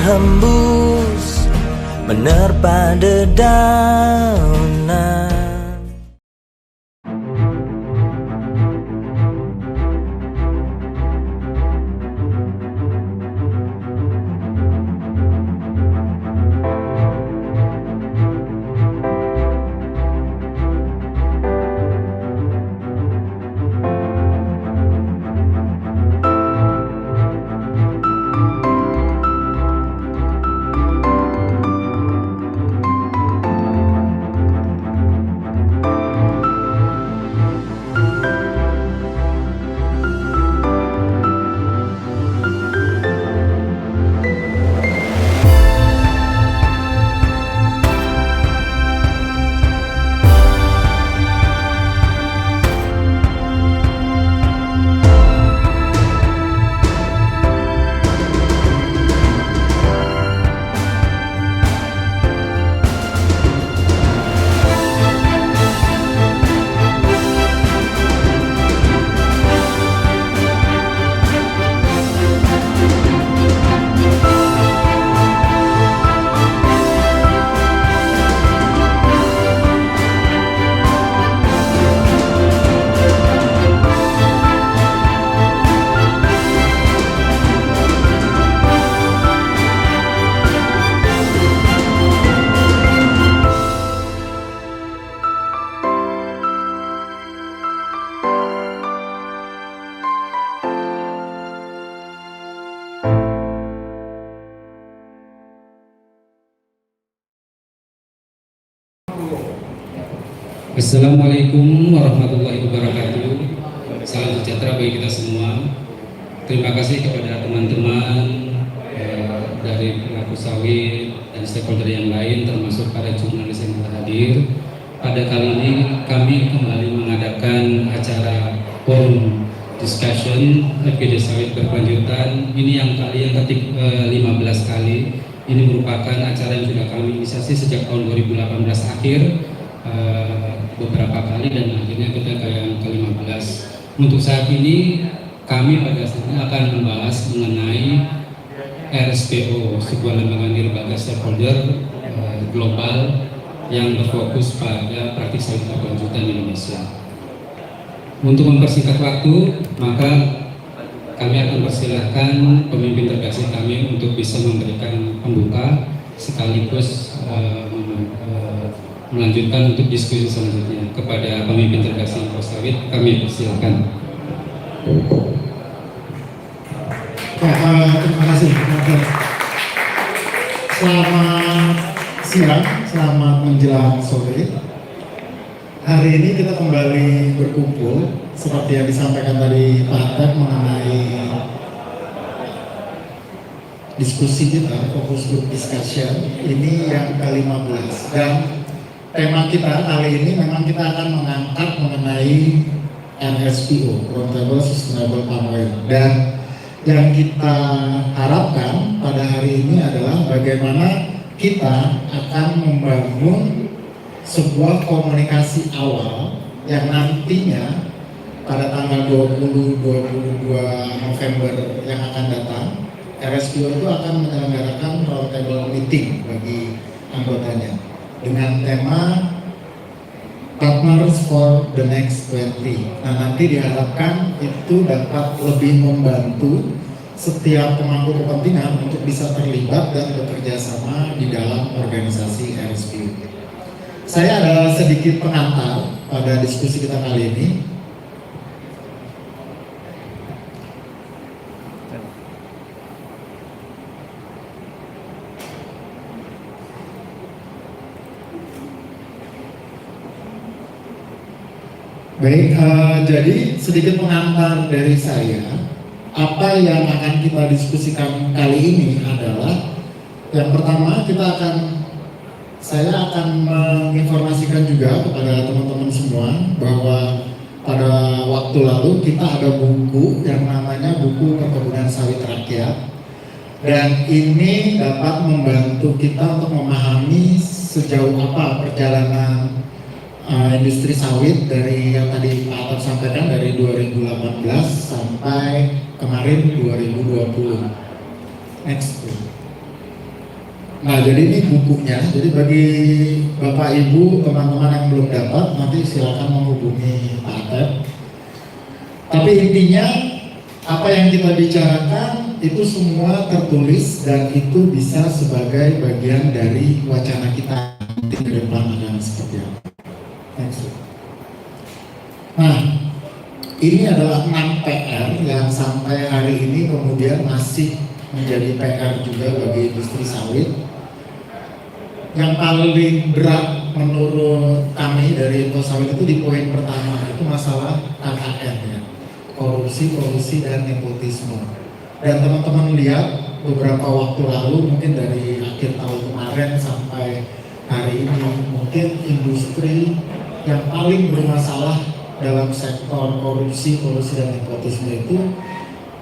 berhembus menerpa dedaunan. Assalamualaikum warahmatullahi wabarakatuh. Salam sejahtera bagi kita semua. Terima kasih kepada teman-teman dari pelaku sawit dan stakeholder yang lain, termasuk para jurnalis yang telah hadir. Pada kali ini kami kembali mengadakan acara forum discussion FGD sawit berkelanjutan. Ini yang ke-15 kali. Ini merupakan acara yang sudah kami inisiasi sejak tahun 2018 akhir. Beberapa kali dan akhirnya kita ke yang ke-15. Untuk saat ini kami pada saat ini akan membahas mengenai RSPO, sebuah lembaga nirbaga stakeholder global yang berfokus pada praktik sawit berkelanjutan di Indonesia. Untuk mempersingkat waktu, maka kami akan persilahkan pemimpin terkasih kami untuk bisa memberikan pembuka sekaligus melanjutkan untuk diskusi selanjutnya. Kepada pemimpin terkasih Pak Sawit, kami persilakan. Terima kasih. Selamat siang, selamat menjelang sore. Hari ini kita kembali berkumpul seperti yang disampaikan tadi Pak Atep mengenai diskusi kita, fokus group discussion ini yang ke-15, dan tema kita kali ini memang kita akan mengangkat mengenai RSPO, Roundtable Sustainable Palm Oil, dan yang kita harapkan pada hari ini adalah bagaimana kita akan membangun sebuah komunikasi awal yang nantinya pada tanggal 20-22 November yang akan datang, RSPO itu akan menyelenggarakan roundtable meeting bagi anggotanya dengan tema Partners for the Next 20. Nah, nanti diharapkan itu dapat lebih membantu setiap pemangku kepentingan untuk bisa terlibat dan bekerja sama di dalam organisasi RSPO. Saya adalah sedikit pengantar pada diskusi kita kali ini. Baik, jadi sedikit pengantar dari saya. Apa yang akan kita diskusikan kali ini adalah yang pertama saya akan menginformasikan juga kepada teman-teman semua bahwa pada waktu lalu kita ada buku yang namanya buku Perkebunan Sawit Rakyat, dan ini dapat membantu kita untuk memahami sejauh apa perjalanan industri sawit dari yang tadi Pak Atep sampaikan dari 2018 sampai kemarin 2020. Next. Nah, jadi ini bukunya. Jadi bagi Bapak Ibu, teman-teman yang belum dapat, nanti silakan menghubungi Pak Atep. Tapi intinya apa yang kita bicarakan itu semua tertulis dan itu bisa sebagai bagian dari wacana kita nanti ke depan akan seperti apa. Next. Nah, ini adalah 6 PR yang sampai hari ini kemudian masih menjadi PR juga bagi industri sawit. Yang paling berat menurut kami dari Info Sawit itu di poin pertama itu masalah KKN ya, korupsi, kolusi dan nepotisme. Dan teman-teman lihat beberapa waktu lalu mungkin dari akhir tahun kemarin sampai hari ini mungkin industri yang paling bermasalah dalam sektor korupsi, kolusi dan nepotisme itu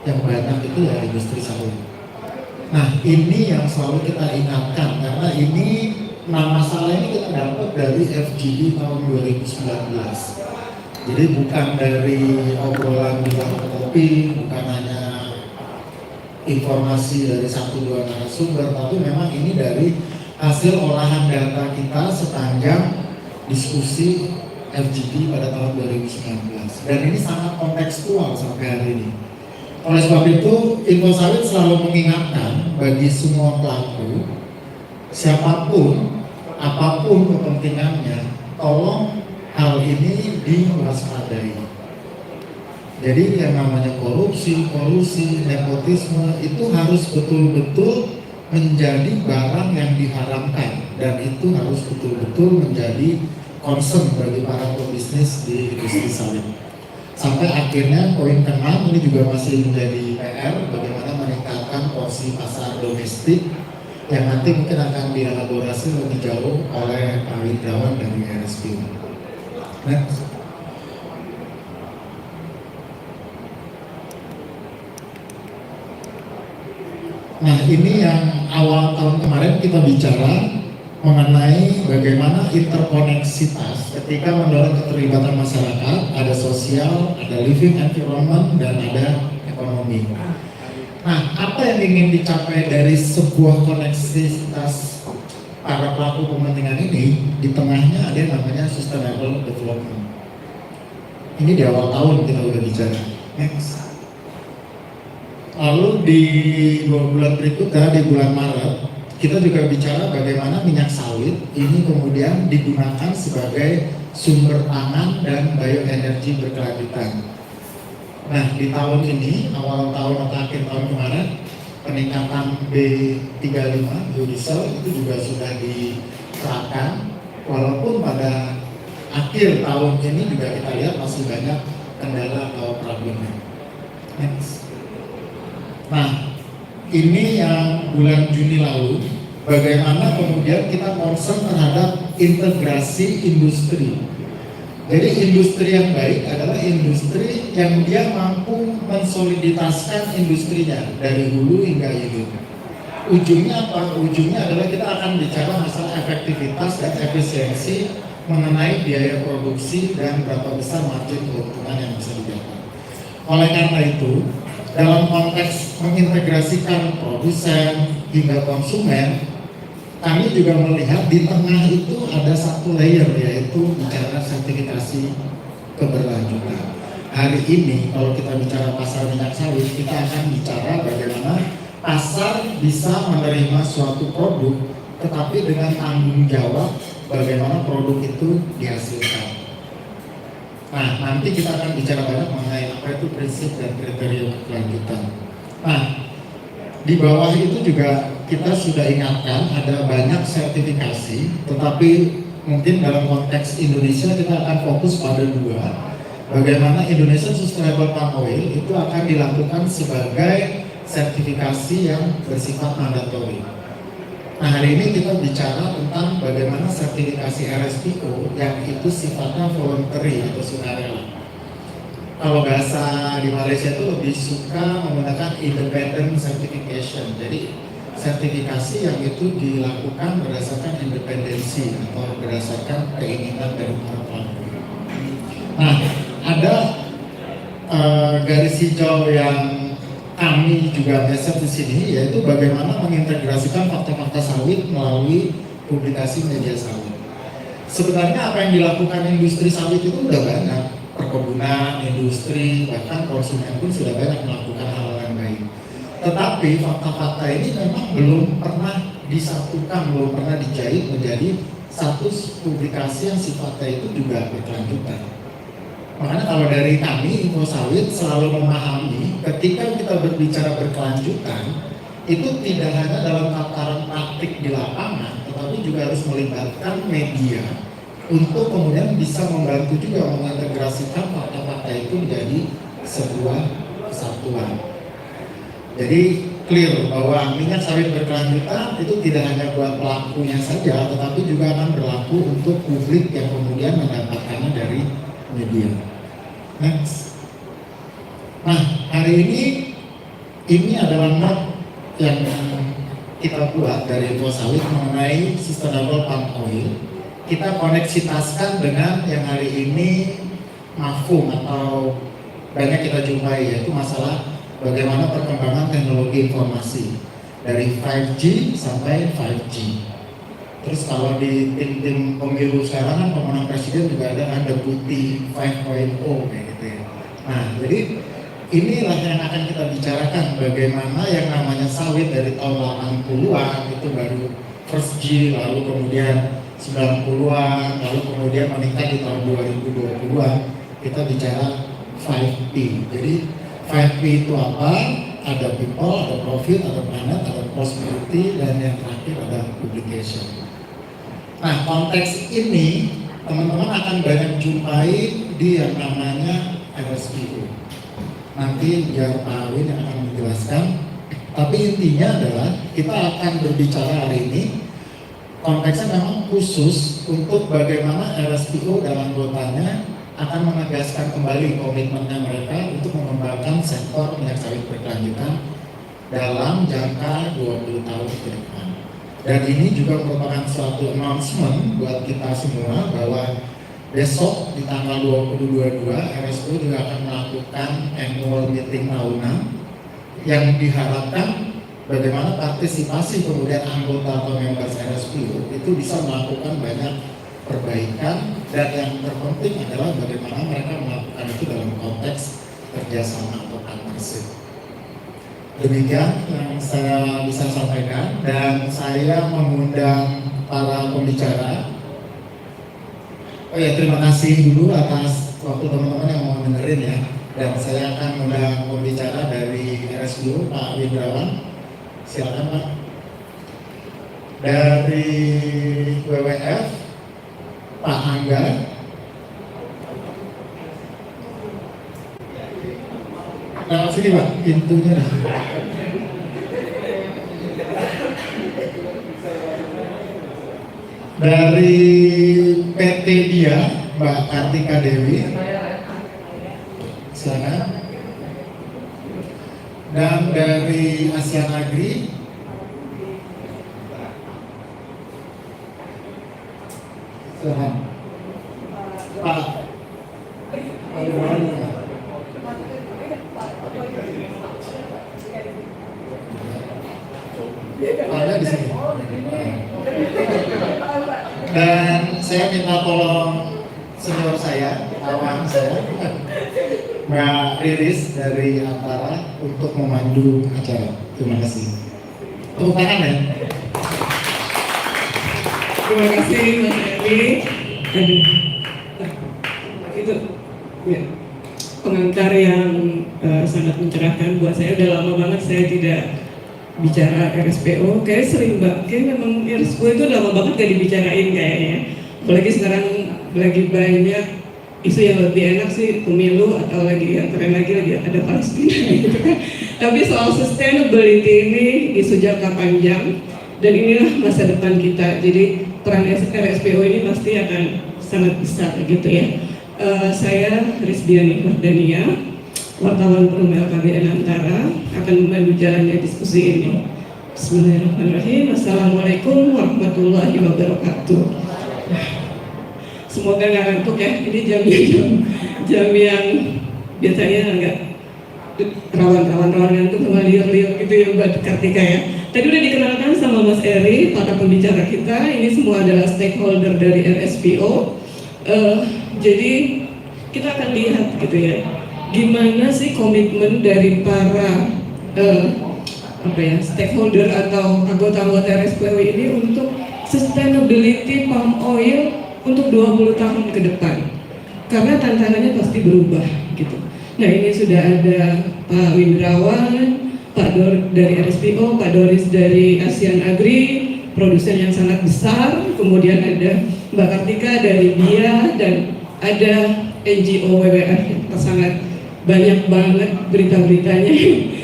yang banyak itu ya industri sawit. Nah, ini yang selalu kita ingatkan karena ini masalah ini kita dapat dari FGD tahun 2019. Jadi bukan dari obrolan di warung kopi, bukan hanya informasi dari 1-2 narasumber, tapi memang ini dari hasil olahan data kita sepanjang diskusi FGD pada tahun 2019. Dan ini sangat kontekstual sampai hari ini. Oleh sebab itu, Info Sawit selalu mengingatkan bagi semua pelaku, siapapun, apapun kepentingannya, tolong hal ini diwaspadai. Jadi yang namanya korupsi, kolusi, nepotisme itu harus betul-betul menjadi barang yang diharamkan dan itu harus betul-betul menjadi concern bagi para pebisnis di industri sawit. Sampai akhirnya poin ke-6 ini juga masih menjadi PR, bagaimana meningkatkan porsi pasar domestik yang nanti mungkin akan dielaborasi lebih jauh oleh Pak Widrawan dari RSPO. Next. Nah, ini yang awal tahun kemarin kita bicara mengenai bagaimana interkoneksitas ketika mendorong keterlibatan masyarakat, ada sosial, ada living environment, dan ada ekonomi. Nah, apa yang ingin dicapai dari sebuah koneksitas para pelaku kepentingan ini? Di tengahnya ada yang namanya sustainable development. Ini di awal tahun kita udah bicara. Next. Lalu di 2 bulan berikutnya, di bulan Maret, kita juga bicara bagaimana minyak sawit ini kemudian digunakan sebagai sumber pangan dan bioenergi berkelanjutan. Nah, di tahun ini, awal tahun atau akhir tahun kemarin, peningkatan B35 biodiesel itu juga sudah diterapkan, walaupun pada akhir tahun ini juga kita lihat masih banyak kendala atau problemnya. Next. Nah, ini yang bulan Juni lalu, bagaimana kemudian kita concern terhadap integrasi industri. Jadi industri yang baik adalah industri yang dia mampu mensoliditaskan industrinya dari hulu hingga hilir. Ujungnya apa? Ujungnya adalah kita akan bicara masalah efektivitas dan efisiensi mengenai biaya produksi dan berapa besar margin keuntungan yang bisa didapat. Oleh karena itu, dalam konteks mengintegrasikan produsen hingga konsumen, kami juga melihat di tengah itu ada satu layer, yaitu bicara sertifikasi keberlanjutan. Hari ini kalau kita bicara pasar minyak sawit, kita akan bicara bagaimana pasar bisa menerima suatu produk tetapi dengan tanggung jawab bagaimana produk itu dihasilkan. Nah, nanti kita akan bicara banyak mengenai apa itu prinsip dan kriteria berkelanjutan. Nah, di bawah itu juga kita sudah ingatkan ada banyak sertifikasi, tetapi mungkin dalam konteks Indonesia kita akan fokus pada 2. Bagaimana Indonesian Sustainable Palm Oil itu akan dilakukan sebagai sertifikasi yang bersifat mandatori. Nah, hari ini kita bicara tentang bagaimana sertifikasi RSPO yang itu sifatnya voluntary atau sukarela. Kalau bahasa di Malaysia itu lebih suka menggunakan independent certification. Jadi sertifikasi yang itu dilakukan berdasarkan independensi atau berdasarkan keinginan dari para pelaku. Nah, ada garis hijau yang kami juga message di sini, yaitu bagaimana mengintegrasikan fakta-fakta sawit melalui publikasi media sawit. Sebenarnya apa yang dilakukan industri sawit itu udah banyak, perkebunan, industri, bahkan konsumen pun sudah banyak melakukan hal yang baik. Tetapi fakta-fakta ini memang belum pernah disatukan, belum pernah dijahit menjadi satu publikasi yang sifatnya itu juga berkelanjutan. Makanya kalau dari kami Info Sawit selalu memahami ketika kita berbicara berkelanjutan itu tidak hanya dalam tataran praktik di lapangan, tetapi juga harus melibatkan media untuk kemudian bisa membantu juga mengintegrasikan fakta-fakta itu menjadi sebuah kesatuan. Jadi clear bahwa minyak sawit berkelanjutan itu tidak hanya buat pelakunya saja, tetapi juga akan berlaku untuk publik yang kemudian mendapatkannya dari media. Next. Nah, hari ini adalah note yang kita buat dari Info Sawit mengenai sustainable palm oil. Kita koneksitaskan dengan yang hari ini mafhum atau banyak kita jumpai, yaitu masalah bagaimana perkembangan teknologi informasi dari 5G sampai 5G. Terus kalau di tim-tim pemilu sekarang kan pemenang presiden juga ada deputi 5.0 kayak gitu ya. Nah, jadi inilah yang akan kita bicarakan, bagaimana yang namanya sawit dari tahun 80-an itu baru first G, lalu kemudian 90-an, lalu kemudian meningkat di tahun 2020-an, kita bicara 5P. Jadi 5P itu apa? Ada people, ada profit, ada planet, ada prosperity, dan yang terakhir ada publication. Nah, konteks ini teman-teman akan banyak jumpai di yang namanya RSPO. Nanti biar Pak Awin yang akan menjelaskan. Tapi intinya adalah kita akan berbicara hari ini konteksnya memang khusus untuk bagaimana RSPO dan anggotanya akan menegaskan kembali komitmennya mereka untuk mengembangkan sektor minyak sawit berkelanjutan dalam jangka 20 tahun ke depan. Dan ini juga merupakan suatu announcement buat kita semua bahwa besok di tanggal 22 RSPO juga akan melakukan annual meeting tahunan yang diharapkan bagaimana partisipasi kemudian anggota atau members RSPO itu bisa melakukan banyak perbaikan, dan yang terpenting adalah bagaimana mereka melakukan itu dalam konteks kerjasama atau partnership. Demikian yang saya bisa sampaikan, dan saya mengundang para pembicara. Oh ya, terima kasih dulu atas waktu teman-teman yang mau dengerin ya. Dan saya akan mengundang pembicara dari RSPO, Pak Windrawan. Silakan Pak. Dari WWF, Pak Angga. Nah, sini Pak, pintunya. Dari PT Dia, Mbak Kartika Dewi. Silakan. Dan dari Asian Agri, silakan. Pak. Ada di sini. Dan saya minta tolong senior saya, kawan saya, Mbak Riris dari Antara untuk memandu acara. Terima kasih. Tepuk tangan ya. Terima kasih Mas Eri. Itu ya, pengantar yang sangat mencerahkan buat saya. Udah lama banget saya tidak bicara RSPO. Kayak sering mbak, kayak memang RSPO itu lama banget gak dibicarain kayaknya. Apalagi sekarang lagi banyak isu yang lebih enak sih, pemilu, atau lagi yang keren lagi ada Palestina gitu kan. Tapi soal sustainability ini isu jangka panjang, dan inilah masa depan kita. Jadi peran RSPO ini pasti akan sangat besar gitu ya. Saya Rizdiani Mardania, wartawan Perum LKBN Antara, akan membantu jalannya diskusi ini. Bismillahirrahmanirrahim. Assalamualaikum warahmatullahi wabarakatuh. Semoga nggak ngantuk ya. Ini jam yang biasanya nggak rawan itu sama liar-liar gitu ya Mbak Kartika ya. Tadi udah dikenalkan sama Mas Eri, para pembicara kita, ini semua adalah stakeholder dari RSPO. Jadi kita akan lihat gitu ya, gimana sih komitmen dari para stakeholder atau anggota-anggota RSPO ini untuk sustainability palm oil untuk 20 tahun ke depan. Karena tantangannya pasti berubah gitu. Nah ini sudah ada Pak Windrawan, Pak dari RSPO, Pak Doris dari ASEAN Agri, produsen yang sangat besar, kemudian ada Mbak Kartika dari BIA, dan ada NGO WWF yang sangat banyak banget berita-beritanya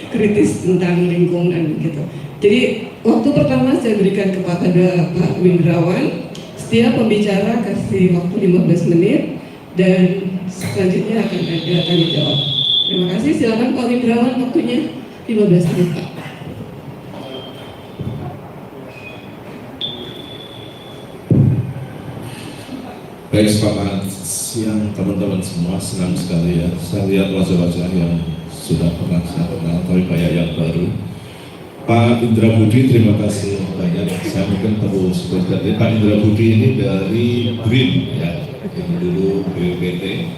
kritis tentang lingkungan gitu. Jadi waktu pertama saya berikan kepada Pak Windrawan, setiap pembicara kasih waktu 15 menit dan selanjutnya akan ada tanya jawab. Terima kasih, silakan Pak Windrawan, waktunya 15 menit. Baik, selamat siang teman-teman semua, senang sekali ya. Saya lihat wajah-wajah yang sudah pernah saya kenal, tapi banyak yang baru. Pak Indra Budi, terima kasih banyak. Saya mungkin perlu sebutkan, Pak Indra Budi ini dari BRIN ya, yang dulu BPT.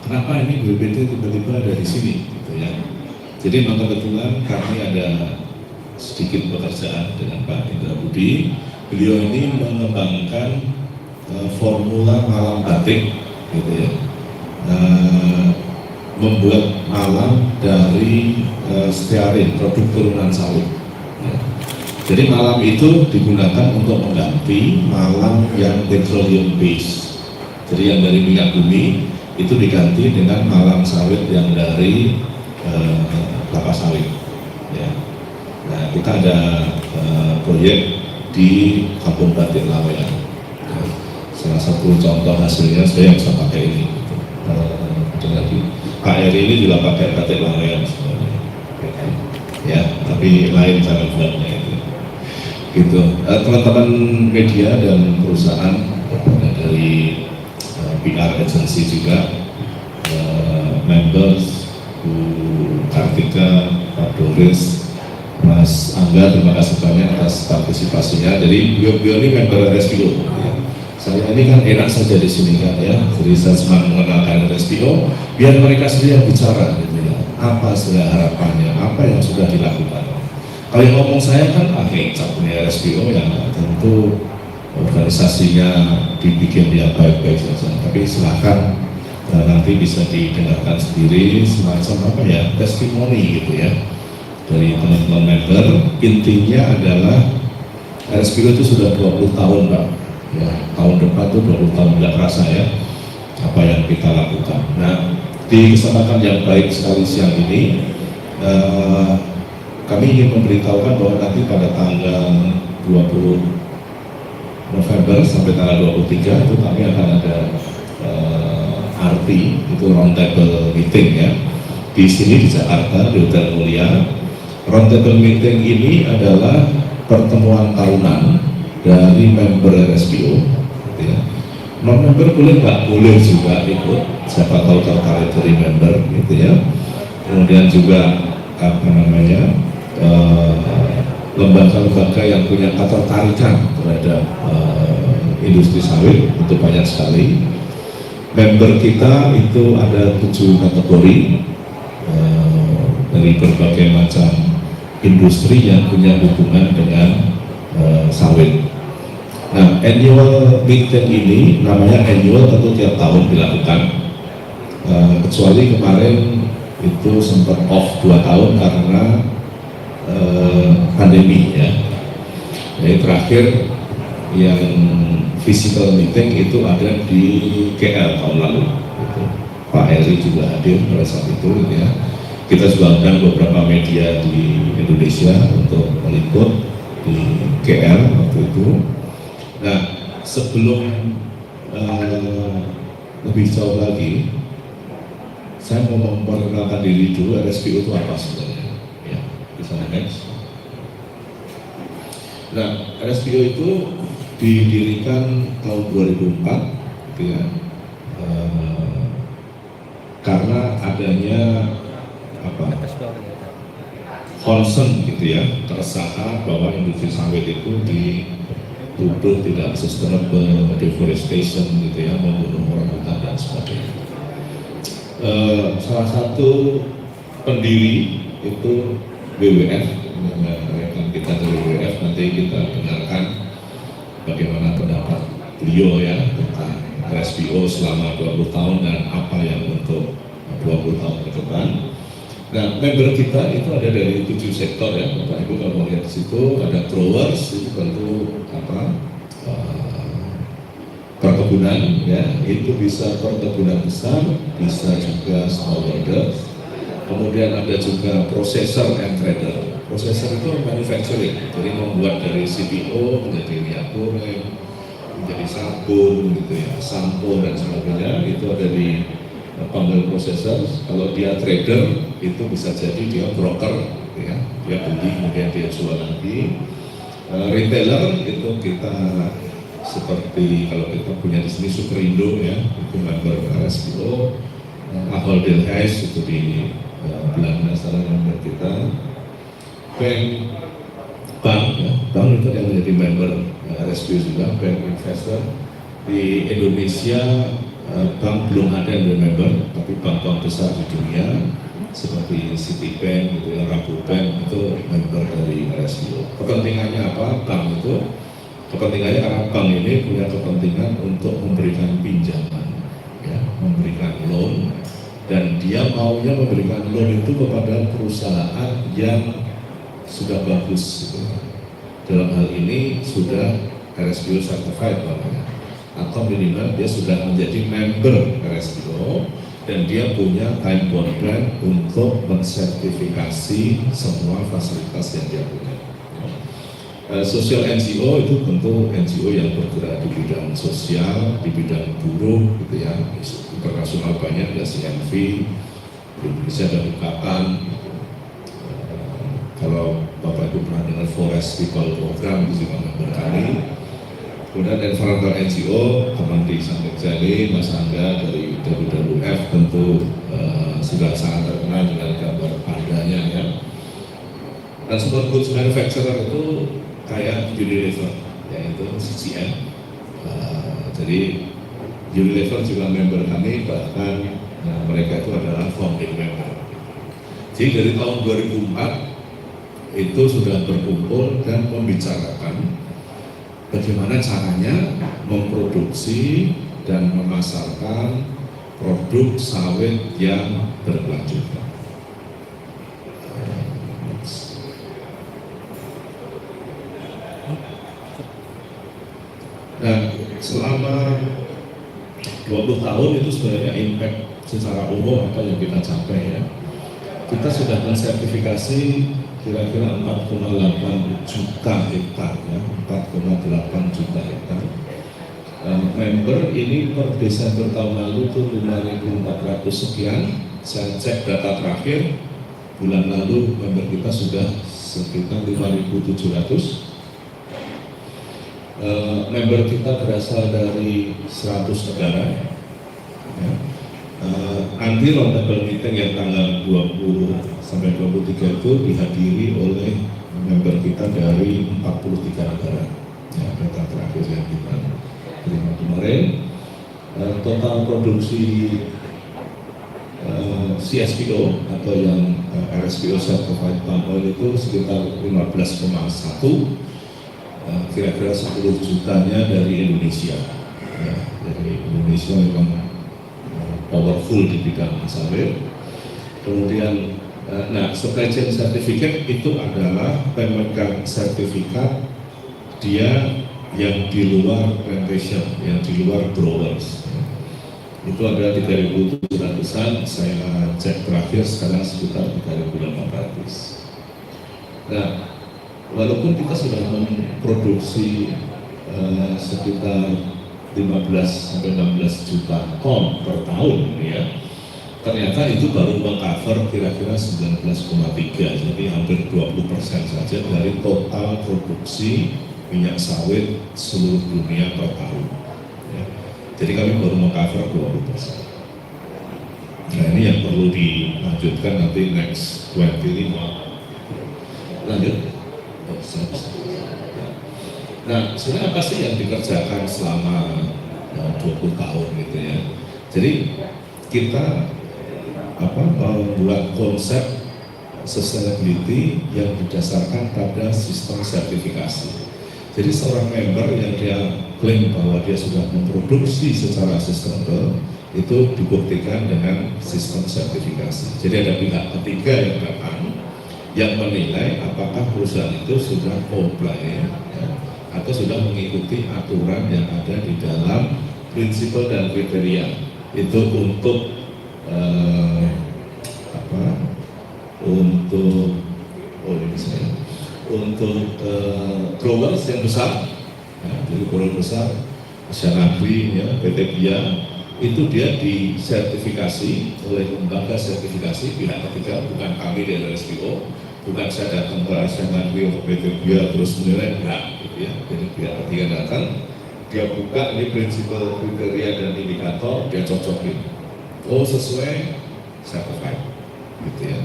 Kenapa ini BPT tiba-tiba ada di sini gitu ya? Jadi memang kebetulan kami ada sedikit pekerjaan dengan Pak Indra Budi. Beliau ini mengembangkan formula malam batik gitu ya, membuat malam dari stearin, produk turunan sawit ya. Jadi malam itu digunakan untuk mengganti malam yang petroleum base, jadi yang dari minyak bumi itu diganti dengan malam sawit yang dari kelapa sawit ya. Nah kita ada proyek di Kampung Batik Laweyan. Salah satu contoh hasilnya saya bisa pakai ini. Pak Eri ini juga pakai batik Laweyan sebenarnya. Ya, tapi lain cara buatnya itu. Gitu. Teman-teman media dan perusahaan dari PR agency juga, members, Bu Kartika, Pak Doris, Mas Angga, terima kasih banyak atas partisipasinya. Jadi beliau ini member RSPO. Saya ini kan enak saja di sini kan ya, jadi saya cuma mengenalkan RSPO, biar mereka sendiri yang bicara gitu ya, apa sudah harapannya, apa yang sudah dilakukan. Kalau yang ngomong saya kan cap punya RSPO ya, tentu organisasinya dibikin dia baik-baik saja, tapi silakan nanti bisa didengarkan sendiri semacam apa ya, testimoni gitu ya dari teman-teman member. Intinya adalah RSPO itu sudah 20 tahun Pak. Ya, tahun depan tuh 20 tahun nggak kerasa ya apa yang kita lakukan. Nah, di kesempatan yang baik sekali siang ini kami ingin memberitahukan bahwa nanti pada tanggal 20 November sampai tanggal 23 itu kami akan ada RT, itu roundtable meeting ya, di sini di Jakarta di Hotel Mulia. Roundtable meeting ini adalah pertemuan tahunan dari member RSPO gitu ya. Non-member boleh nggak? Boleh juga ikut, siapa tahu tertarik dari member gitu ya. Kemudian juga apa namanya, lembaga-lembaga yang punya ketertarikan terhadap industri sawit itu banyak sekali. Member kita itu ada 7 kategori dari berbagai macam industri yang punya hubungan dengan sawit. Nah, annual meeting ini namanya annual, tentu tiap tahun dilakukan, kecuali kemarin itu sempat off 2 tahun karena pandemi ya. Jadi terakhir yang physical meeting itu ada di KL tahun lalu gitu. Pak Eri juga hadir pada saat itu gitu ya. Kita juga undang beberapa media di Indonesia untuk meliput di KL waktu itu. Nah, sebelum lebih jauh lagi, saya mau memperkenalkan diri dulu. RSPO itu apa sebenarnya? Ya, bisa next. Nah, RSPO itu didirikan tahun 2004, gitu ya, karena adanya concern gitu ya, keresahan bahwa industri sawit itu dituduh tidak sustainable, deforestation gitu ya, membunuh orang hutan dan sebagainya. Salah satu pendiri itu WWF, rekan kita dari WWF, nanti kita dengarkan bagaimana pendapat beliau ya tentang RSPO selama 20 tahun dan apa yang untuk 20 tahun ke depan. Nah, member kita itu ada dari 7 sektor ya, Bapak Ibu kalau lihat di situ ada growers, itu tentu perkebunan ya, itu bisa perkebunan besar, bisa juga smallholder. Kemudian ada juga processor and trader. Processor itu manufacturing, jadi membuat dari CPO menjadi minyak goreng, menjadi sabun gitu ya, sampo dan sebagainya, itu ada di panggil processor. Kalau dia trader itu bisa jadi dia broker gitu ya, dia beli kemudian dia jual lagi. Retailer itu kita seperti kalau kita punya di sini Superindo ya, itu member RSPO. Ahold Delhaize itu di Belanda salah member kita. Bank ya, bank itu yang menjadi member RSPO juga, bank investor. Di Indonesia bank belum ada yang menjadi member, tapi bank-bank besar di dunia seperti Citibank, gitu ya, Rabobank itu member dari RSPO. Kepentingannya apa? Bank itu kepentingannya karena bank ini punya kepentingan untuk memberikan pinjaman, ya, memberikan loan, dan dia maunya memberikan loan itu kepada perusahaan yang sudah bagus. Gitu. Dalam hal ini sudah RSPO certified namanya, atau minimal dia sudah menjadi member RSPO dan dia punya time bound plan untuk mensertifikasi semua fasilitas yang dia punya. Sosial NGO itu tentu NGO yang bergerak di bidang sosial, di bidang buruh, gitu ya. Internasional banyak, ada CNV, di Indonesia ada UKAN. Kalau Bapak Ibu pernah dengar Forest People Program itu juga member kami. Kemudian environmental NGO, teman di Samping Jali, Mas Angga dari WWF tentu sudah sangat terkenal dengan gambar pandanya ya. Dan support goods manufacturer itu kayak Unilever, yaitu CCN. Jadi Unilever juga member kami, bahkan mereka itu adalah founding member. Jadi dari tahun 2004 itu sudah berkumpul dan membicarakan bagaimana caranya memproduksi dan memasarkan produk sawit yang berkelanjutan. Nah, selama 20 tahun itu sebenarnya impact secara umum apa yang kita capai ya. Kita sudah mensertifikasi kira-kira 4,8 juta hektar ya, 4,8 juta hektar. Member ini per Desember tahun lalu itu 5.400 sekian. Saya cek data terakhir bulan lalu member kita sudah sekitar 5.700. Member kita berasal dari 100 negara. Ya. Nanti roundtable meeting yang tanggal 20 sampai 23 itu dihadiri oleh member kita dari 43 negara. Ya, data terakhir yang kita terima kemarin. Total produksi CSPO atau yang RSPO Certified Palm Oil itu sekitar 15,1. Kira-kira 10 jutanya dari Indonesia. Ya, dari Indonesia memang powerful di bidang sawit. Kemudian, nah supply chain certificate itu adalah pemegang sertifikat dia yang di luar plantation, yang di luar growers. Itu ada 3.700-an, saya cek terakhir sekarang sekitar 3.800. Nah, walaupun kita sudah memproduksi sekitar 15-16 juta ton per tahun ya, ternyata itu baru meng-cover kira-kira 19,3, jadi hampir 20% saja dari total produksi minyak sawit seluruh dunia per tahun ya. Jadi kami baru meng-cover 20%. Nah ini yang perlu dilanjutkan nanti next 25. Lanjut. Nah, sebenarnya apa sih yang dikerjakan selama 20 tahun gitu ya. Jadi kita membuat konsep sustainability yang berdasarkan pada sistem sertifikasi. Jadi seorang member yang dia klaim bahwa dia sudah memproduksi secara sustainable itu dibuktikan dengan sistem sertifikasi. Jadi ada pihak ketiga yang datang yang menilai apakah perusahaan itu sudah comply ya, atau sudah mengikuti aturan yang ada di dalam prinsip dan kriteria itu untuk growers yang besar, ya, jadi growers besar, Asyanabi, ya, PT Bia, itu dia disertifikasi oleh lembaga sertifikasi pihak ketiga, bukan kami dari RSPO, bukan saya datang ke Asyanabi atau PT Bia terus menilai, enggak, gitu ya. Jadi pihak ketiga datang, dia buka ini prinsip, kriteria dan indikator, dia cocokin, oh sesuai certified, gitu ya.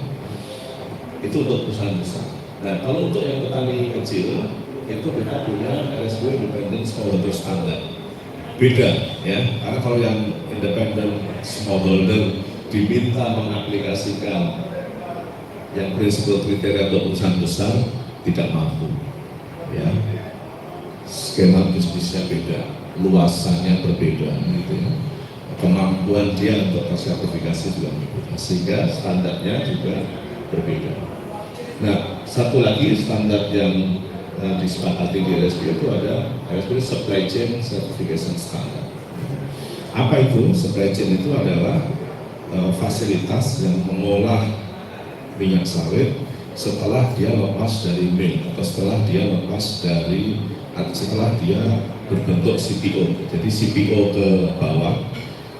Itu untuk perusahaan besar. Nah, kalau untuk yang petani kecil, itu kita punya RSPO Independent Smallholder Standard. Beda, ya, karena kalau yang Independent Smallholder diminta mengaplikasikan yang prinsip kriteria untuk perusahaan besar tidak mampu, ya. Skema bisnisnya beda, luasannya berbeda, gitu ya. Kemampuan dia untuk tersertifikasi juga berbeda, sehingga standarnya juga berbeda. Nah, satu lagi standar yang disepakati di RSPO itu ada RSPO Supply Chain Certification Standard. Apa itu? Supply chain itu adalah fasilitas yang mengolah minyak sawit setelah dia lepas dari mill atau setelah dia berbentuk CPO. Jadi CPO ke bawah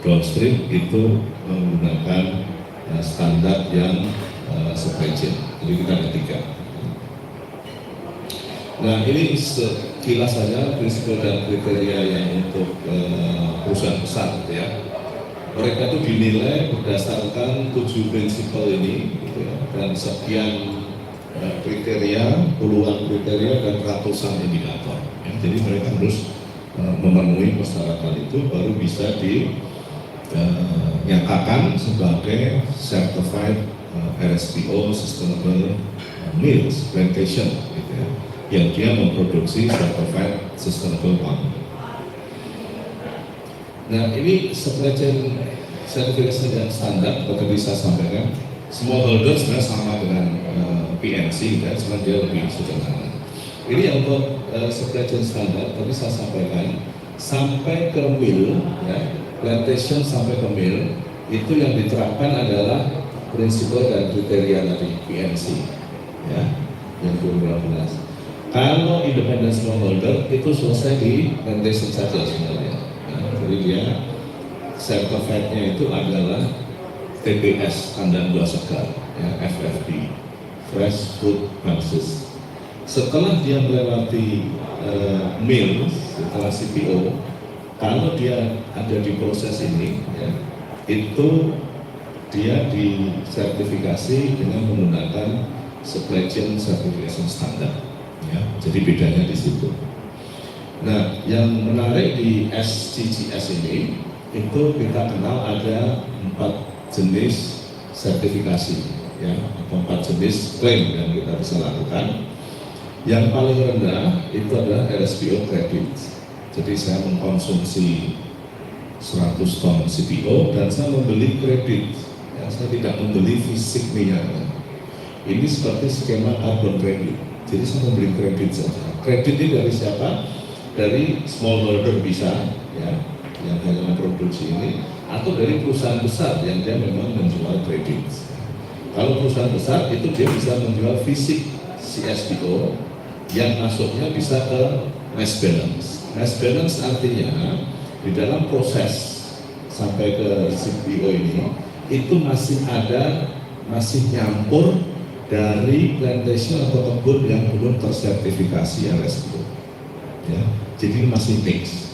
downstream itu menggunakan standar yang supply chain. Jadi kita ada 3. Nah, ini sekilas saja prinsip dan kriteria yang untuk perusahaan besar, gitu ya. Mereka itu dinilai berdasarkan 7 prinsip ini, gitu ya, dan sekian kriteria, puluhan kriteria dan ratusan indikator. Ya. Jadi mereka harus memenuhi persyaratan itu baru bisa dinyatakan sebagai certified RSPO Sustainable Mills Plantation, gitu ya, yang dia memproduksi certified sustainable palm. Nah, ini supply chain certification yang standar, seperti saya sampaikan, smallholder sebenarnya sama dengan PNC, kan, cuma dia lebih sederhana. Ini yang untuk supply chain standar, tadi saya sampaikan sampai ke mill, ya, plantation sampai ke mill, itu yang diterapkan adalah prinsip dan kriteria dari PNC, ya, yang 2012. Kalau independent smallholder itu selesai di plantation saja sebenarnya. Nah, jadi dia certified-nya itu adalah TPS Kandang Buah Segar, ya, FFB, Fresh Food Basis. Setelah dia melewati mill, setelah CPO, kalau dia ada di proses ini, ya, itu dia disertifikasi dengan menggunakan supply chain certification standard, ya. Jadi bedanya di situ. Nah, yang menarik di SCGS ini itu kita kenal ada 4 jenis sertifikasi, ya, atau 4 jenis klaim yang kita bisa lakukan. Yang paling rendah itu adalah RSPO credit. Jadi saya mengkonsumsi 100 ton CPO dan saya membeli kredit. Ya, saya tidak membeli fisik minyaknya. Ini seperti skema carbon credit. Jadi saya membeli kredit saja. Kredit ini dari siapa? Dari smallholder bisa, ya, yang hanya memproduksi ini, atau dari perusahaan besar yang dia memang menjual kredit. Kalau perusahaan besar itu dia bisa menjual fisik CSPO yang masuknya bisa ke mass balance. Mass balance artinya di dalam proses sampai ke CPO ini itu masih nyampur dari plantation atau kebun yang belum tersertifikasi RSPO, ya, jadi masih mix.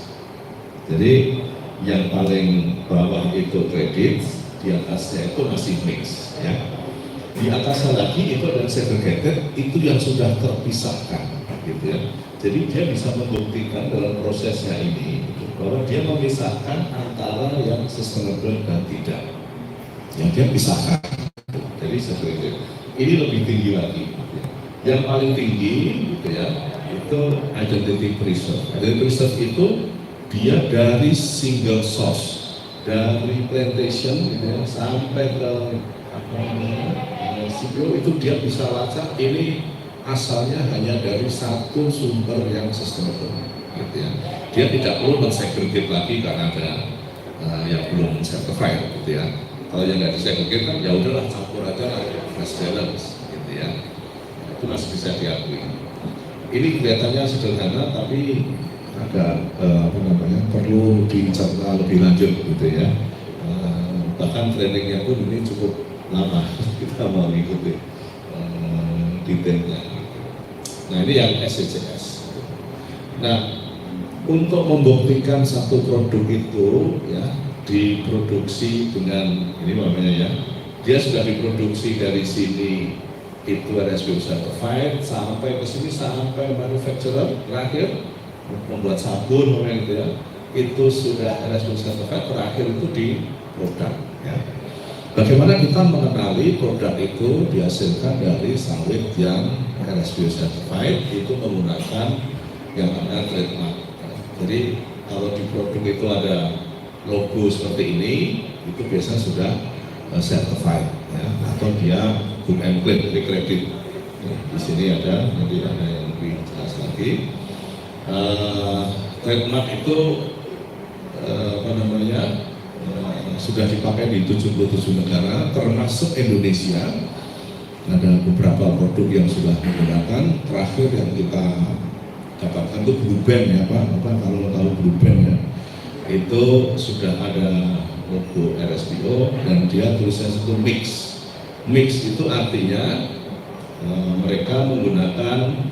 Jadi yang paling bawah itu kredit, di atasnya itu masih mix, ya. Di atasnya lagi itu ada segregated, itu yang sudah terpisahkan, gitu ya. Jadi dia bisa membuktikan dalam prosesnya ini bahwa dia memisahkan antara yang sustainable dan tidak. Yang dia pisahkan, jadi segregated. Ini lebih tinggi lagi. Yang paling tinggi, gitu ya, itu identity preserve. Identity preserve itu dia dari single source, dari plantation, gitu ya, sampai ke CPO itu dia bisa lacak ini asalnya hanya dari satu sumber yang sustainable, gitu ya. Dia tidak perlu mensegregate lagi karena ada yang belum certified, gitu ya. Kalau yang nggak disegregate kan ya udahlah campur aja lah, mass balance, gitu ya. Itu masih bisa diakui. Ini kelihatannya sederhana tapi agak perlu dicerna lebih lanjut, gitu ya. Bahkan trainingnya pun ini cukup lama kita mau mengikuti detailnya. Nah ini yang SCCS. Nah untuk membuktikan satu produk itu ya diproduksi dengan ini namanya ya, dia sudah diproduksi dari sini itu RSPO certified sampai ke sini sampai manufacturer terakhir membuat sabun gitu ya, itu sudah RSPO certified, terakhir itu di produk ya. Bagaimana kita mengenali produk itu dihasilkan dari sawit yang RSPO certified itu menggunakan yang namanya trademark. Jadi kalau di produk itu ada logo seperti ini, itu biasanya sudah certified ya, atau dia good and clean, jadi kredit. Di sini ada, nanti ada yang lebih jelas lagi. Trademark itu sudah dipakai di 77 negara termasuk Indonesia. Ada beberapa produk yang sudah menggunakan. Terakhir yang kita dapatkan itu Blue Band ya Pak, kalau tahu Blue Band ya, itu sudah ada logo RSPO dan dia tulisannya itu mix. Mix itu artinya mereka menggunakan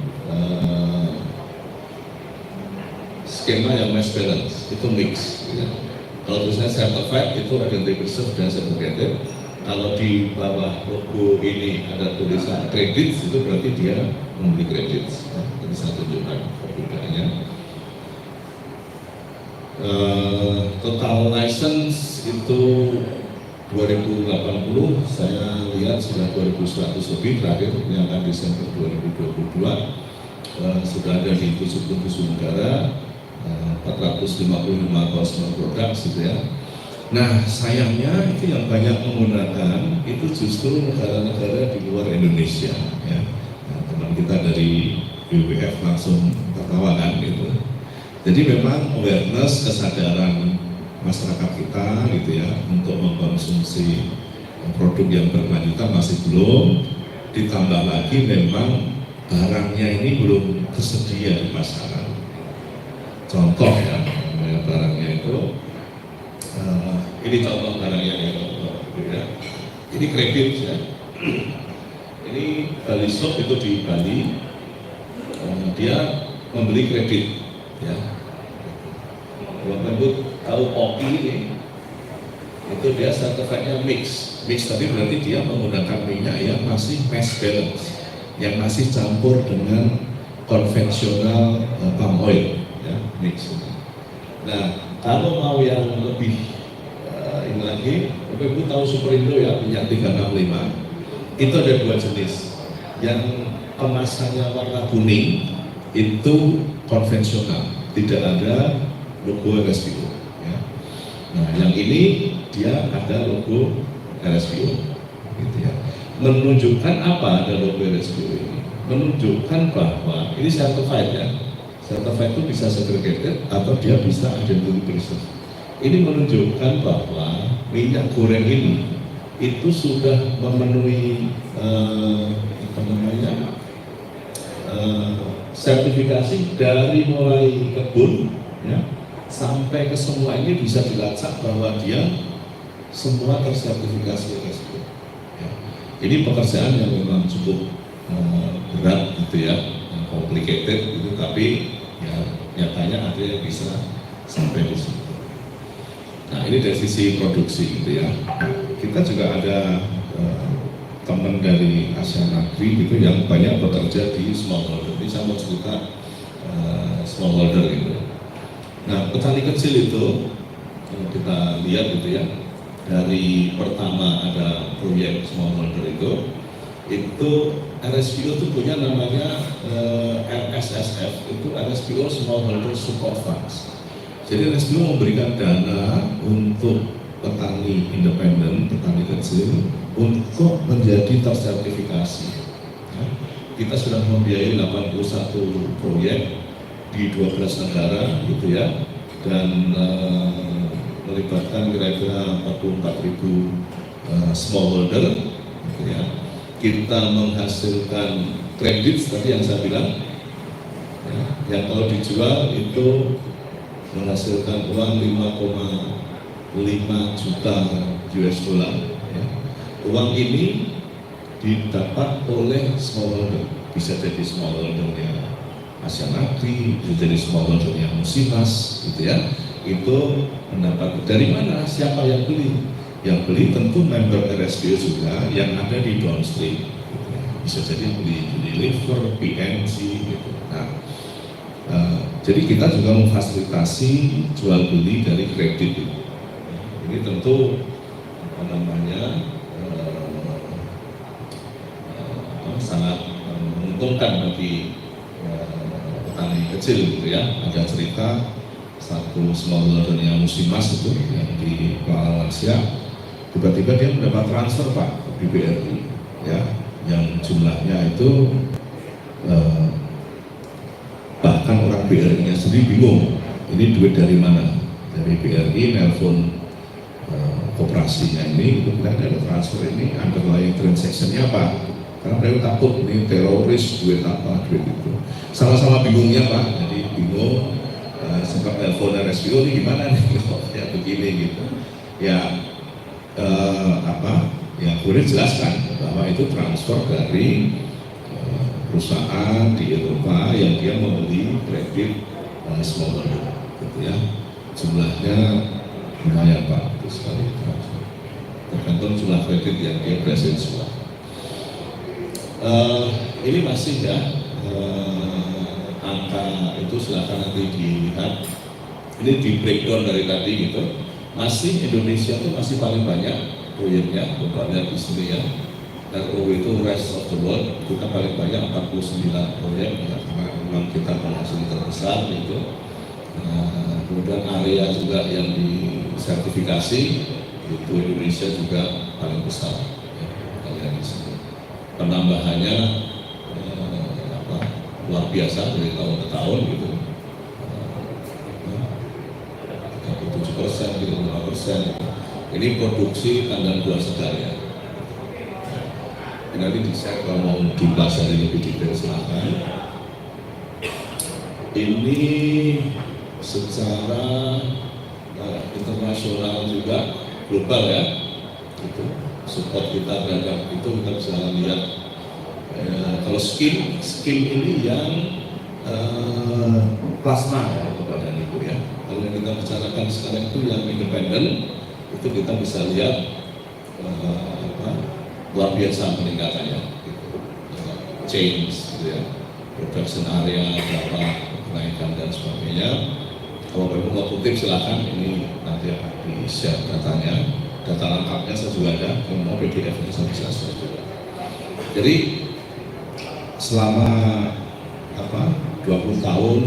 skema yang mass balance, itu mix ya. Kalau tulisannya certified itu identity preserve dan segregated. Kalau di bawah logo ini ada tulisan credit, itu berarti dia membeli kredit. Ini saya tunjukkan perbedaannya. Total license itu 2080, saya lihat sudah 2100 lebih terakhir yang akan Desember 2022. Sudah ada di 77 negara, 455 customer products gitu ya. Nah sayangnya itu yang banyak menggunakan itu justru negara-negara di luar Indonesia ya. Nah, teman kita dari BWF langsung tertawa kan gitu. Jadi memang awareness, kesadaran masyarakat kita gitu ya untuk mengkonsumsi produk yang berkelanjutan masih belum, ditambah lagi memang barangnya ini belum tersedia di pasaran. Contoh ya, barangnya itu ini contoh barangnya ya. Ini kredit ya. Ini Bali Shop itu di Bali, dia membeli kredit ya. Kalau tahu kopi ini, itu dia certified-nya mix. Mix tadi berarti dia menggunakan minyak yang masih mass balance, yang masih campur dengan konvensional palm oil. Ya, mix. Nah, kalau mau yang lebih ini lagi, Bapak Ibu tahu Superindo ya, minyak 365. Itu ada dua jenis. Yang kemasannya warna kuning itu konvensional, tidak ada logo RSPO. Ya. Nah, yang ini dia ada logo RSPO, gitu ya. Menunjukkan apa ada logo RSPO ini? Menunjukkan bahwa ini certified ya. Certified itu bisa segregated atau dia bisa identity preserve. Ini menunjukkan bahwa minyak goreng ini itu sudah memenuhi sertifikasi dari mulai kebun ya, sampai ke semua ini bisa dilacak bahwa dia semua tersertifikasi RSPO. Ya. Ini pekerjaan yang memang cukup berat gitu ya, complicated gitu, tapi ya nyatanya ada yang bisa sampai di situ. Nah ini dari sisi produksi gitu ya. kita juga ada teman dari Asian Agri gitu yang banyak bekerja di smallholder. Ini saya mau cerita smallholder gitu. Nah, petani kecil itu kita lihat gitu ya, dari pertama ada proyek smallholder itu RSPO itu punya namanya RSSF, itu RSPO Smallholder Support Funds. Jadi RSPO memberikan dana untuk petani independen, petani kecil untuk menjadi tersertifikasi. Ya, kita sudah membiayai 81 proyek di 12 negara gitu ya, dan melibatkan kira-kira 44.000 smallholder gitu ya. Kita menghasilkan kredit seperti yang saya bilang ya, yang kalau dijual itu menghasilkan uang 5,5 juta US dollar ya. Uang ini didapat oleh smallholder, bisa jadi smallholdernya Asian Agri, bisa jadi smallholdernya Musimas gitu ya. Itu mendapat dari mana, siapa yang beli? Yang beli tentu member RSPO juga yang ada di downstream gitu ya. Bisa jadi beli Unilever, PNG gitu. Nah, jadi kita juga memfasilitasi jual beli dari kredit itu. Ini tentu apa namanya sangat menguntungkan bagi petani kecil gitu ya. Ada cerita satu smallholdernya Musimas itu yang di Kuala Lansia, tiba-tiba dia mendapat transfer Pak di BRI ya, yang jumlahnya itu bahkan orang BRI-nya sendiri bingung ini duit dari mana. Dari BRI nelpon koperasinya ini, kemudian ada transfer ini, underlying transaction-nya apa? Karena mereka takut ini teroris, duit apa, duit itu. Sama-sama bingungnya Pak, jadi bingung. Sempat telepon RSPO ini gimana nih? Ya begini gitu. Ya ya boleh jelaskan bahwa itu transfer dari perusahaan di Eropa yang dia membeli kredit smallholder gitu ya. Jumlahnya lumayan Pak, itu sekali transfer. Tergantung jumlah kredit yang dia berhasil jual. Ini masih ya angka itu silakan nanti dilihat. Ini di breakdown dari tadi gitu. Masih Indonesia itu masih paling banyak proyeknya, Bapak lihat di sini ya. ROW itu rest of the world, kita paling banyak 49 proyek ya, karena memang kita penghasil terbesar gitu. Kemudian area juga yang disertifikasi itu Indonesia juga paling besar ya, kita di sini. Penambahannya luar biasa dari tahun ke tahun gitu, 37%, 35%. Ini produksi tanggal 2 segar ya. Nanti di-share kalau mau dipelajari lebih detail silahkan. Ini secara internasional juga global ya, itu support kita terhadap itu kita bisa lihat. Kalau skim ini yang plasma ya Bapak dan Ibu ya. Kalau yang kita bicarakan sekarang itu yang independen, itu kita bisa lihat luar biasa peningkatannya gitu. Change gitu ya, production area berapa kenaikan dan sebagainya. Kalau Bapak mau kutip silakan, ini nanti akan di-share datanya, data lengkapnya saya juga ada, kalau mau PDF-nya saya bisa share juga. Jadi selama 20 tahun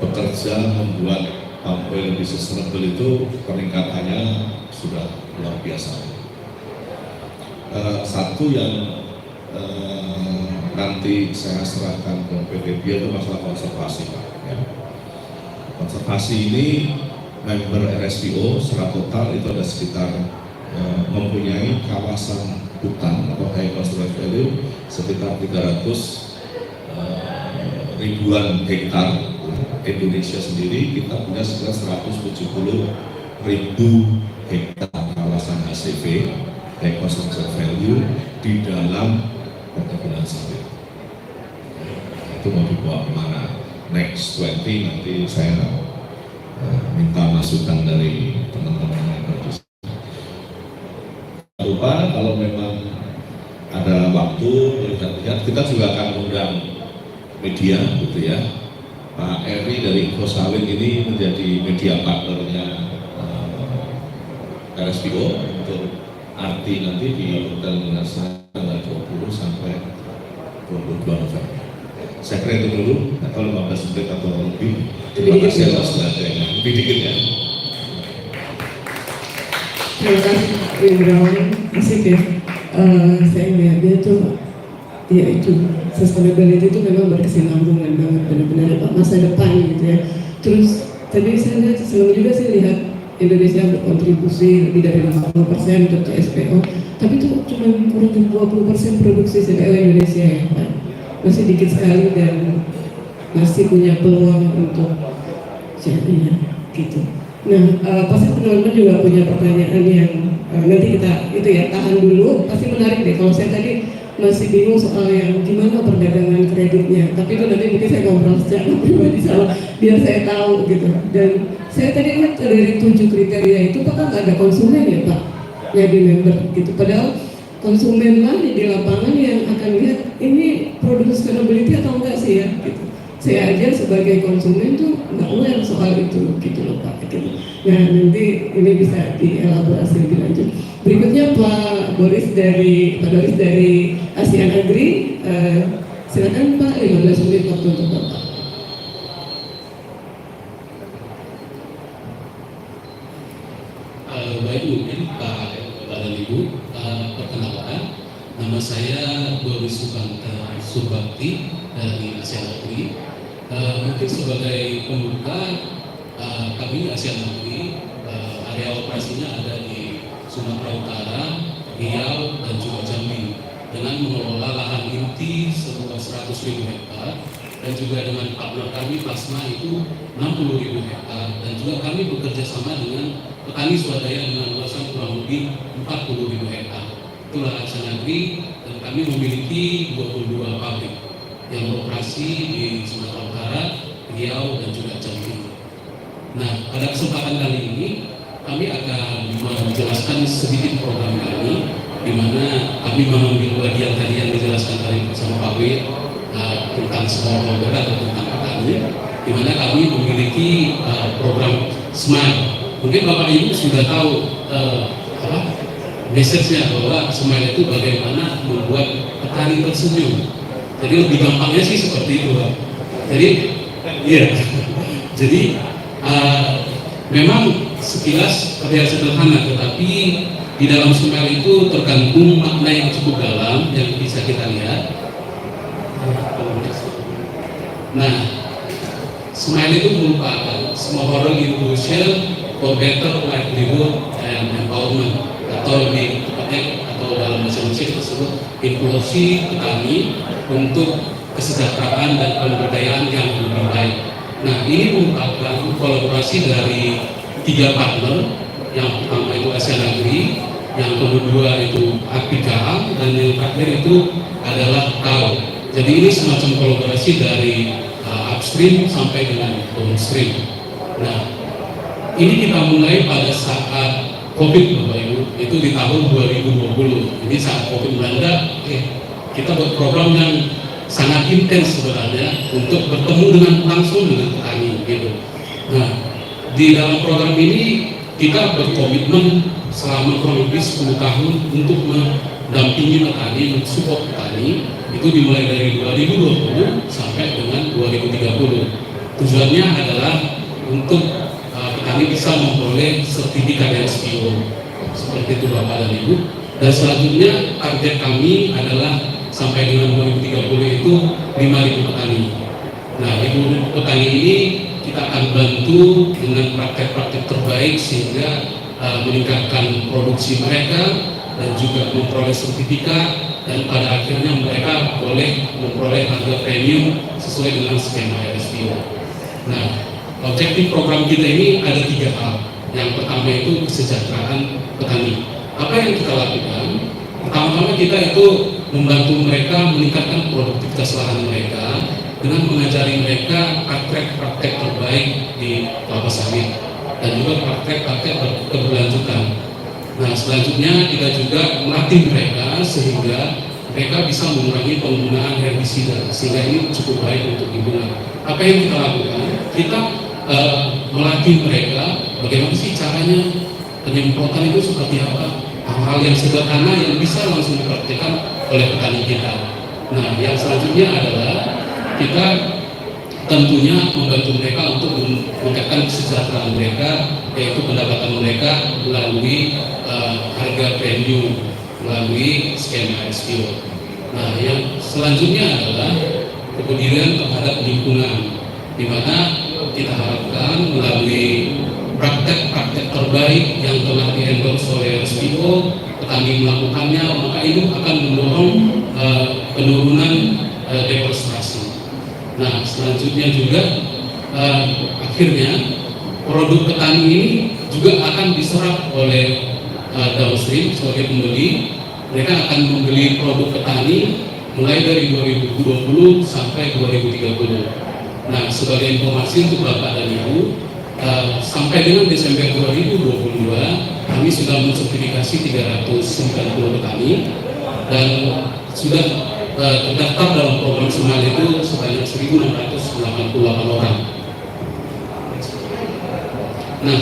bekerja membuat sampai lebih sustainable itu peningkatannya sudah luar biasa. Satu yang nanti saya serahkan ke PTB itu masalah konservasi Pak. Ya. Konservasi ini member RSPO secara total itu ada sekitar mempunyai kawasan hutan atau high conservation value sekitar 300 ribuan hektar. Indonesia sendiri kita punya sekitar 170 ribu hektar kawasan HCV, high conservation value, di dalam perkebunan sawit. Itu mau dibawa kemana? Next 20 nanti saya minta masukan dari teman-teman yang produksi. Lupa kalau memang ada waktu lihat-lihat, kita juga akan undang media gitu ya. Pak Eri dari Infosawit ini menjadi media partnernya RSPO untuk arti nanti di Hotel Minasa tanggal 20 sampai 22 November. Saya kira itu dulu, atau 15 menit atau lebih. Terima kasih atas perhatiannya. Lebih dikit ya. Terima kasih Pak Windrawan, asik ya. Saya melihatnya tuh, ya itu sustainability itu memang berkesinambungan banget, benar-benar Pak, masa depan gitu ya. Terus tadi saya lihat, senang juga sih lihat Indonesia berkontribusi lebih dari 50% untuk CSPO, tapi itu cuma kurang dari 20% produksi CPO Indonesia ya Pak. Masih dikit sekali dan masih punya peluang untuk jadinya gitu. Nah, pasti teman-teman juga punya pertanyaan yang nanti kita itu ya tahan dulu. Pasti menarik deh. Kalau saya tadi masih bingung soal yang gimana perdagangan kreditnya. Tapi itu nanti mungkin saya ngobrol secara pribadi sama biar saya tahu gitu. Dan saya tadi lihat dari 7 kriteria itu Pak kan nggak ada konsumen ya Pak, ya di member gitu. Padahal konsumen lah di lapangan yang akan lihat ini produk sustainability atau enggak sih ya gitu. Saya aja sebagai konsumen tuh nggak aware soal itu gitu loh Pak. Gitu. Nah nanti ini bisa dielaborasi lebih lanjut. Berikutnya Pak Doris dari ASEAN Agri, silakan Pak, 15 menit waktu untuk Bapak. Baik, mungkin Pak dan Ibu, perkenalkan, nama saya Doris Subakti dari ASEAN Agri. Mungkin sebagai pembuka, kami ASEAN Agri, area operasinya ada di Sumatera Utara, Riau, dan juga Jambi, dengan mengelola lahan inti seluas 100.000 hektar, dan juga dengan partner kami Plasma itu 60.000 hektar, dan juga kami bekerja sama dengan petani swadaya dengan luasan kurang lebih 40.000 hektar. Itulah ASEAN Agri, dan kami memiliki 22 pabrik yang beroperasi di Sumatera Utara, Riau, dan juga Jambi. Nah, pada kesempatan kali ini kami akan menjelaskan sedikit program kami, di mana kami mengambil bagian tadi yang dijelaskan tadi bersama Pak Wid tentang smallholder atau tentang petani, di mana kami memiliki program Smile. Mungkin Bapak Ibu sudah tahu message-nya bahwa Smile itu bagaimana membuat petani tersenyum. Jadi lebih gampangnya sih seperti itu, Pak. Jadi, iya. Jadi memang sekilas terlihat sederhana, tetapi di dalam Smile itu terkandung makna yang cukup dalam yang bisa kita lihat. Nah, Smile itu merupakan smallholder inclusion for better livelihood and empowerment, atau lebih tepatnya atau dalam bahasa Indonesia tersebut inklusi petani untuk kesejahteraan dan pemberdayaan yang lebih baik. Nah, ini merupakan kolaborasi dari 3 partner. Yang pertama itu ASEAN Agri, yang kedua itu Apika, dan yang terakhir itu adalah KAO. Jadi ini semacam kolaborasi dari upstream sampai dengan downstream. Nah, ini kita mulai pada saat COVID, Bapak Ibu, itu di tahun 2020. Ini saat COVID melanda, kita buat program yang sangat intens sebenarnya untuk bertemu dengan langsung dengan petani gitu. Nah, di dalam program ini kita berkomitmen selama kurang lebih 10 tahun untuk mendampingi petani, mensupport petani. Itu dimulai dari 2020 sampai dengan 2030. Tujuannya adalah untuk petani bisa memperoleh sertifikat RSPO seperti itu Bapak dan Ibu. Dan selanjutnya target kami adalah sampai dengan 2030 itu 5.000 petani. Nah, 5.000 petani ini kita akan bantu dengan praktek-praktek terbaik sehingga meningkatkan produksi mereka dan juga memperoleh sertifikat, dan pada akhirnya mereka boleh memperoleh harga premium sesuai dengan skema RSPO. Nah, objektif program kita ini ada 3 hal. Yang pertama itu kesejahteraan petani. Apa yang kita lakukan? Pertama-tama kita itu membantu mereka meningkatkan produktivitas lahan mereka dengan mengajari mereka praktek-praktek terbaik di kelapa sawit dan juga praktek-praktek keberlanjutan. Nah, selanjutnya kita juga melatih mereka sehingga mereka bisa mengurangi penggunaan herbisida, sehingga ini cukup baik untuk lingkungan. Apa yang kita lakukan? Kita melatih mereka bagaimana sih caranya penyemprotan itu seperti apa, hal-hal yang sederhana yang bisa langsung dipraktikkan oleh petani kita. Nah, yang selanjutnya adalah kita tentunya membantu mereka untuk meningkatkan kesejahteraan mereka, yaitu pendapatan mereka melalui harga premium, melalui skema SPO. Nah, yang selanjutnya adalah kepedulian terhadap lingkungan, di mana kita harapkan melalui praktek-praktek terbaik yang telah di-endorse oleh SPO, petani melakukannya, maka itu akan mendorong penurunan deforestasi. Nah, selanjutnya juga akhirnya produk petani ini juga akan diserap oleh downstream sebagai pembeli. Mereka akan membeli produk petani mulai dari 2020 sampai 2030. Nah, sebagai informasi untuk Bapak dan Ibu, sampai dengan Desember 2022 kami sudah mensertifikasi 390 petani dan sudah terdaftar dalam program Semal itu sebanyak 1.688 orang. Nah,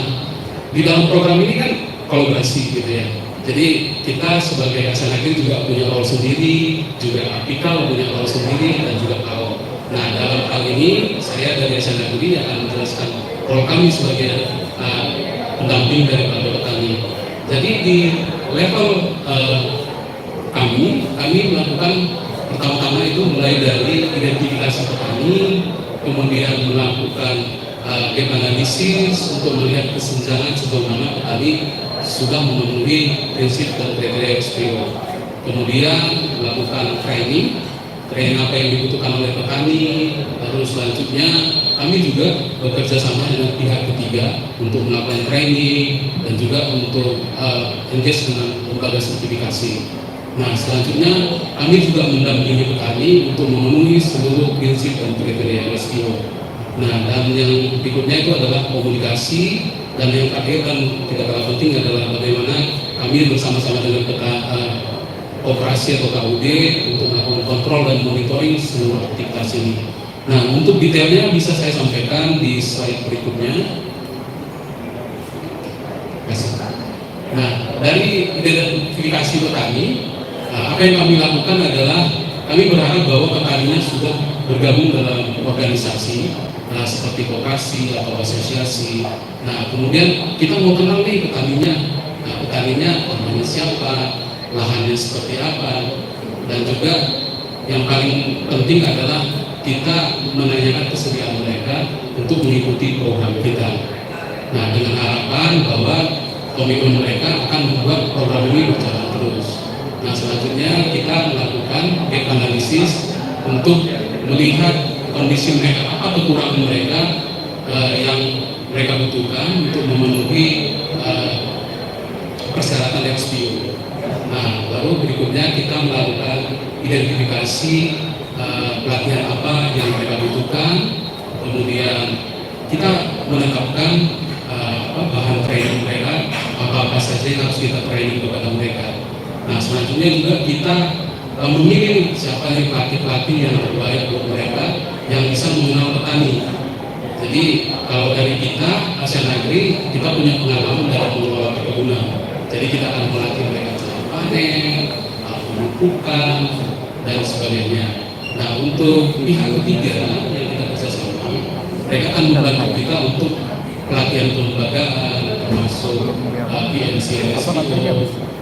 di dalam program ini kan kolaborasi gitu ya. Jadi kita sebagai Yayasan Agri juga punya role sendiri, juga Apikal punya role sendiri, dan juga KAO. Nah, dalam hal ini saya dari Yayasan Agri akan menjelaskan role kami sebagai pendamping daripada petani. Jadi di level kami melakukan pertama-tama itu mulai dari identifikasi petani, kemudian melakukan gap analisis untuk melihat kesenjangan sejauh mana petani sudah memenuhi prinsip dan kriteria SPO. Kemudian melakukan training apa yang dibutuhkan oleh petani. Lalu selanjutnya kami juga bekerja sama dengan pihak ketiga untuk melakukan training dan juga untuk engage dengan lembaga sertifikasi. Nah, selanjutnya kami juga mendampingi petani untuk memenuhi seluruh prinsip dan kriteria SPO. Nah, dan yang berikutnya itu adalah komunikasi, dan yang terakhir dan tidak kalah penting adalah bagaimana kami bersama-sama dengan operasi atau KUD untuk melakukan kontrol dan monitoring seluruh aktivitas ini. Nah, untuk detailnya bisa saya sampaikan di slide berikutnya. Nah, dari identifikasi petani, apa yang kami lakukan adalah kami berharap bahwa petaninya sudah bergabung dalam organisasi seperti koperasi atau asosiasi. Nah, kemudian kita mau kenal nih petaninya. Nah, petaninya namanya siapa, lahannya seperti apa, dan juga yang paling penting adalah kita menanyakan kesediaan mereka untuk mengikuti program kita. Nah, dengan harapan bahwa komitmen mereka akan membuat program ini berjalan terus. Nah, selanjutnya kita melakukan gap analisis untuk melihat kondisi mereka, apa kekurangan mereka yang mereka butuhkan untuk memenuhi persyaratan SPO. Nah, lalu berikutnya kita melakukan identifikasi pelatihan apa yang mereka butuhkan, kemudian kita menetapkan bahan training mereka, apa saja yang harus kita training kepada mereka. Nah, selanjutnya juga kita memilih siapa yang pelatih-pelatih yang terbaik buat mereka yang bisa mengenal petani. Jadi kalau dari kita Yayasan Agri, kita punya pengalaman dalam mengelola perkebunan. Jadi kita akan melatih mereka cara panen, pemupukan, dan sebagainya. Nah, untuk pihak ketiga yang kita kerjasama, mereka akan membantu kita untuk pelatihan kelembagaan, termasuk PNCS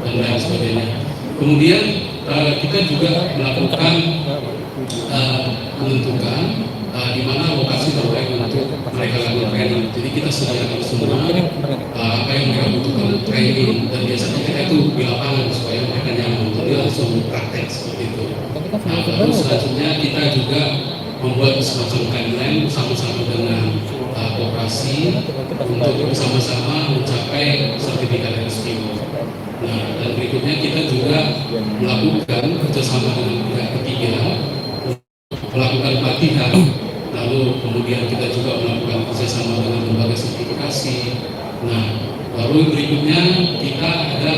dan lain sebagainya. Kemudian kita juga melakukan menentukan di mana lokasi terbaik untuk mereka lakukan training. Jadi kita sediakan semua apa yang mereka butuhkan untuk training, dan biasanya kita itu di lapangan supaya mereka nyaman, jadi langsung praktek seperti itu. Nah, lalu selanjutnya kita juga membuat semacam timeline bersama-sama dengan koperasi untuk bersama-sama mencapai sertifikat SPO. Nah, dan berikutnya kita juga melakukan kerjasama dengan pihak ketiga melakukan pelatihan, lalu kemudian kita juga melakukan kerjasama dengan lembaga sertifikasi. Nah, baru berikutnya kita ada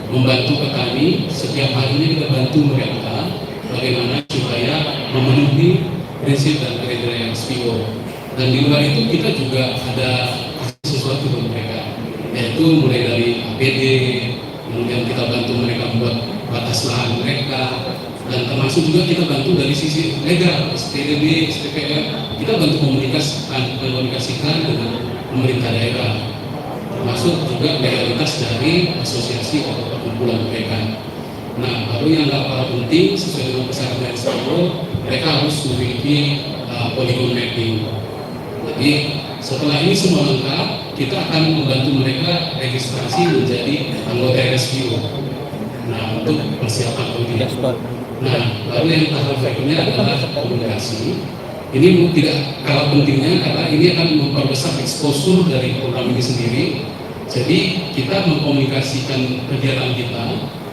membantu petani. Setiap harinya kita bantu mereka bagaimana supaya memenuhi prinsip dan kriteria SPO. Dan di luar itu kita juga ada sesuatu untuk mereka, yaitu mulai dari APD, kemudian kita bantu mereka membuat batas lahan mereka, dan termasuk juga kita bantu dari sisi legal, SPDB, SPPR, kita bantu komunikasikan dengan pemerintah daerah, termasuk juga legalitas dari asosiasi atau perkumpulan mereka. Nah, baru yang nggak kalah penting sesuai dengan persyaratan SPO, mereka harus memiliki polygon mapping. Jadi setelah ini semua lengkap, kita akan membantu mereka registrasi menjadi anggota RSPO. Nah, untuk persiapan pendidikan. Nah, lalu yang tahap berikutnya adalah komunikasi. Ini tidak kalah pentingnya karena ini akan memperbesar exposure dari program ini sendiri. Jadi kita mengkomunikasikan kegiatan kita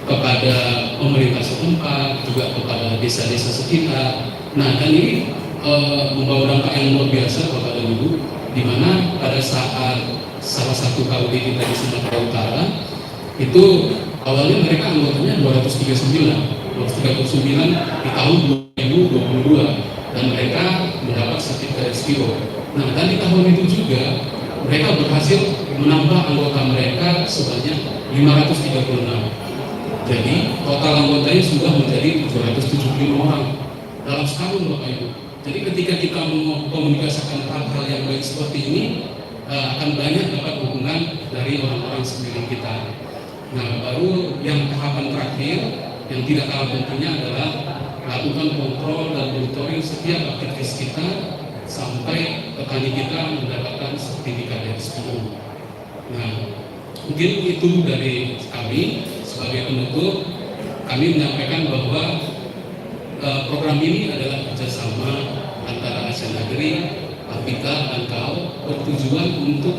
kepada pemerintah setempat, juga kepada desa-desa sekitar. Nah, dan ini membawa dampak yang luar biasa kepada Ibu, di mana pada saat salah satu KUD kita di Sumatera Utara itu awalnya mereka anggotanya 239 di tahun 2022 dan mereka mendapat sertifikat SPO. Nah, dan di tahun itu juga mereka berhasil menambah anggota mereka sebanyak 536. Jadi total anggotanya sudah menjadi 775 orang dalam setahun, Bapak Ibu. Jadi ketika kita mengkomunikasikan hal-hal yang baik seperti ini, akan banyak dapat dukungan dari orang-orang sekeliling kita. Nah, baru yang tahapan terakhir yang tidak kalah pentingnya adalah lakukan kontrol dan monitoring setiap aktivitas kita sampai petani kita mendapatkan sertifikat SPO. Nah, mungkin itu dari kami. Sebagai penutup, kami menyampaikan bahwa program ini adalah kerjasama antara Asian Agri, Apika, dan KAU bertujuan untuk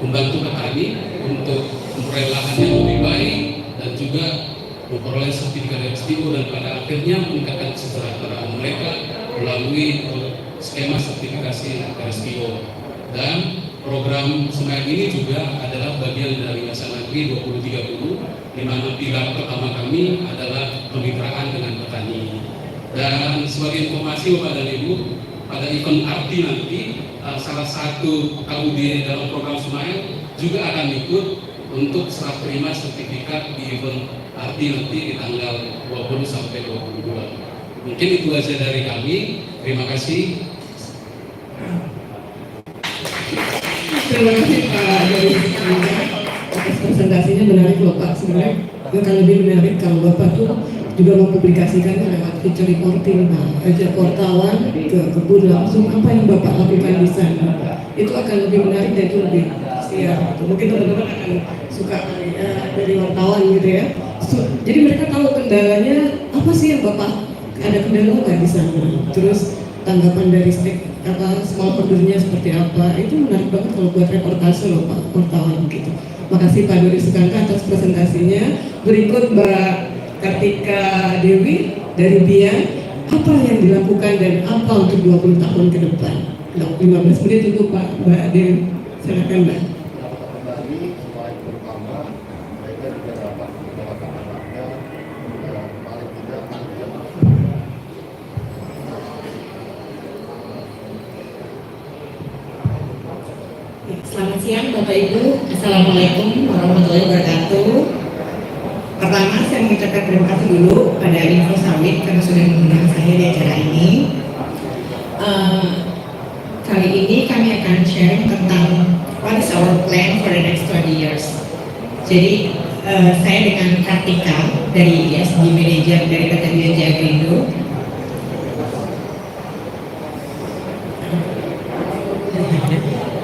membantu petani untuk memperoleh lahan yang lebih baik dan juga memperoleh sertifikat SPO dan pada akhirnya meningkatkan kesejahteraan mereka melalui skema sertifikasi SPO. Dan program Semayang ini juga adalah bagian dari Asian Agri 2030, di mana pilar pertama kami adalah kemitraan dengan petani. Dan sebagai informasi Bapak dan Ibu, pada event arti nanti salah satu KUD dalam program Semayang juga akan ikut untuk serah terima sertifikat di event arti nanti di tanggal 20 sampai 22. Mungkin itu saja dari kami. Terima kasih. Terima kasih Pak Dewi atas presentasinya, menarik loh Pak. Sebenarnya akan lebih menarik kalau Bapak tuh juga mempublikasikan lewat feature reporting, ajak wartawan ke kebun langsung apa yang Bapak lakukan di sana. Itu akan lebih menarik dan itu lebih siap. Mungkin teman-teman akan suka dari wartawan gitu ya. Jadi mereka tahu kendalanya apa sih yang Bapak ada kendala nggak di sana. Terus tanggapan dari small ordernya seperti apa, itu menarik banget kalau buat reportase loh Pak, wartawan gitu. Makasih Pak Dori Sukanta atas presentasinya. Berikut Mbak Kartika Dewi dari BIA, apa yang dilakukan dan apa untuk 20 tahun ke depan. 15 menit untuk Mbak Dewi, silakan Mbak. Selamat siang Bapak Ibu, Assalamualaikum warahmatullahi wabarakatuh. Pertama saya mengucapkan terima kasih dulu pada Info Sawit karena sudah mengundang saya di acara ini. Kali ini kami akan sharing tentang what is our plan for the next 20 years. Jadi saya dengan Kartika dari ESG Manager dari PT BNJ Agrindo.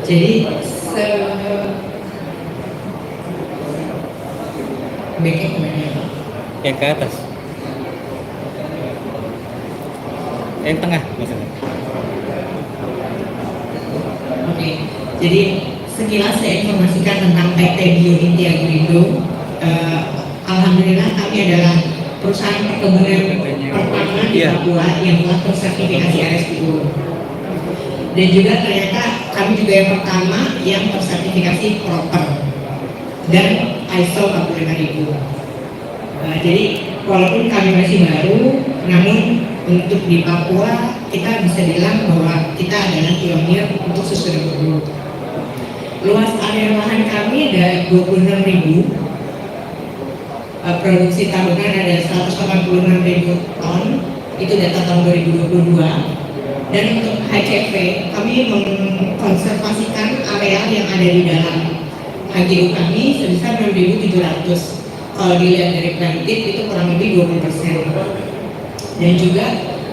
Jadi backnya kemana? Yang ke atas, yang tengah maksudnya. Oke, jadi sekilas saya informasikan tentang PT Bio Inti Agrindo. Alhamdulillah kami adalah perusahaan perkebunan pertama di Papua yang telah tersertifikasi RSPO. Dan juga ternyata kami juga yang pertama yang tersertifikasi proper dan ISO 45000. Jadi walaupun kami masih baru, namun untuk di Papua kita bisa bilang bahwa kita adalah pionir untuk sustainable growth. Luas area lahan kami ada 26.000, produksi tahunan ada 186.000 ton, itu data tahun 2022. Dan untuk HCV, kami mengkonservasikan areal yang ada di dalam HGU kami sebesar 6.700. Kalau dilihat dari planted itu kurang lebih 20%. Dan juga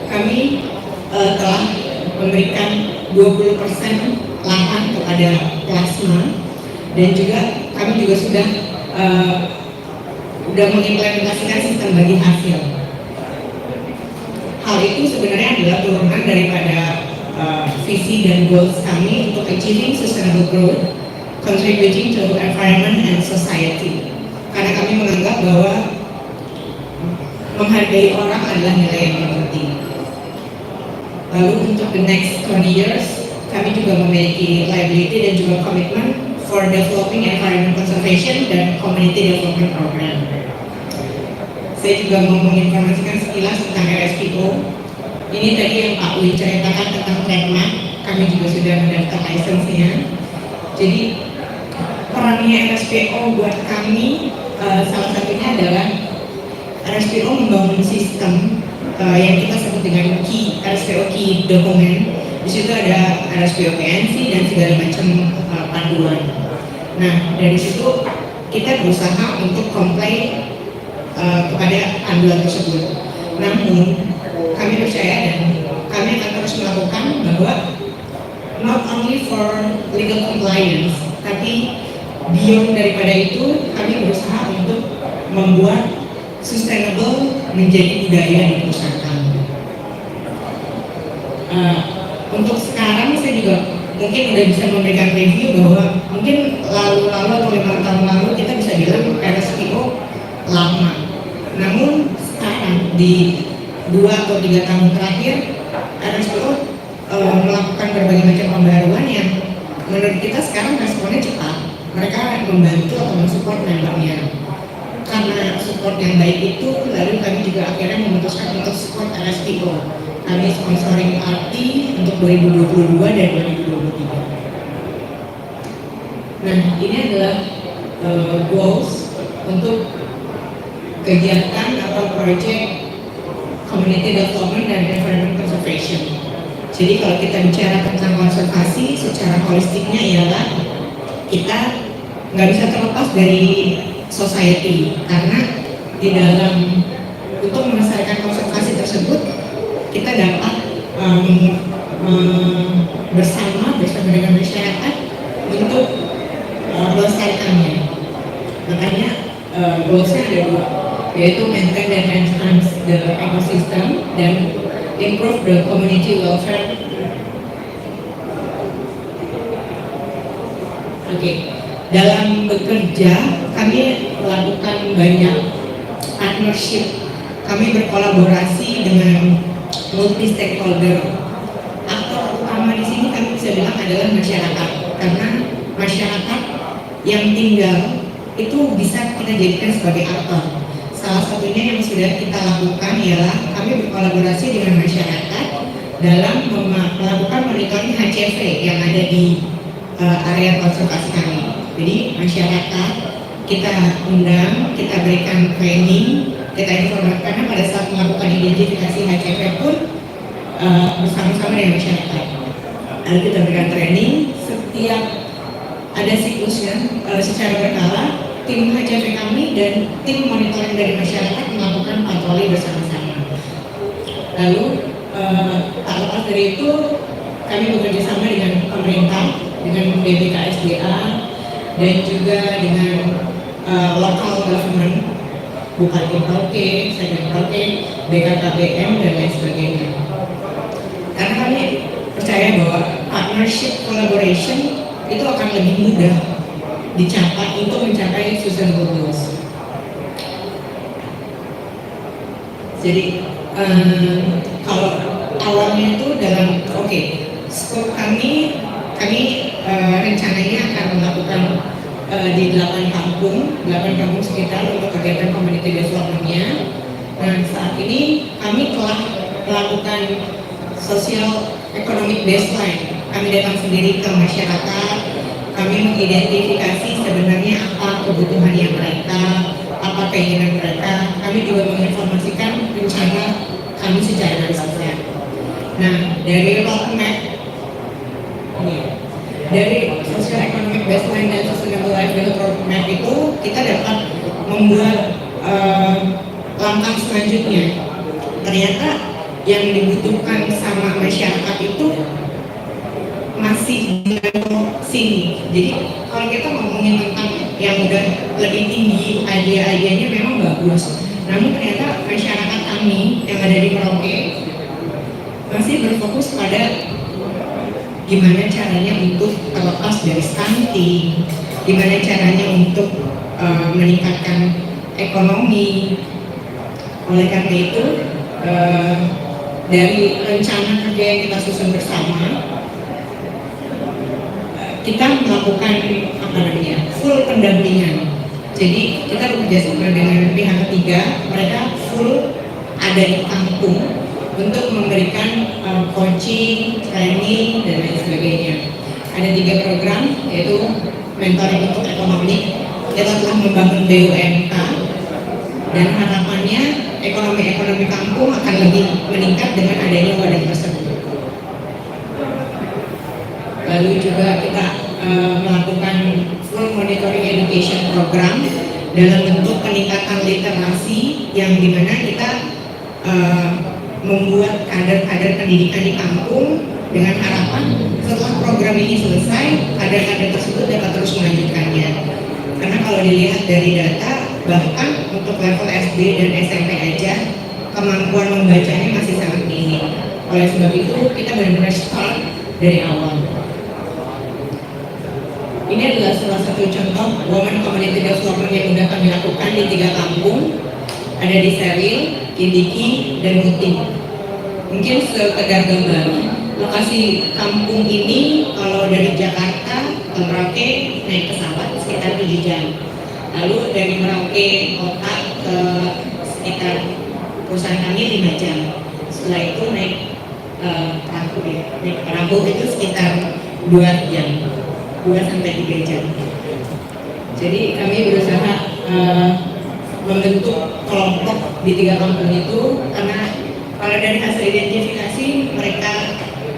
kami telah memberikan 20% lahan kepada plasma, dan juga kami juga sudah mengimplementasikan sistem bagi hasil. Hal itu sebenarnya adalah turunan daripada visi dan goals kami untuk achieving sustainable growth, contributing to environment and society. Karena kami menganggap bahwa menghargai orang adalah nilai yang penting. Lalu untuk the next 20 years, kami juga memiliki liability dan juga komitmen for developing environment conservation dan community development program. Saya juga mau menginformasikan sekilas tentang RSPO. Ini tadi yang Pak Wi ceritakan tentang trademark, kami juga sudah mendaftar lisensinya. Jadi perannya RSPO buat kami salah satunya adalah RSPO membangun sistem yang kita sebut dengan key, RSPO key dokumen. Di situ ada RSPO PNC dan segala macam panduan. Nah, dari situ kita berusaha untuk comply kepada panduan tersebut. Namun kami percaya dan kami akan terus melakukan bahwa not only for legal compliance, tapi beyond daripada itu kami berusaha untuk membuat sustainable menjadi budaya di perusahaan. Untuk sekarang saya juga mungkin udah bisa memberikan review bahwa mungkin lalu-lalu atau 5 tahun lalu kita bisa bilang RSPO lama. Namun sekarang di 2 atau 3 tahun terakhir RSPO melakukan berbagai macam pembaruan yang menurut kita sekarang responnya cepat. Mereka membantu atau mensupport membernya. Karena support yang baik itu, lalu kami juga akhirnya memutuskan untuk support RSPO. Kami sponsoring RT untuk 2022 dan 2023. Nah, ini adalah goals untuk kegiatan atau project community development dan environment conservation. Jadi kalau kita bicara tentang konservasi, secara holistiknya ialah kita nggak bisa terlepas dari society, karena di dalam untuk melestarikan konservasi tersebut kita dapat bersama dengan masyarakat untuk melestarikannya. Makanya goalsnya ada 2, yaitu maintain dan enhance the ecosystem dan improve the community welfare. Dalam bekerja kami melakukan banyak partnership. Kami berkolaborasi dengan multi stakeholder. Aktor utama di sini kami bisa bilang adalah masyarakat, karena masyarakat yang tinggal itu bisa kita jadikan sebagai aktor. Salah satunya yang sudah kita lakukan ialah kami berkolaborasi dengan masyarakat dalam melakukan monitoring HCV yang ada di area konservasi kami. Jadi masyarakat kita undang, kita berikan training, kita informasi, karena pada saat melakukan identifikasi HCV pun bersama-sama dengan masyarakat. Lalu kita berikan training, setiap ada siklusnya secara berkala, tim HCV kami dan tim monitoring dari masyarakat melakukan patroli bersama-sama. Lalu tak lepas dari itu, kami bekerja sama dengan pemerintah, dengan BPKSDA, dan juga dengan local government, Bupati Merauke, Sekjen Merauke, BKKBM, dan lain sebagainya. Karena kami percaya bahwa partnership collaboration itu akan lebih mudah dicapai untuk mencapai sustainable goals. Jadi kalau awalnya itu dalam skop kami rencananya akan melakukan di 8 kampung sekitar untuk kegiatan community development-nya. Dan saat ini kami telah melakukan social economic baseline. Kami datang sendiri ke masyarakat, kami mengidentifikasi sebenarnya apa kebutuhannya mereka, apa keinginan mereka. Kami juga menginformasikan rencana kami secara risetnya. Nah, dari roadmap dari social economic baseline dan sustainable livelihood roadmap itu kita dapat membuat langkah selanjutnya. Ternyata yang dibutuhkan sama masyarakat itu masih di level sini. Jadi kalau kita ngomongin tentang yang udah lebih tinggi, idea-idenya memang bagus. Namun ternyata masyarakat kami yang ada di Merauke masih berfokus pada gimana caranya untuk terlepas dari stunting, gimana caranya untuk meningkatkan ekonomi. Oleh karena itu, dari rencana kerja yang kita susun bersama, kita melakukan full pendampingan. Jadi kita bekerja sama dengan pihak ketiga, mereka full ada di kampung untuk memberikan coaching, training, dan lain sebagainya. Ada 3 program, yaitu mentoring untuk ekonomi. Kita telah membangun BUMK, dan harapannya ekonomi kampung akan lebih meningkat dengan adanya wadah tersebut. Lalu juga kita melakukan full monitoring education program dalam bentuk peningkatan literasi, yang dimana kita membuat kader-kader pendidikan di kampung dengan harapan setelah program ini selesai, kader-kader tersebut dapat terus melanjutkannya. Karena kalau dilihat dari data, bahkan untuk level SD dan SMP aja kemampuan membacanya masih sangat minim. Oleh sebab itu kita benar-benar start dari awal. Ini adalah salah satu contoh women community development yang sudah kami lakukan di 3 kampung. Ada di Seril, Kindiki, dan Muting. Mungkin sekedar gambaran, lokasi kampung ini kalau dari Jakarta ke Merauke naik pesawat sekitar 7 jam. Lalu dari Merauke kota ke sekitar perusahaan kami 5 jam. Setelah itu naik perahu itu sekitar 2 jam, 2-3 jam. Jadi kami berusaha membentuk kelompok di 3 kampung itu, karena kalau dari hasil identifikasi mereka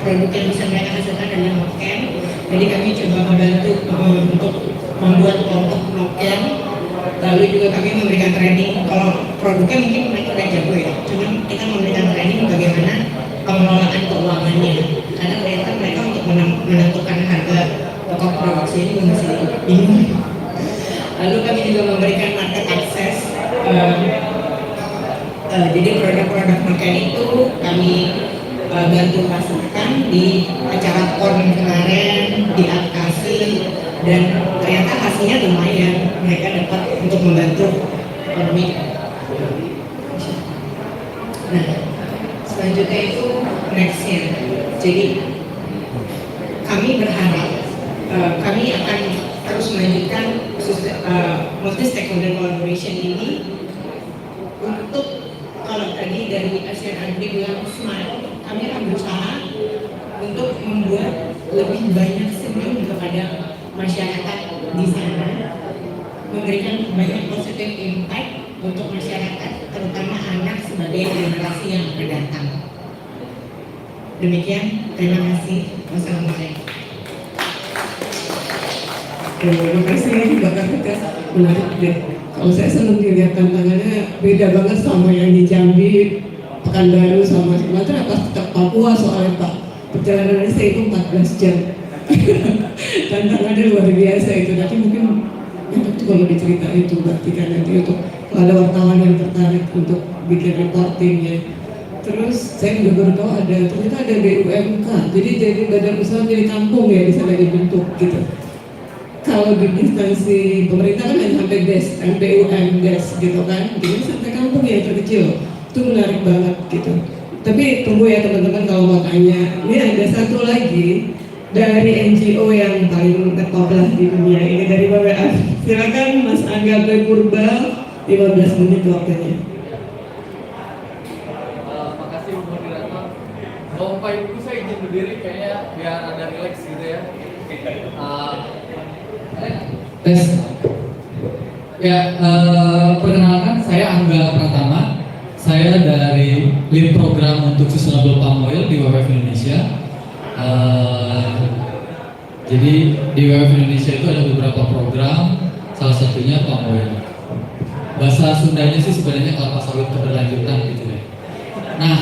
produk yang bisa mereka hasilkan adalah noken. Jadi kami coba membantu untuk membuat kelompok noken. Lalu juga kami memberikan training. Kalau produknya mungkin mereka udah jago ya, cuman kita memberikan training bagaimana pengelolaan keuangannya, karena ternyata mereka untuk menentukan harga pokok produksi ini masih bingung. Lalu kami juga memberikan market access. Jadi produk-produk noken itu kami bantu pasarkan di acara PON kemarin, di advokasi, dan ternyata hasilnya lumayan. Mereka dapat untuk membantu ekonomi. Nah, selanjutnya itu nextnya. Jadi kami berharap kami akan terus melanjutkan multi stakeholder collaboration ini untuk, kalau tadi dari Asian Agri bilang smart, kami akan berusaha untuk membuat lebih banyak senyum kepada masyarakat di sana, memberikan banyak positif impact untuk masyarakat, terutama anak sebagai generasi yang akan datang. Demikian, terima kasih. Wassalamualaikum. Terima kasih Mbak Kartika, menarik deh. Kalau saya senang dilihat tantangannya beda banget sama yang di Jambi, Pekanbaru, sama Sumatera, pas ke Papua soalnya Pak. Perjalanannya saya itu 14 jam. Tantangannya luar biasa itu. Nanti mungkin enak tuh kalau diceritain itu berarti kan nanti untuk kalau ada wartawan yang tertarik untuk bikin reportingnya. Terus saya juga baru tahu ternyata ada BUMK. Jadi badan usaha milik kampung ya bisa dibentuk gitu. Kalau di instansi pemerintah kan hanya sampai BUMDes gitu kan, jadi sampai kampung ya terkecil. Itu menarik banget gitu. Tapi tunggu ya teman-teman kalau mau tanya. Ini ada satu lagi dari NGO yang paling top lah di dunia ini dari WWF. Silakan Mas Angga Purba, 15 menit waktunya. Makasih Bu Moderator. Kalau Bapak Ibu saya izin berdiri kayaknya biar ada relax gitu ya. Tes. Ya, perkenalkan saya Angga Pratama. Saya dari lead program untuk sustainable palm oil di WWF Indonesia. Jadi di WWF Indonesia itu ada beberapa program, salah satunya palm oil. Bahasa Sundanya sih sebenarnya kelapa sawit keberlanjutan gitu ya. Nah,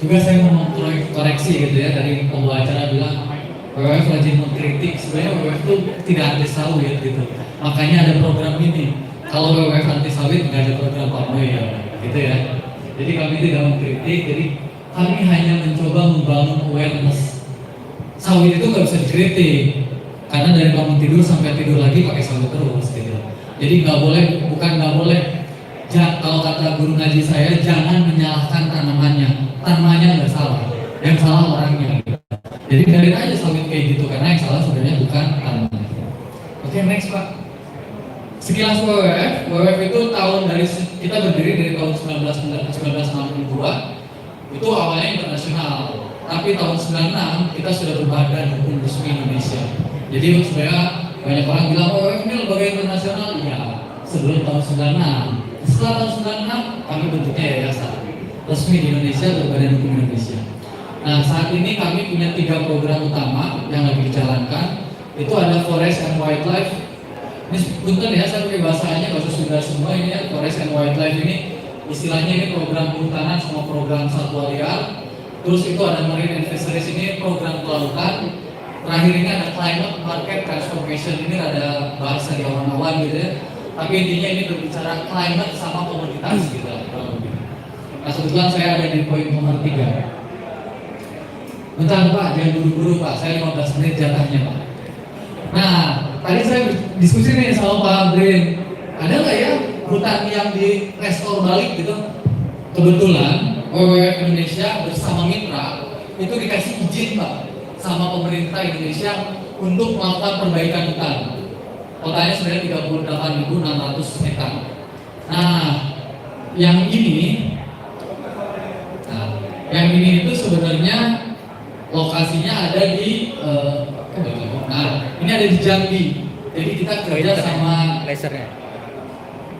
juga saya mau koreksi gitu ya, dari pembawa acara bilang WWF rajin mengkritik. Sebenarnya WWF itu tidak anti sawit gitu. Makanya ada program ini. Kalau WWF anti sawit nggak ada program palm oil gitu ya. Jadi kami tidak mengkritik, jadi kami hanya mencoba membangun awareness. Sawit itu nggak bisa dikritik, karena dari bangun tidur sampai tidur lagi pakai sawit terus gitu. Jadi nggak boleh, bukan nggak boleh. Kalau kata guru ngaji saya, jangan menyalahkan tanamannya nggak salah, yang salah orangnya. Jadi biarin aja sawit kayak gitu, karena yang salah sebenarnya bukan tanamannya. Oke, next Pak. Sekilas WWF itu kita berdiri dari tahun 1962, itu awalnya internasional. Tapi tahun 96 kita sudah berbadan hukum resmi Indonesia. Jadi sebenarnya banyak orang bilang WWF ini lembaga internasional, iya. Sebelum tahun 96, setelah tahun 96 kami bentuknya yayasan resmi di Indonesia, berbadan hukum Indonesia. Nah saat ini kami punya 3 program utama yang lagi dijalankan. Itu ada Forest and Wildlife. Ini punten ya, saya pakai bahasanya bahasa Sunda semua ini ya. Forest and Wildlife ini istilahnya ini program kehutanan sama program satwa liar. Terus itu ada Marine and Fisheries, ini program kelautan. Terakhir ini ada Climate Market Transformation, ini ada bahasa di awan-awan gitu ya. Tapi intinya ini berbicara climate sama komoditas gitu. Nah kebetulan saya ada di poin nomor 3. Bentar Pak, jangan buru-buru Pak, saya 15 menit jatahnya Pak. Nah, tadi saya diskusi nih sama Pak Brin, ada nggak ya hutan yang di restore balik gitu? Kebetulan WWF Indonesia bersama mitra itu dikasih izin Pak sama pemerintah Indonesia untuk melakukan perbaikan hutan. Totalnya sebenarnya 38.600 hektar. Nah, yang ini itu sebenarnya lokasinya ada di ini ada di Jambi. Jadi kita kerja sama lasernya.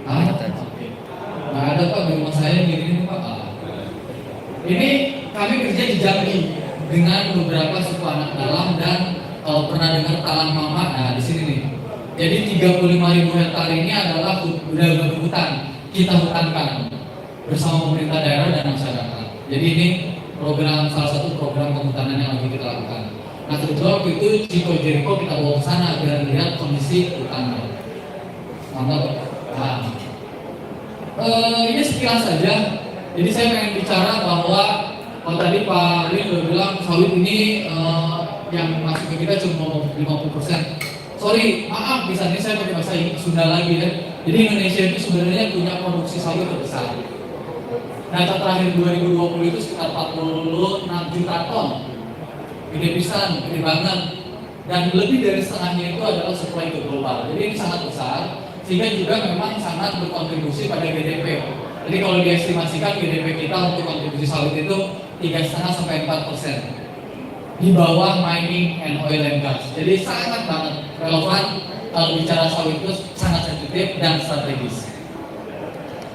Nggak ada Pak, di rumah saya gini Pak. Ini kami kerja di Jambi dengan beberapa suku anak dalam dan kalau pernah dengar talang mama, nah di sini nih. Jadi 35.000 hektar ini adalah udah hutan, kita hutankan bersama pemerintah daerah dan masyarakat. Jadi ini salah satu program penghutanan yang lagi kita lakukan. Nah kebetulan waktu itu Ciko Jericho kita bawa ke sana biar lihat kondisi hutannya. Mantap. Nah, ini sekilas saja. Jadi saya pengen bicara bahwa kalau tadi Pak Rin udah bilang sawit ini yang masuk ke kita cuma 50%. Sorry, maaf, bisa ini saya pakai bahasa Sunda lagi ya. Jadi Indonesia itu sebenarnya punya produksi sawit terbesar. Data terakhir 2020 itu sekitar 46 juta ton. Gede pisan, gede banget. Dan lebih dari setengahnya itu adalah supply ke global. Jadi ini sangat besar, sehingga juga memang sangat berkontribusi pada GDP. Jadi kalau diestimasikan GDP kita untuk kontribusi sawit itu 3,5 sampai 4%. Di bawah mining and oil and gas. Jadi sangat banget relevan kalau bicara sawit itu sangat sensitif dan strategis.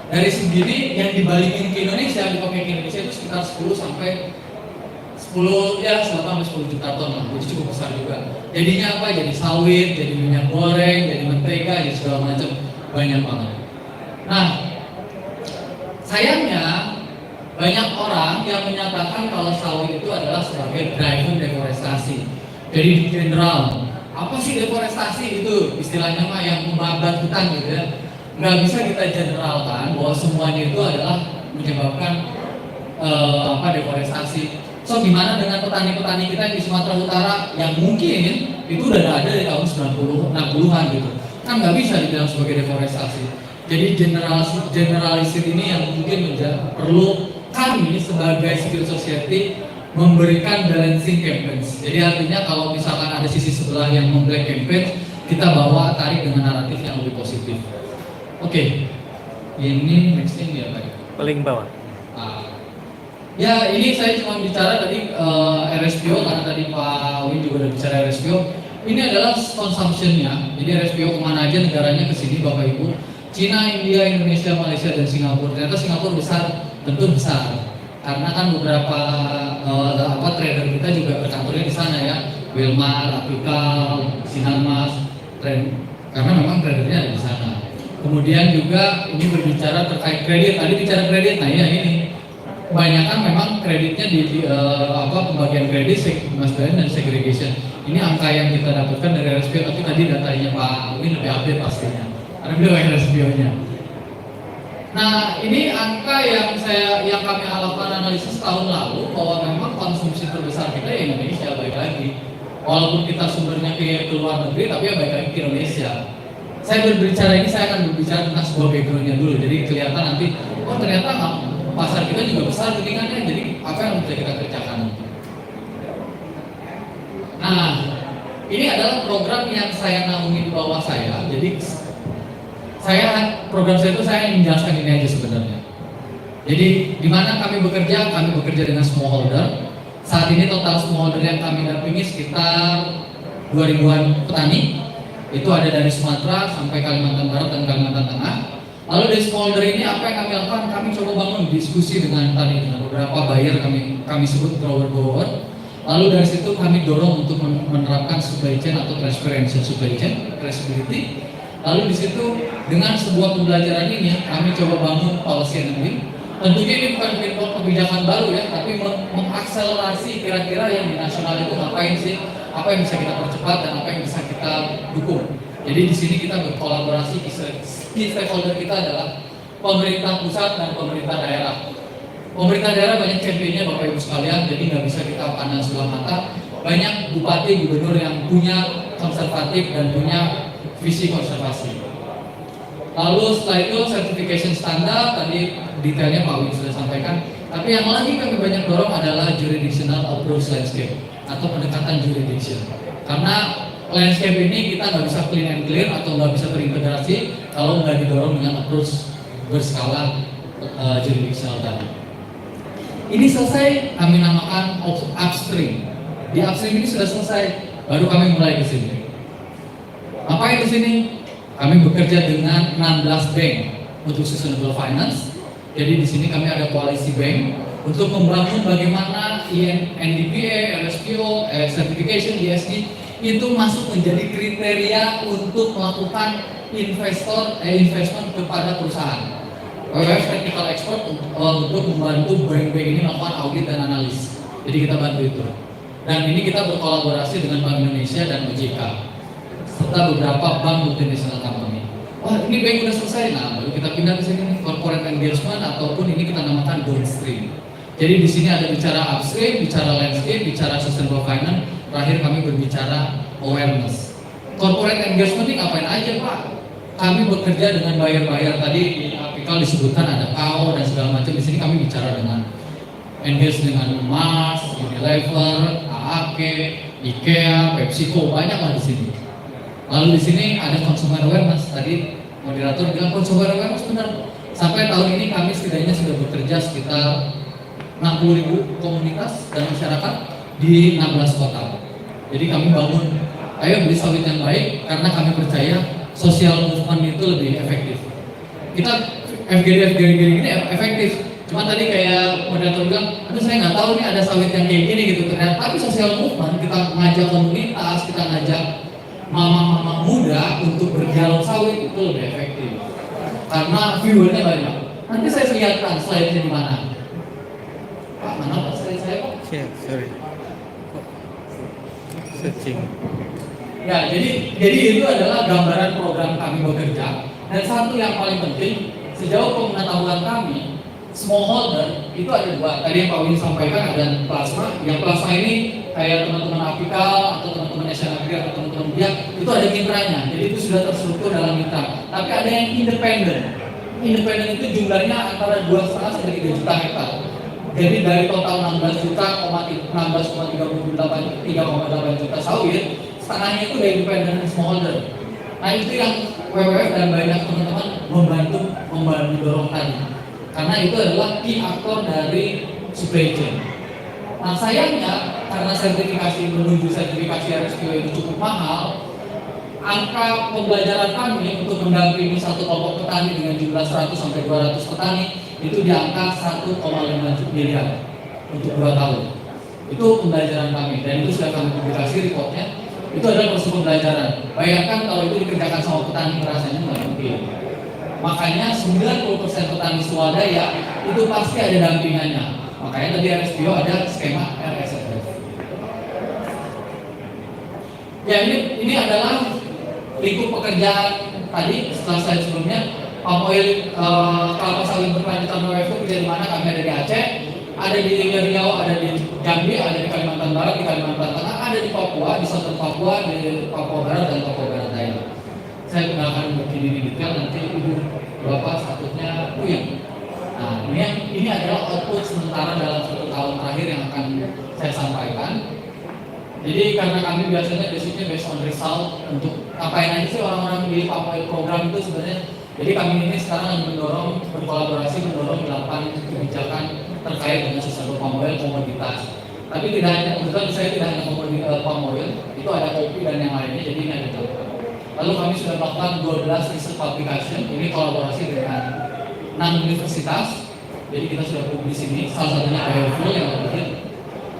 Dari segini yang dibalikin ke Indonesia, dipakai ke Indonesia itu sekitar 10 sampai 10 juta ton lah, jadi cukup besar juga. Jadinya apa? Jadi sawit, jadi minyak goreng, jadi mentega, jadi segala macam, banyak banget. Nah, sayangnya banyak orang yang menyatakan kalau sawit itu adalah sebagai driver deforestasi. Jadi di general, apa sih deforestasi itu? Istilahnya mah yang membabat hutan gitu ya. Nggak bisa kita generalkan bahwa semuanya itu adalah menyebabkan deforestasi. So gimana dengan petani-petani kita di Sumatera Utara yang mungkin itu udah ada di tahun 90-60an gitu. Kan nggak bisa dibilang sebagai deforestasi. Jadi generalisir ini yang mungkin perlu kami sebagai civil society memberikan balancing campaigns. Jadi artinya kalau misalkan ada sisi sebelah yang memblack campaign, kita bawa tarik dengan naratif yang lebih positif. Oke, ini next thing ya Pak. Paling bawah. Ya ini saya cuma bicara tadi RSPO karena tadi Pak Win juga udah bicara RSPO. Ini adalah consumption-nya. Jadi RSPO kemana aja negaranya ke sini Bapak Ibu. Cina, India, Indonesia, Malaysia dan Singapura. Ternyata Singapura besar, tentu besar. Karena kan beberapa trader kita juga berkantornya di sana ya. Wilmar, Apical, Sinarmas, karena memang tradernya ada di sana. Kemudian juga ini berbicara terkait kredit. Tadi bicara kredit, nah ya ini. Kebanyakan memang kreditnya di pembagian kredit, Mas Brian dan segregation. Ini angka yang kita dapatkan dari RSPO, tapi tadi datanya Pak Win lebih update pastinya. Karena beliau RSPO-nya. Nah, ini angka yang kami lakukan analisis tahun lalu bahwa memang konsumsi terbesar kita ya Indonesia, baik lagi. Walaupun kita sumbernya ke luar negeri, tapi ya baik lagi ke Indonesia. Saya berbicara ini, saya akan berbicara tentang sebuah background-nya dulu. Jadi kelihatan nanti, oh ternyata pasar kita juga besar ketinggiannya, jadi apa yang bisa kita kerjakan? Nah, ini adalah program yang saya naungi di bawah saya. Jadi program saya itu saya menjelaskan ini aja sebenarnya. Jadi di mana kami bekerja dengan smallholder. Saat ini total smallholder yang kami dampingi sekitar 2000-an petani. Itu ada dari Sumatera sampai Kalimantan Barat dan Kalimantan Tengah. Lalu dari smallholder ini apa yang kami lakukan? Kami coba bangun diskusi dengan tadi dengan beberapa buyer kami sebut grower. Lalu dari situ kami dorong untuk menerapkan supply chain atau transparency supply chain, traceability. Lalu di situ dengan sebuah pembelajaran ini kami coba bangun policy enabling. Tentunya ini bukan kebijakan baru ya, tapi mengakselerasi kira-kira yang di nasional itu ngapain sih, apa yang bisa kita percepat dan apa yang bisa kita dukung. Jadi di sini kita berkolaborasi, key stakeholder kita adalah pemerintah pusat dan pemerintah daerah. Pemerintah daerah banyak championnya Bapak Ibu sekalian, jadi nggak bisa kita pandang sebelah mata. Banyak bupati, gubernur yang punya konservatif dan punya visi konservasi. Lalu setelah itu certification standar, tadi detailnya Pak Win sudah sampaikan. Tapi yang lagi kami banyak dorong adalah jurisdictional approach landscape atau pendekatan jurisdiction. Karena landscape ini kita nggak bisa clean and clear atau nggak bisa terintegrasi kalau nggak didorong dengan approach berskala jurisdictional tadi. Ini selesai, kami namakan upstream. Di upstream ini sudah selesai, baru kami mulai ke sini. Apa yang di sini? Kami bekerja dengan 16 bank untuk sustainable finance. Jadi di sini kami ada koalisi bank untuk membangun bagaimana NDPA, RSPO, certification, ESG itu masuk menjadi kriteria untuk melakukan investment kepada perusahaan. WWF Technical Expert untuk membantu bank-bank ini melakukan audit dan analis. Jadi kita bantu itu. Dan ini kita berkolaborasi dengan Bank Indonesia dan OJK serta beberapa bank multinational company. Wah ini bank udah selesai, nah baru kita pindah ke sini corporate engagement ataupun ini kita namakan downstream. Jadi di sini ada bicara upstream, bicara landscape, bicara sustainable finance. Terakhir kami berbicara awareness. Corporate engagement ini ngapain aja Pak? Kami bekerja dengan buyer-buyer tadi di Apical disebutkan ada KAO dan segala macam. Di sini kami bicara dengan engage dengan Mars, Unilever, AAK, IKEA, PepsiCo, banyak lah di sini. Lalu di sini ada consumer awareness. Tadi moderator bilang consumer awareness benar. Sampai tahun ini kami setidaknya sudah bekerja sekitar 60.000 komunitas dan masyarakat di 16 kota. Jadi kami bangun, ayo beli sawit yang baik karena kami percaya social movement itu lebih efektif. Kita FGD ini efektif. Cuma tadi kayak moderator bilang, aduh saya nggak tahu nih ada sawit yang kayak gini gitu. Ternyata tapi social movement kita ngajak komunitas, kita ngajak mama-mama muda untuk berdialog sawit itu lebih efektif karena viewernya banyak. Nanti saya lihatkan slide-nya di mana. Pak, mana Pak slide saya Pak? Sorry. Searching. Ya, jadi itu adalah gambaran program kami bekerja. Dan satu yang paling penting, sejauh pengetahuan kami, smallholder itu ada dua. Tadi yang Pak Win sampaikan ada plasma. Yang plasma ini kayak teman-teman Apical atau teman-teman National Grid atau teman-teman dia itu ada mitranya, jadi itu sudah terstruktur dalam mitra. Tapi ada yang independen. Independen itu jumlahnya antara 2,5 sampai 3 juta hektar. Jadi dari total 16,38 juta sawit, setengahnya itu dari independen smallholder. Nah itu yang WWF dan banyak teman-teman membantu dorong tadi. Karena itu adalah key aktor dari supply chain. Nah sayangnya karena sertifikasi menuju sertifikasi RSPO itu cukup mahal, angka pembelajaran kami untuk mendampingi satu kelompok petani dengan jumlah 100 sampai 200 petani itu di angka 1,5 miliar untuk 2 tahun. Itu pembelajaran kami dan itu sudah kami publikasi reportnya. Itu adalah proses pembelajaran. Bayangkan kalau itu dikerjakan sama petani, rasanya nggak mungkin. Makanya 90% petani swadaya itu pasti ada dampingannya. Makanya tadi RSPO ada skema RSFF. Ya ini adalah lingkup pekerjaan tadi setelah saya sebelumnya. Palm oil kelapa sawit berkelanjutan WWF itu di mana? Kami ada di Aceh, ada di Riau, ada di Jambi, ada di Kalimantan Barat, di Kalimantan Tengah, ada di Papua, di Selatan Papua, di Papua Barat dan Papua Barat Daya. Saya tidak akan begini di detail, nanti ibu bapak statusnya puyeng. Nah ini adalah output sementara dalam 1 tahun terakhir yang akan saya sampaikan. Jadi karena kami biasanya basicnya based on result untuk ngapain aja sih orang-orang di Palm oil program itu sebenarnya. Jadi kami ini sekarang mendorong berkolaborasi mendorong 8 kebijakan terkait dengan sustainable palm oil komoditas. Tapi tidak hanya kebetulan saya tidak hanya komoditas palm oil, itu ada kopi dan yang lainnya. Jadi ini ada 8. Lalu kami sudah melakukan 12 research publication. Ini kolaborasi dengan 6 universitas. Jadi kita sudah publis ini. Salah satunya Biofuel yang terakhir.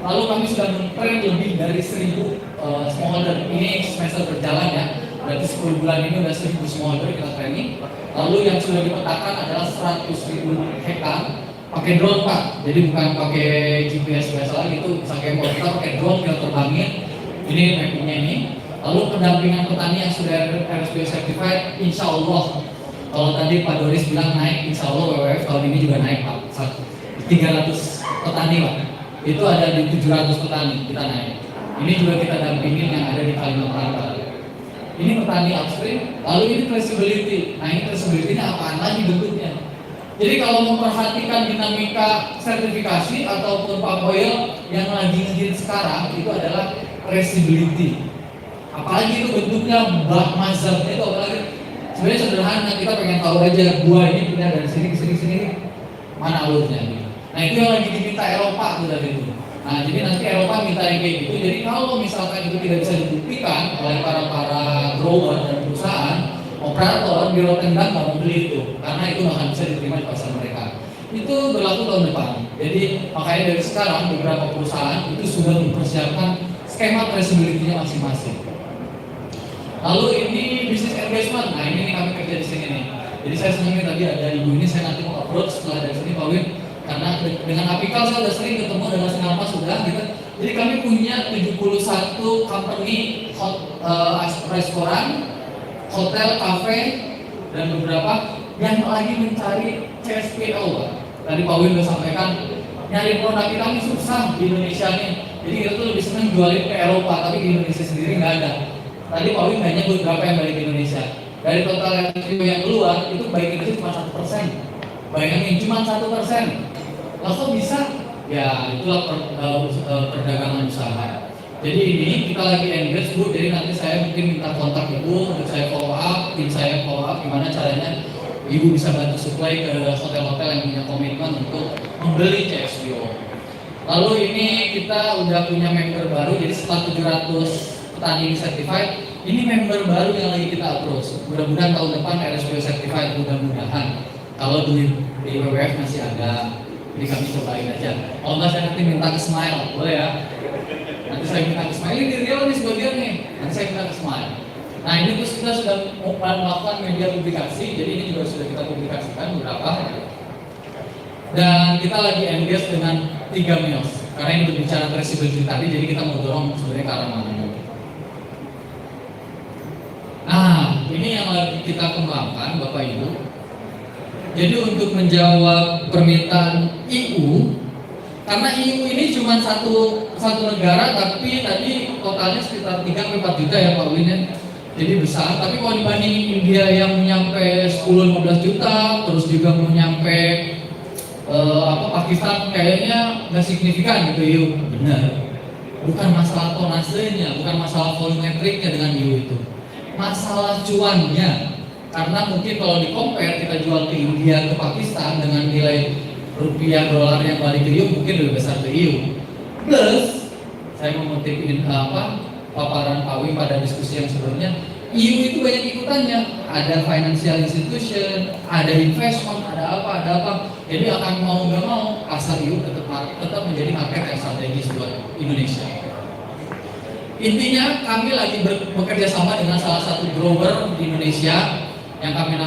Lalu kami sudah men-train lebih dari 1.000 smallholder. Ini semester berjalan ya. Berarti 10 bulan ini sudah 1.000 smallholder kita training. Lalu yang sudah dipetakan adalah 100.000 hektar pakai drone Pak. Jadi bukan pakai GPS biasa lagi, itu bisa kayak kita pakai drone kita terbangin. Ini mappingnya ini. Lalu pendampingan petani yang sudah RSPO certified, insya Allah. Kalau tadi Pak Doris bilang naik, insya Allah WWF tahun ini juga naik Pak. 300 petani Pak. Itu ada di 700 petani kita naik. Ini juga kita dampingin yang ada di Kalimantan Barat. Ini petani upstream, lalu ini traceability. Nah ini traceability-nya apaan lagi bentuknya? Jadi kalau memperhatikan dinamika sertifikasi ataupun palm oil yang lagi ngehit sekarang itu adalah traceability. Apalagi itu bentuknya mazhabnya itu apalagi sebenarnya sederhana, kita pengen tahu aja buah ini pindah dari sini ke sini mana alurnya gitu. Nah itu yang lagi diminta Eropa tuh dari itu. Nah jadi nanti Eropa minta yang kayak gitu. Jadi kalau misalkan itu tidak bisa dibuktikan oleh para grower dan perusahaan, operator di Rotterdam nggak mau beli itu karena itu nggak akan bisa diterima di pasar mereka. Itu berlaku tahun depan. Jadi makanya dari sekarang beberapa perusahaan itu sudah mempersiapkan skema traceability-nya masing-masing. Lalu ini business engagement. Nah ini kami kerja di sini nih. Jadi saya senang tadi ada ibu ini, saya nanti mau approach setelah dari sini Pak Win. Karena dengan Apikal saya sudah sering ketemu dengan Sinarmas sudah gitu. Jadi kami punya 71 company restoran, hotel, kafe dan beberapa yang lagi mencari CSPO Pak. Tadi Pak Win sudah sampaikan nyari produk kita ini susah di Indonesia nih. Jadi kita tuh lebih senang jualin ke Eropa, tapi di Indonesia sendiri nggak ada. Tadi Pak Win banyak beberapa yang balik ke Indonesia. Dari total yang keluar itu baik Indonesia cuma 1%. Bayangin cuma 1%. Lah kok bisa? Ya itulah perdagangan usaha. Jadi ini kita lagi engage Bu, jadi nanti saya mungkin minta kontak Ibu untuk saya follow up, tim saya follow up gimana caranya Ibu bisa bantu supply ke hotel-hotel yang punya komitmen untuk membeli CSPO. Lalu ini kita udah punya member baru, jadi setelah 700 petani certified, ini member baru yang lagi kita approach. Mudah-mudahan tahun depan RSPO certified, mudah-mudahan. Kalau di WWF masih ada. Jadi kami cobain aja. Kalau nggak saya nanti minta ke Smile, boleh ya? Nanti saya minta ke Smile, ini di Riau nih sebagian nih. Nanti saya minta ke Smile. Nah ini terus kita sudah melakukan media publikasi, jadi ini juga sudah kita publikasikan beberapa. Dan kita lagi engage dengan 3 mills, karena ini berbicara traceability tadi, jadi kita mau dorong sebenarnya ke arah mana. Nah ini yang lagi kita kembangkan Bapak Ibu. Jadi untuk menjawab permintaan EU, Karena EU ini cuma satu negara, tapi tadi totalnya sekitar 3-4 juta ya Pak Win ya. Jadi besar, tapi kalau dibandingin India yang nyampe 10-15 juta, terus juga mau nyampe Pakistan kayaknya nggak signifikan gitu EU. Benar. Bukan masalah tonasenya, bukan masalah volumetriknya dengan EU itu. Masalah cuannya. Karena mungkin kalau di compare kita jual ke India, ke Pakistan dengan nilai rupiah dolar yang balik ke EU mungkin lebih besar ke EU. Plus saya mau ngutipin paparan Pak Wim pada diskusi yang sebelumnya, EU itu banyak ikutannya, ada financial institution, ada investment, ada apa. Jadi akan mau nggak mau pasar EU tetap menjadi market yang strategis buat Indonesia. Intinya kami lagi bekerja sama dengan salah satu grower di Indonesia yang kami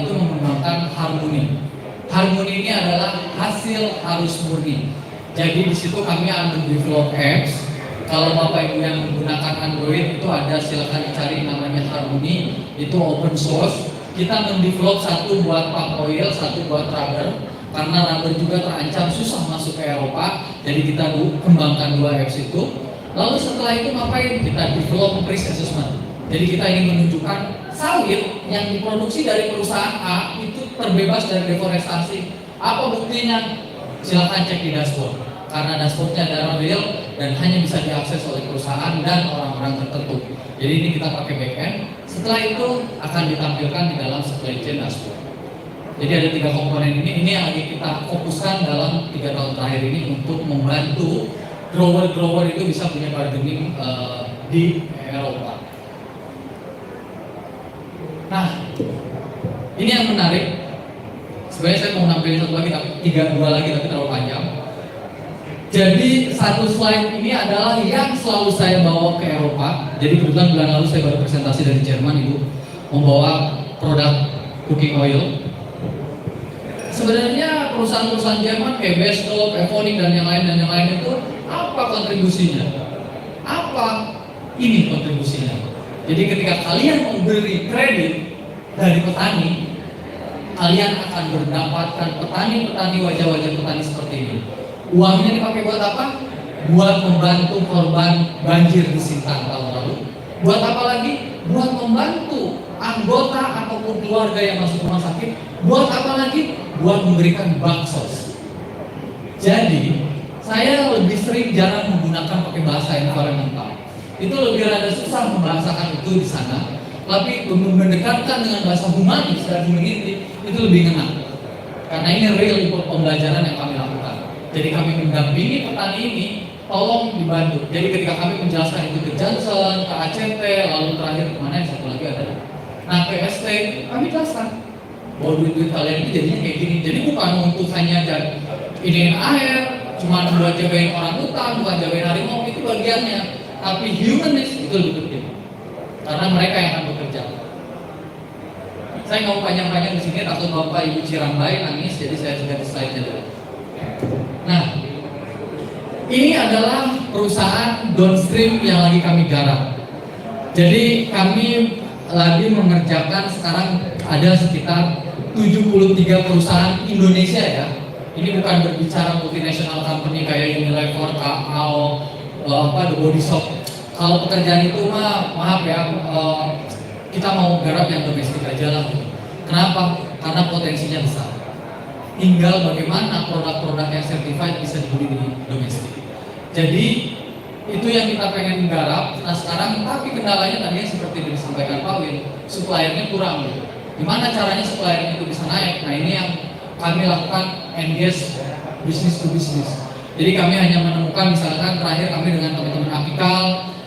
itu mengembangkan Harmony. Harmony ini adalah hasil halus murni. Jadi di situ kami akan develop apps. Kalau Bapak Ibu yang menggunakan Android itu ada, silakan dicari namanya Harmony. Itu open source. Kita mendevelop satu buat palm oil, satu buat rubber. Karena rubber juga terancam susah masuk ke Eropa. Jadi kita kembangkan 2 apps itu. Lalu setelah itu ngapain? Kita develop risk assessment. Jadi kita ingin menunjukkan sawit yang diproduksi dari perusahaan A itu terbebas dari deforestasi. Apa buktinya? Silakan cek di dashboard. Karena dashboardnya adalah real dan hanya bisa diakses oleh perusahaan dan orang-orang tertentu. Jadi ini kita pakai backend. Setelah itu akan ditampilkan di dalam supply chain dashboard. Jadi ada 3 komponen ini yang lagi kita fokuskan dalam 3 tahun terakhir ini untuk membantu grower itu bisa punya bargaining di Eropa. Nah, ini yang menarik. Sebenarnya saya mau nampilin satu lagi, tapi 2 lagi tapi terlalu panjang. Jadi satu slide ini adalah yang selalu saya bawa ke Eropa. Jadi kebetulan bulan lalu saya baru presentasi dari Jerman, Ibu, membawa produk cooking oil. Sebenarnya perusahaan-perusahaan Jerman kayak Bestop, Evonik dan yang lain itu apa kontribusinya? Apa ini kontribusinya? Jadi ketika kalian memberi kredit dari petani, kalian akan mendapatkan petani-petani, wajah-wajah petani seperti ini. Uangnya dipakai buat apa? Buat membantu korban banjir di Sintang tahun lalu. Buat apa lagi? Buat membantu anggota ataupun keluarga yang masuk rumah sakit. Buat apa lagi? Buat memberikan baksos. Jadi saya lebih sering jarang menggunakan pakai bahasa environmental. Itu lebih rada susah membahasakan itu di sana. Tapi mendekatkan dengan bahasa humanis dan humanity itu lebih ngena. Karena ini real pembelajaran yang kami lakukan. Jadi kami mendampingi petani ini, tolong dibantu. Jadi ketika kami menjelaskan itu ke Johnson, ke ACT, lalu terakhir kemana yang satu lagi ada. Nah ke ST, kami jelaskan bahwa duit-duit kalian itu jadinya kayak gini. Jadi bukan untuk hanya iniin air, cuma buat jagain orang hutan, bukan jagain harimau, itu bagiannya. Tapi humanis itu lebih penting. Karena mereka yang akan bekerja. Saya nggak mau panjang-panjang di sini, takut Bapak Ibu Cirambai nangis, jadi saya ganti slide-nya dulu. Nah, ini adalah perusahaan downstream yang lagi kami garap. Jadi kami lagi mengerjakan sekarang ada sekitar 73 perusahaan Indonesia ya. Ini bukan berbicara multinational company kayak Unilever, KAO, The Body Shop. Kalau pekerjaan itu maaf ya, kita mau garap yang domestik aja lah. Kenapa? Karena potensinya besar. Tinggal bagaimana produk-produk yang certified bisa dibeli di domestik. Jadi itu yang kita pengen garap. Nah sekarang tapi kendalanya tadinya seperti disampaikan Pak Win, suppliernya kurang. Gimana caranya suppliernya itu bisa naik? Nah ini yang kami lakukan, engage business to business. Jadi kami hanya menemukan, misalkan terakhir kami dengan teman-teman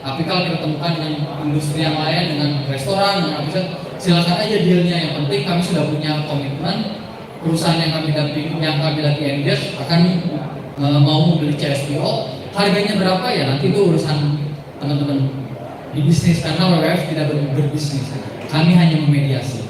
Apikal kita temukan dengan industri yang lain, dengan restoran, dengan apa, silakan aja dealnya. Yang penting kami sudah punya komitmen, perusahaan yang kami dampingi, yang kami lagi engage akan mau membeli CSPO. Harganya berapa ya nanti itu urusan teman-teman di bisnis, karena WWF tidak berbisnis, kami hanya memediasi.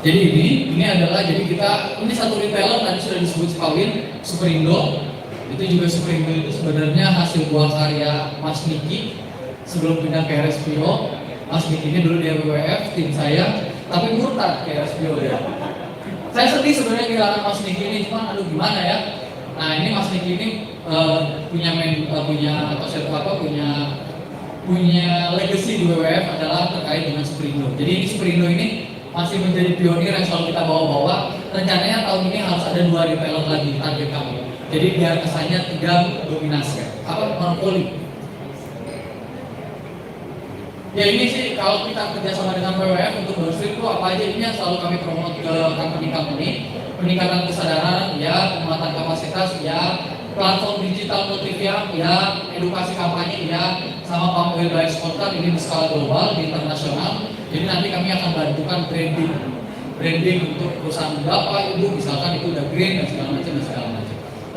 Jadi ini adalah, jadi kita, ini satu retailer tadi sudah disebut Pak Win, Superindo. Itu juga Superindo itu sebenarnya hasil buah karya Mas Niki sebelum pindah ke RSPO. Mas Niki ini dulu di WWF, tim saya, tapi murtad ke RSPO ya. Saya sedih sebenarnya kehilangan Mas Niki ini, cuma aduh gimana ya. Nah ini Mas Niki ini punya legacy di WWF adalah terkait dengan Superindo. Jadi di Superindo ini masih menjadi pionir yang selalu kita bawa-bawa. Rencananya tahun ini harus ada 2 retailer lagi target kami. Jadi biar kesannya tidak dominasi, monopoli. Ya ini sih kalau kita kerjasama dengan WWF untuk downstream itu apa aja ini yang selalu kami promote ke company-company. Peningkatan kesadaran, ya, penguatan kapasitas, ya, platform digital motivia, ya, edukasi kampanye, ya, sama palm oil by exporter ini di skala global, di internasional. Jadi nanti kami akan bantukan branding untuk perusahaan bapak, ibu, misalkan itu udah green dan segala macam.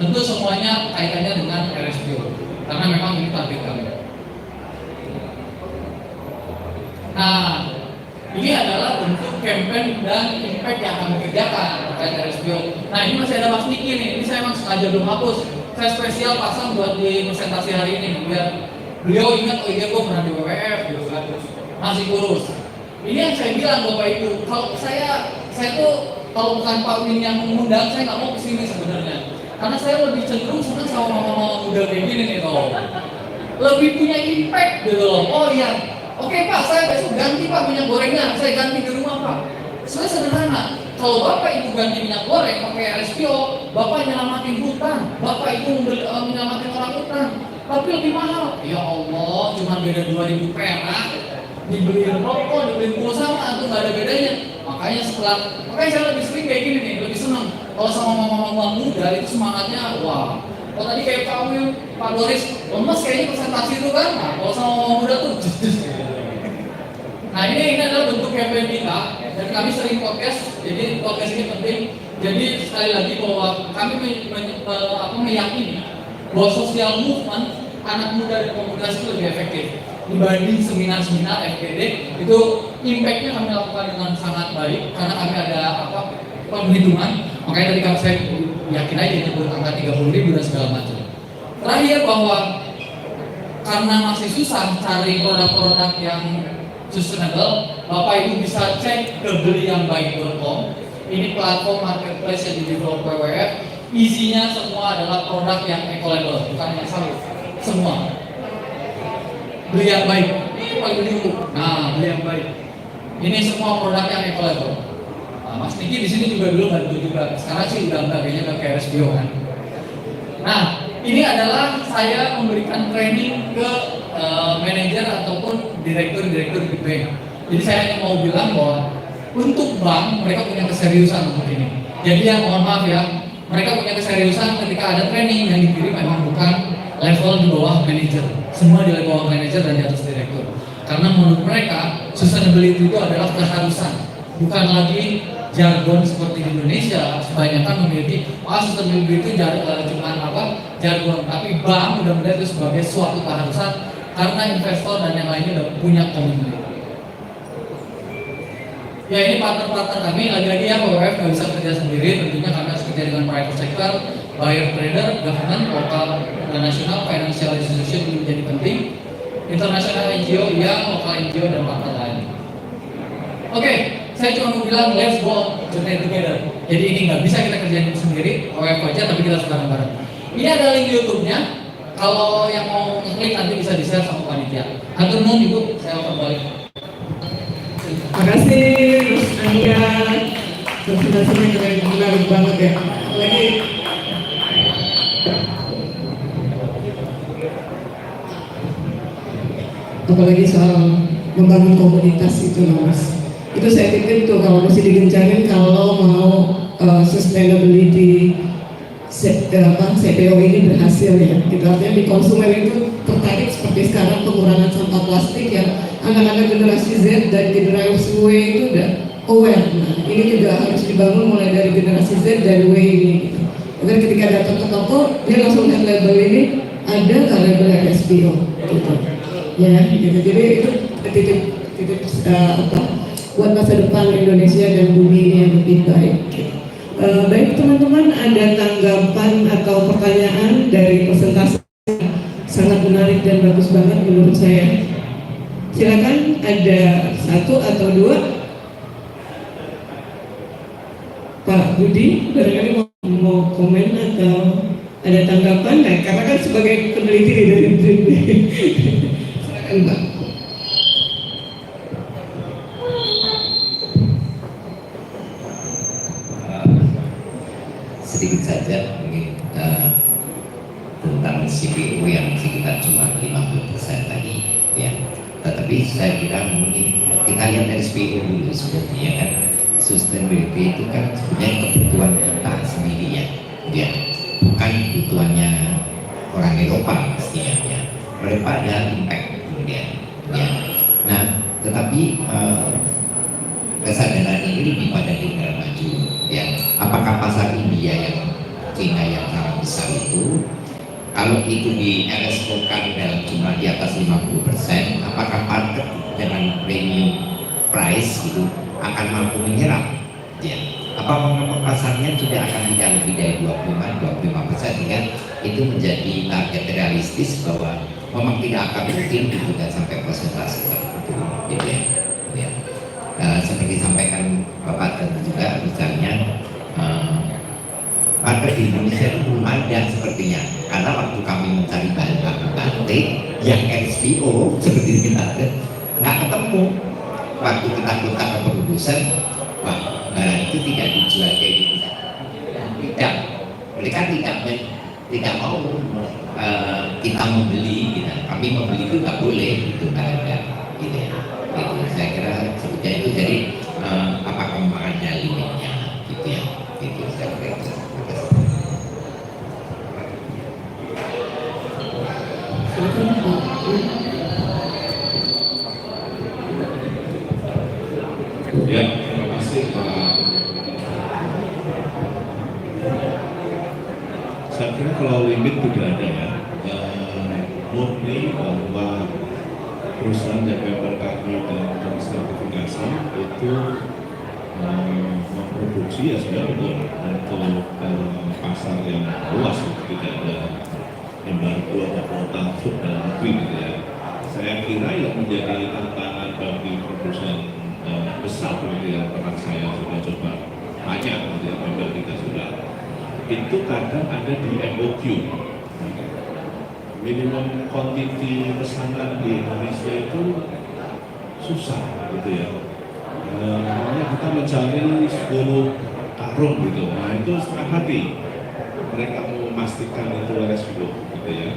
Tentu semuanya kaitannya dengan RSPO, karena memang ini target kami. Nah, ini adalah bentuk campaign dan impact yang kami kerjakan terkait RSPO. Nah ini masih ada Mas Niki nih, ini saya memang sengaja belum hapus. Saya spesial pasang buat di presentasi hari ini, biar beliau ingat, oh iya gue pernah di WWF gitu kan, masih kurus. Ini yang saya bilang Bapak Ibu, kalau saya tuh kalau bukan Pak Win yang mengundang, saya nggak mau kesini sebenarnya. Karena saya lebih cenderung senang sama mama-mama muda kayak gini nih loh. Lebih punya impact gitu loh. Oh iya, oke Pak, saya besok ganti Pak minyak gorengnya, saya ganti di rumah Pak. Sebenarnya sederhana, kalau Bapak Ibu ganti minyak goreng pakai RSPO, Bapak nyelamatin hutan, Bapak Ibu menyelamatin orang hutan, tapi lebih mahal. Ya Allah, cuma beda 2.000 perak, dibeliin rokok, dibeliin pulsa, atau nggak ada bedanya. Makanya saya lebih sering kayak gini nih, lebih senang. Kalau sama mama-mama muda itu semangatnya, wah. Kalau tadi kayak Pak Wil, Pak Doris, lemes kayaknya presentasi itu kan. Nah, kalau sama mama muda tuh jus. Nah ini adalah bentuk campaign kita dan kami sering podcast, jadi podcast ini penting. Jadi sekali lagi bahwa kami meyakini bahwa sosial movement anak muda dan komunitas itu lebih efektif dibanding seminar-seminar FGD. Itu impactnya kami lakukan dengan sangat baik karena kami ada penghitungan. Makanya tadi saya yakin aja nyebut angka 30.000 dan segala macam. Terakhir bahwa karena masih susah cari produk-produk yang sustainable, Bapak Ibu bisa cek ke beliangbaik.com. Ini platform marketplace yang di-develop WWF. Isinya semua adalah produk yang eco-label, bukan yang sawit. Semua. Beli yang baik. Ini paling dulu. Nah, beli yang baik. Ini semua produk yang eco-label. Nah, Mas Niki di sini juga dulu bantu juga. Sekarang sih udah enggak, kayaknya udah kayak RSPO kan. Nah, ini adalah saya memberikan training ke manajer ataupun direktur-direktur di bank. Jadi saya hanya mau bilang bahwa untuk bank mereka punya keseriusan untuk ini. Jadi ya mohon maaf ya, mereka punya keseriusan ketika ada training yang dikirim memang bukan level di bawah manajer, semua di bawah manajer dan di atas direktur. Karena menurut mereka sustainability itu adalah keharusan, bukan lagi jargon seperti di Indonesia. Kebanyakan memiliki sustainability itu cuma jargon, tapi bank udah melihat itu sebagai suatu keharusan karena investor dan yang lainnya udah punya komitmen. Ya ini partner-partner kami, lagi-lagi ya WWF nggak bisa kerja sendiri, tentunya kami harus kerja dengan private sector, buyer trader, government, lokal dan nasional, financial institution ini menjadi penting, international NGO, ya, lokal NGO dan partner lain. Oke, saya cuma mau bilang let's go journey together. Jadi ini nggak bisa kita kerjain sendiri, WWF aja, tapi kita harus bareng-bareng. Ini ada link YouTube-nya. Kalau yang mau klik nanti bisa di-share sama panitia. Hatur nuhun Ibu, saya akan balik. Terima kasih Mas Angga. Presentasinya keren, menarik banget ya. Apalagi soal membangun komunitas itu loh Mas. Itu saya pikir tuh kalau mesti digencarin kalau mau sustainability CPO ini berhasil ya. Kita artinya di konsumen itu tertarik seperti sekarang pengurangan sampah plastik ya. Anak-anak generasi Z dan generasi W itu udah aware. Nah, ini juga harus dibangun mulai dari generasi Z dan W ini. Gitu. Agar ketika datang ke toko dia langsung lihat label ini ada nggak label RSPO gitu. Ya, gitu. Jadi itu titik buat masa depan Indonesia dan bumi ini yang lebih baik. Gitu. Baik teman-teman, ada tanggapan atau pertanyaan dari presentasi sangat menarik dan bagus banget menurut saya. Silakan, ada 1 atau 2. Pak Budi, barangkali mau komen atau Enggak. Sedikit saja mungkin tentang CPU yang sekitar cuma 50% tadi ya. Tetapi saya kira mungkin kita lihat dari CPU dulu sebetulnya kan, sustainability itu kan sebenarnya kebutuhan kita sendiri ya, bukan kebutuhannya orang Eropa pastinya ya. Eropa ada impact kemudian ya. Nah, tetapi kesadaran ini lebih pada negara maju ya. Apakah pasar India yang Cina yang sangat besar itu, kalau itu di RSO-kan dalam jumlah di atas 50%, apakah market dengan premium price itu akan mampu menyerap ya? Apa pasarnya sudah akan tidak lebih dari 25% sehingga itu menjadi target realistis bahwa memang tidak akan mungkin juga sampai persentase tertentu gitu ya. Seperti disampaikan Bapak tadi juga, misalnya market di Indonesia itu belum ada sepertinya, karena waktu kami mencari bahan baku batik yang SPO seperti kita ada nggak ketemu. Waktu kita kontak ke produsen, wah barang itu tidak dijual kayak gitu, tidak, mereka tidak mau kita membeli, gitu. Kami membeli itu nggak boleh, itu nggak ada, gitu ya. Gitu. Saya kira sebetulnya itu jadi apakah memang ada limitnya, gitu ya, gitu saya kira. Ya, terima kasih Pak. Saya kira kalau limit tidak ada ya, murni bahwa perusahaan yang member kami dalam sertifikasi itu memproduksi ya sudah betul untuk pasar yang luas, tidak ada embargo atau kuota untuk dalam negeri gitu ya. Saya kira yang menjadi tantangan bagi produsen besar gitu yang pernah saya sudah coba banyak gitu ya, member kita sudah itu kadang ada di MOQ, minimum quantity pesanan di Indonesia itu susah gitu ya. Namanya kita mencari 10 karung gitu, nah itu setengah hati mereka mau memastikan itu RSPO gitu ya.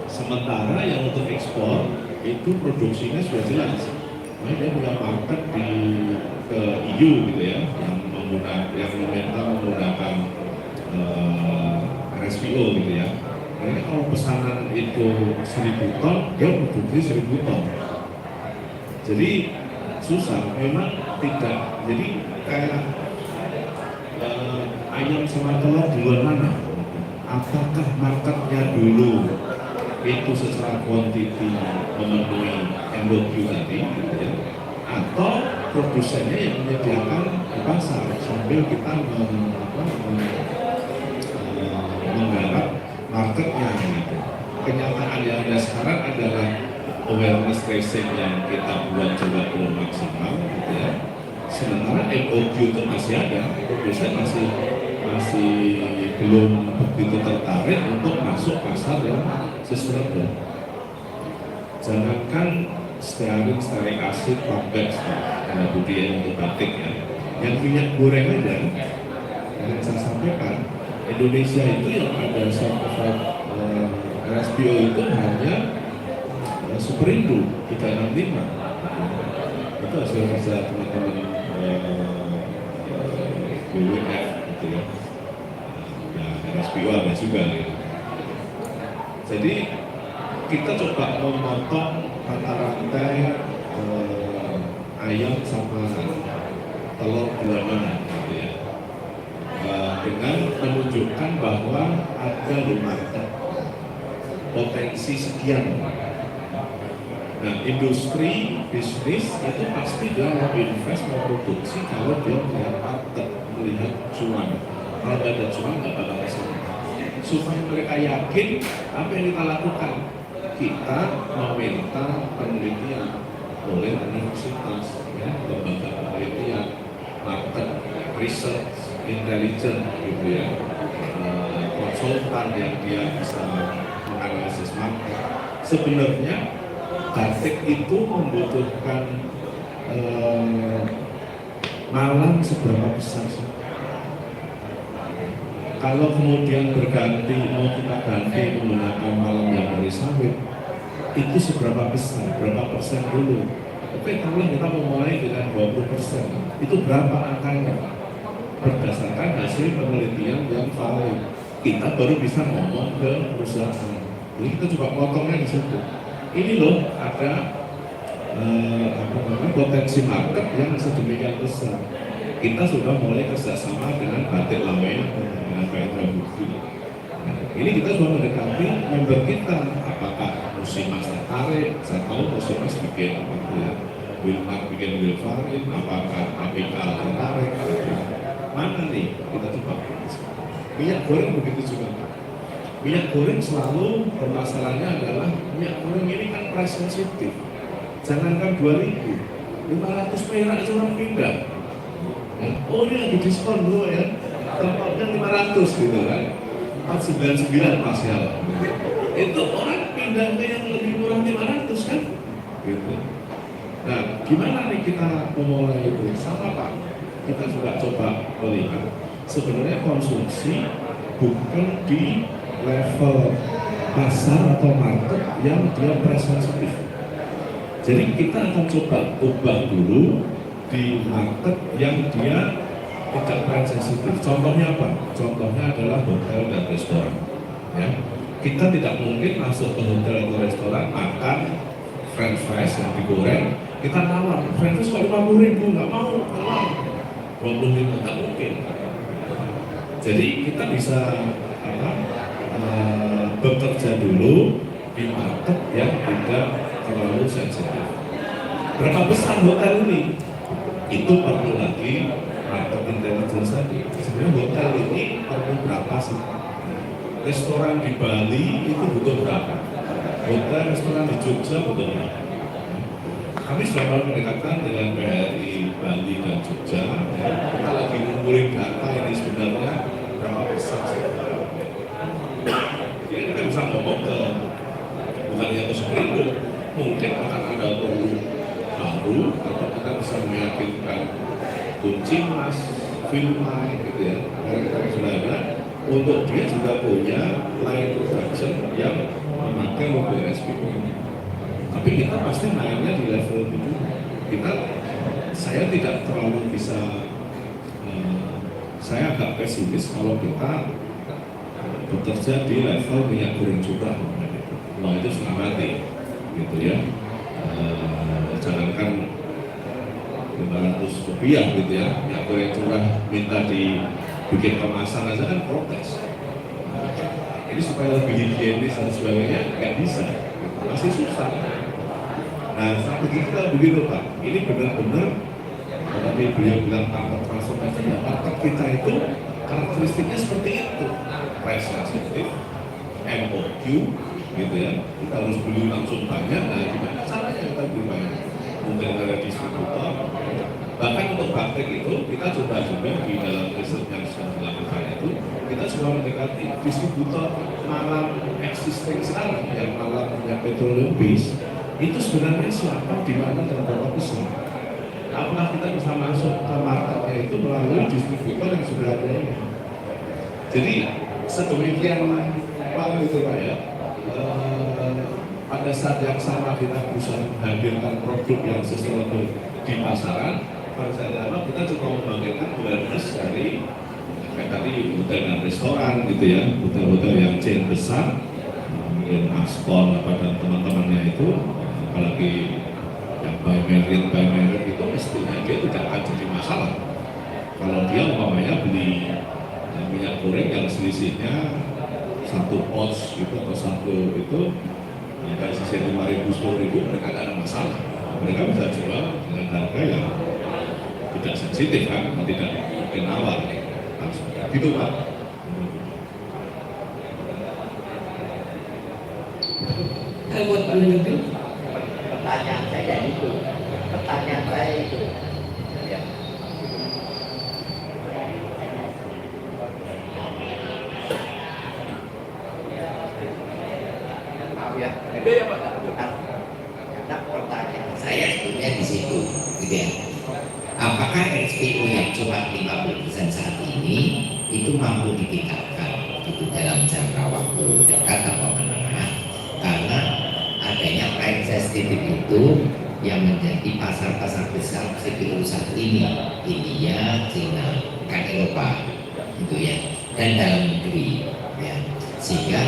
Sementara yang untuk ekspor itu produksinya sudah jelas. Nah, dia punya market ke EU gitu ya, yang meminta menggunakan RSPO gitu ya. Nah, kalau pesanan itu 1000 ton, dia produksi 1000 ton. Jadi susah, memang tidak. Jadi kayak ayam sama telur duluan mana? Apakah marketnya dulu itu secara kuantiti memenuhi MOQ tadi, gitu ya, atau produsennya yang menyediakan di pasar sambil kita menggarap marketnya gitu. Kenyataan yang ada sekarang adalah awareness raising yang kita buat juga belum maksimal gitu ya. Sementara MOQ itu masih ada, produsen masih belum begitu tertarik untuk masuk pasar yang sustainable. Jangankan stearin, stearik asid, pampers, karena budaya untuk batik ya, yang minyak goreng aja, yang saya sampaikan, Indonesia itu yang ada certified RSPO itu hanya Superindo 365. Itu hasil kerja teman-teman BWF gitu ya. Nah, RSPO ada juga gitu. Jadi kita coba memotong mata rantai ayam sama telur bulan mana gitu ya, dengan menunjukkan bahwa ada market potensi sekian. Nah, industri bisnis itu pasti dia mau invest, mau produksi kalau dia melihat market, melihat cuan. Kalau nggak ada cuan nggak bakal kesana. Supaya mereka yakin apa yang kita lakukan, kita meminta penelitian oleh universitas, ya, lembaga penelitian, market research, intelligence, gitu ya, konsultan yang dia bisa menganalisis market. Sebenarnya batik itu membutuhkan malam seberapa besar sih? Kalau kemudian berganti, mau kita ganti menggunakan malam yang dari sawit, itu seberapa besar, berapa persen dulu? Oke, kalau kita mau mulai dengan 20%, itu berapa angkanya? Berdasarkan hasil penelitian yang valid, kita baru bisa ngomong ke perusahaan. Jadi kita coba potongnya di situ. Ini loh ada potensi market yang sedemikian besar. Kita sudah mulai kerjasama dengan Batik Lawen, dengan Petra Bukti. Nah, ini kita sudah mendekati member kita. Apakah Musimas tertarik? Saya tahu Musimas bikin apa ya? Wilmar bikin Wilfarin, apakah APK tertarik? Mana nih? Kita coba. Minyak goreng begitu juga. Minyak goreng selalu permasalahannya adalah minyak goreng ini kan price sensitif. Jangankan 2.000, 500 perak aja orang pindah. Oh ini lagi diskon dulu ya, tempatnya 500 gitu kan, 499 pasial. Itu orang pindah ke yang lebih murah 500 kan, gitu. Nah, gimana nih kita memulai itu? Sama Pak, kita juga coba melihat sebenarnya konsumsi bukan di level pasar atau market yang dia price sensitif. Jadi kita akan coba ubah dulu di market yang dia tidak price sensitif. Contohnya apa? Contohnya adalah hotel dan restoran. Ya. Kita tidak mungkin masuk ke hotel atau restoran makan french fries yang digoreng, kita nawar french fries kok 50.000, nggak mau, 25 nggak mungkin. Jadi kita bisa bekerja dulu di market yang tidak terlalu sensitif. Berapa besar hotel ini? Itu perlu lagi market intelligence tadi. Sebenarnya hotel ini perlu berapa sih? Restoran di Bali itu butuh berapa? Hotel restoran di Jogja butuh berapa? Kami sudah mendekatkan dengan BRI Bali dan Jogja. Kita lagi ngumpulin data ini sebenarnya berapa besar sih? Jadi kita bisa ngomong ke bukan hanya ke Sukrindo, mungkin akan ada perlu baru atau kita bisa meyakinkan kunci mas, Filma gitu ya, mereka sudah ada untuk dia juga punya line production yang memakai mobil SPO ini. Tapi kita pasti mainnya di level itu. Saya tidak terlalu bisa, saya agak pesimis kalau kita bekerja di level minyak goreng curah. Wah itu setengah mati, gitu ya. Jangankan 500 rupiah gitu ya, minyak goreng curah minta dibikin kemasan aja kan protes. Ini supaya lebih higienis dan sebagainya nggak bisa, masih susah. Nah strategi kita begitu Pak, ini benar-benar tadi beliau bilang market transformasi, market kita itu karakteristiknya seperti itu, price sensitif, MOQ gitu ya, kita harus beli langsung banyak. Nah gimana caranya kita beli banyak? Mungkin ada distributor. Bahkan untuk batik itu kita coba juga di dalam riset yang sudah dilakukan itu, kita coba mendekati distributor malam existing sekarang yang malam punya petroleum base itu sebenarnya siapa, di mana dan berapa besar. Apakah kita bisa masuk ke marketnya itu melalui distributor yang sudah ada ini. Jadi sedemikian rupa itu Pak ya. Pada saat yang sama kita berusaha menghadirkan produk yang sustainable di pasaran, pada saat yang sama kita coba membangkitkan awareness dari kayak tadi hotel dan restoran gitu ya, hotel-hotel yang chain besar, mungkin Aston apa dan teman-temannya itu, apalagi yang by merit itu mestinya dia tidak akan jadi masalah kalau dia umpamanya beli minyak goreng yang selisihnya 1 ounce gitu atau 1 itu dari sisi 5.000, 10.000 mereka tidak ada masalah, mereka bisa jual dengan harga yang tidak sensitif kan, tidak mungkin nawar gitu Pak. Buat Pak Menegel. Pertanyaan saya itu ya. Maaf ya, itu ya Pak. gitu ya. Apakah RSPO yang cuma 50% saat ini itu mampu ditingkatkan itu dalam jangka waktu dekat atau menengah, karena adanya price sensitive itu yang menjadi pasar-pasar besar CPU saat ini, India, China, kan Eropa gitu ya, dan dalam negeri ya. Sehingga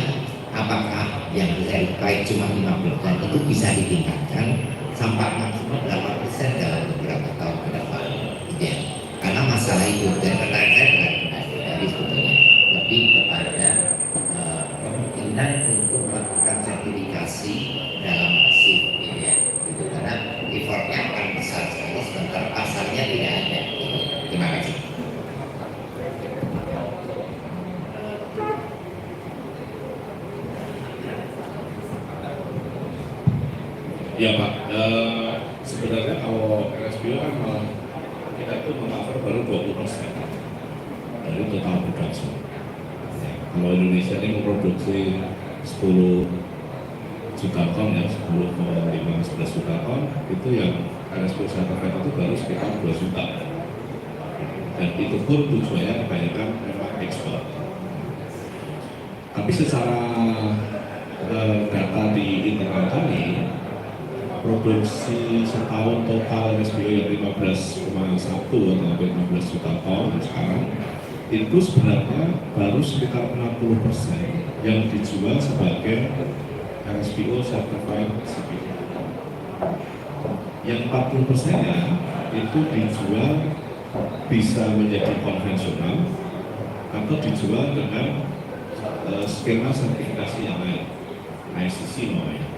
apakah yang dari price cuma 50% itu bisa ditingkatkan sampai maksimal 8% dalam beberapa tahun ke depan gitu ya. Karena masalah itu, dan pertanyaan saya bukan dari sebetulnya lebih kepada kemungkinan untuk melakukan sertifikasi dalam masif gitu ya, gitu. Karena effortnya akan besar sekali sementara pasarnya tidak ada gitu. Terima kasih. Ya Pak, sebenarnya kalau RSPO kan kita itu meng-cover baru 20% dari total produksi. Kalau Indonesia ini memproduksi 10 juta ton ya, 10,5-11 juta ton, itu yang RSPO certified itu baru sekitar 2 juta. Dan itu pun tujuannya kebanyakan memang ekspor. Tapi secara data di internal kami, produksi setahun total RSPO yang 15,1 atau hampir 15 juta ton sekarang itu sebenarnya baru sekitar 60% yang dijual sebagai RSPO certified CPO. Yang 40%-nya itu dijual bisa menjadi konvensional atau dijual dengan skema sertifikasi yang lain, ICC namanya.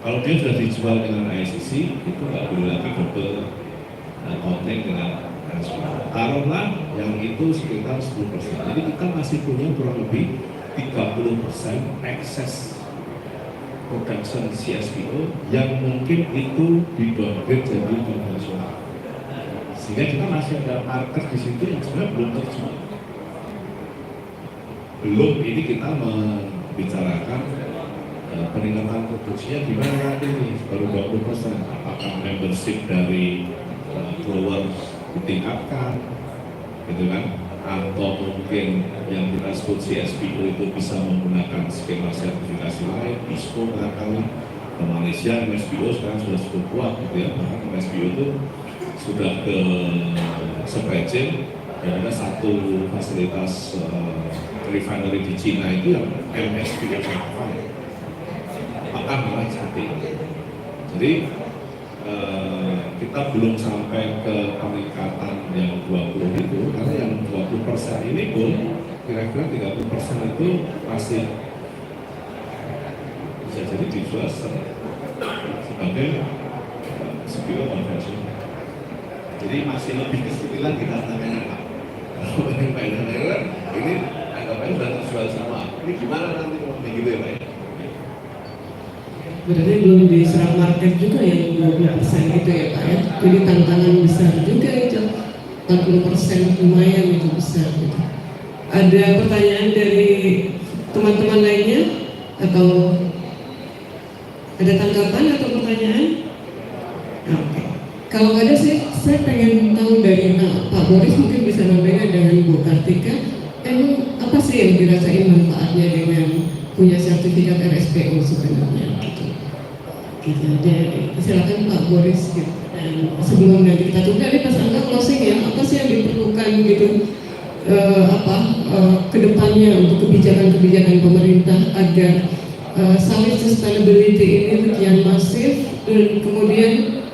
Kalau dia sudah dijual dengan ICC, itu nggak boleh lagi double counting dengan RSPO. Taruhlah yang itu sekitar 10%. Jadi kita masih punya kurang lebih 30% ekses production CSPO yang mungkin itu di-downgrade jadi konvensional. Sehingga kita masih ada market di situ yang sebenarnya belum terjual. Belum ini kita membicarakan peningkatan produksinya gimana nanti ini baru 20%. Apakah membership dari growers ditingkatkan, gitu kan? Atau mungkin yang kita sebut CSPO itu bisa menggunakan skema sertifikasi lain, ISPO barangkali. Ke Malaysia MSPO sekarang sudah cukup kuat, gitu ya. Bahkan MSPO itu sudah ke supply chain dan ada satu fasilitas refinery di Cina itu yang MSPO certified. Apakah malah seperti itu? Jadi kita belum sampai ke peningkatan yang 20 itu, karena yang 20% ini pun kira-kira 30% itu masih bisa jadi dijual sebagai CPO konvensional. Jadi masih lebih kesulitan kita tangannya Pak. Kalau yang daerah ini anggapannya sudah terjual semua. Ini gimana nanti mau begitu ya Pak? Berarti belum diserap market juga yang 20% gitu ya Pak ya. Jadi tantangan besar juga itu, 40% lumayan itu besar gitu. Ada pertanyaan dari teman-teman lainnya atau ada tanggapan atau pertanyaan? Oke. Kalau nggak ada saya pengen tahu dari Pak Boris, mungkin bisa memberikan dengan Bu Kartika, emang apa sih yang dirasain manfaatnya dengan punya sertifikat RSPO sebenarnya gitu. Jadi silakan Pak Boris gitu. Dan sebelum nanti kita tunda nih Mas Angga closing ya, apa sih yang diperlukan gitu kedepannya untuk kebijakan-kebijakan pemerintah agar sawit sustainability ini kian masif dan kemudian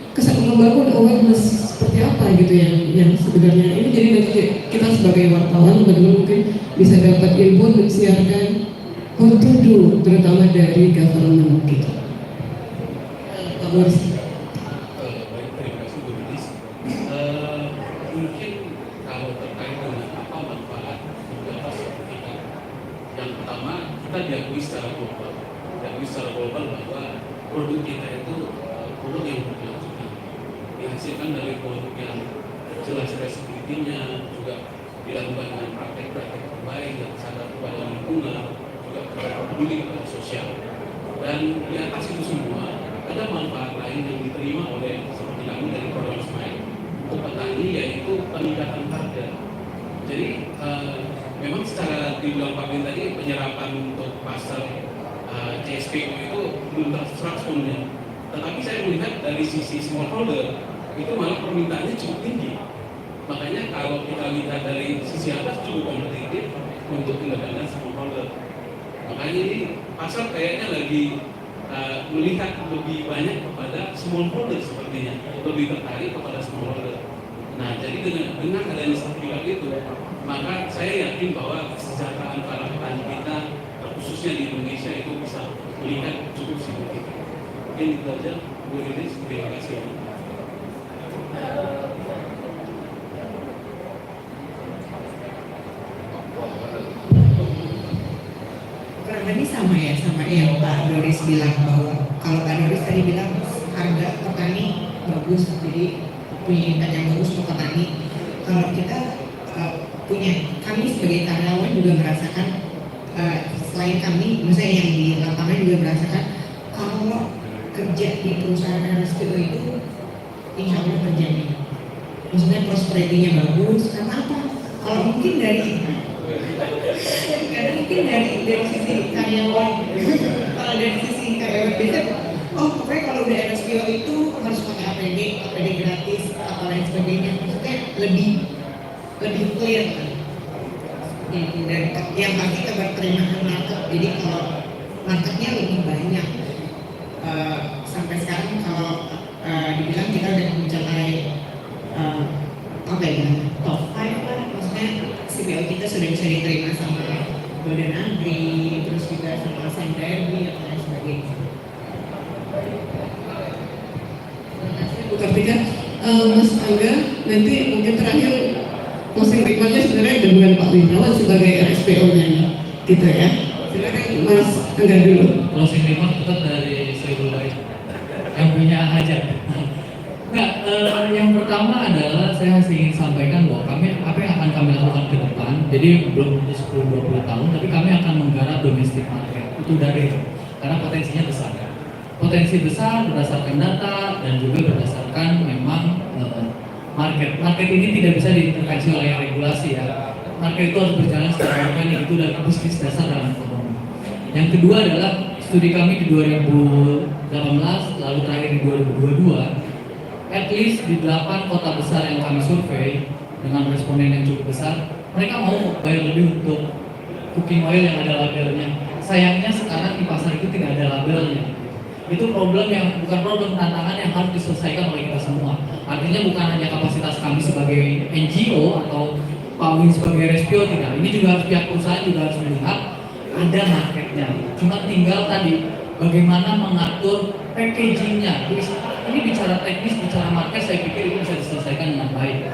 membangun awareness seperti apa gitu yang sebenarnya ini. Jadi nanti kita sebagai wartawan teman-teman mungkin bisa dapat info dan siarkan what to do, terutama dari government gitu. Pak Boris. Baik, terima kasih Bu Didis. Mungkin kalau terkait dengan apa manfaat beberapa sertifikat, yang pertama kita diakui secara global bahwa produk kita itu produk yang berkelanjutan, dihasilkan dari produk yang jelas resiliensinya, juga dilakukan dengan praktek-praktek terbaik yang sadar kepada lingkungan, juga peduli kepada sosial. Dan di atas itu semua ada manfaat lain yang diterima oleh seperti kami dari program Jadi memang secara dibilang Pak Bin tadi penyerapan untuk pasar CSPO itu belum terserap sepenuhnya. Tetapi saya melihat dari sisi smallholder itu malah permintaannya cukup tinggi. Makanya kalau kita lihat dari sisi atas cukup kompetitif untuk independen smallholder. Makanya ini pasar kayaknya lagi melihat lebih banyak kepada smallholder sepertinya, lebih tertarik kepada smallholder. Nah, jadi dengan adanya sertifikat itu, maka saya yakin bahwa kesejahteraan para petani kita, khususnya di Indonesia itu bisa melihat cukup signifikan. Mungkin itu saja, Bu Riris. Terima kasih. Kurang lebih sama ya, sama yang Pak Doris bilang, bahwa kalau Pak Doris tadi bilang harga petani bagus, jadi punya impact yang bagus untuk petani. Kalau kita kami sebagai karyawan juga merasakan, selain kami, misalnya yang di lapangan juga merasakan, kalau kerja di perusahaan RSPO itu insya Allah terjadi. Maksudnya prosperity-nya bagus, karena apa? Kalau mungkin dari sisi karyawan, kalau dari sisi karyawan biasa, pokoknya kalau udah RSPO itu harus pakai APD gratis, atau lain sebagainya. Maksudnya lebih clear kan. Dan yang pasti keberterimaan market. Jadi kalau marketnya lebih banyak, sampai sekarang kalau dibilang kita udah mencapai top 5 lah, maksudnya CPO kita sudah bisa diterima sama Golden Agri, terus juga sama Sanderby atau lain sebagainya. Terima kasih Bu Kartika. Mas Angga, nanti mungkin terakhir closing remarknya sebenarnya dengan Pak Windrawan sebagai RSPO-nya kita ya. Silakan Mas Angga dulu. Closing remark tetap dari Soebul Baik yang punya hajat. Nah, yang pertama adalah saya ingin sampaikan bahwa apa yang akan kami lakukan ke depan, jadi belum 10-20 tahun, tapi kami akan menggarap domestic market. Itu dari karena potensinya besar. Potensi besar berdasarkan data dan juga berdasarkan memang market ini tidak bisa diintervensi oleh regulasi ya. Market itu harus berjalan secara organik, itu adalah bisnis dasar dalam ekonomi. Yang kedua adalah studi kami di 2018 lalu terakhir di 2022. At least di 8 kota besar yang kami survei dengan responden yang cukup besar, mereka mau bayar lebih untuk cooking oil yang ada labelnya. Sayangnya sekarang di pasar itu tidak ada labelnya. Itu problem yang bukan problem, tantangan yang harus diselesaikan oleh kita semua. Artinya bukan hanya kapasitas kami sebagai NGO atau Pak Win sebagai RSPO, tidak. Ini juga harus pihak perusahaan juga harus melihat ada marketnya. Cuma tinggal tadi bagaimana mengatur packagingnya. Ini bicara teknis, bicara market, saya pikir itu bisa diselesaikan dengan baik.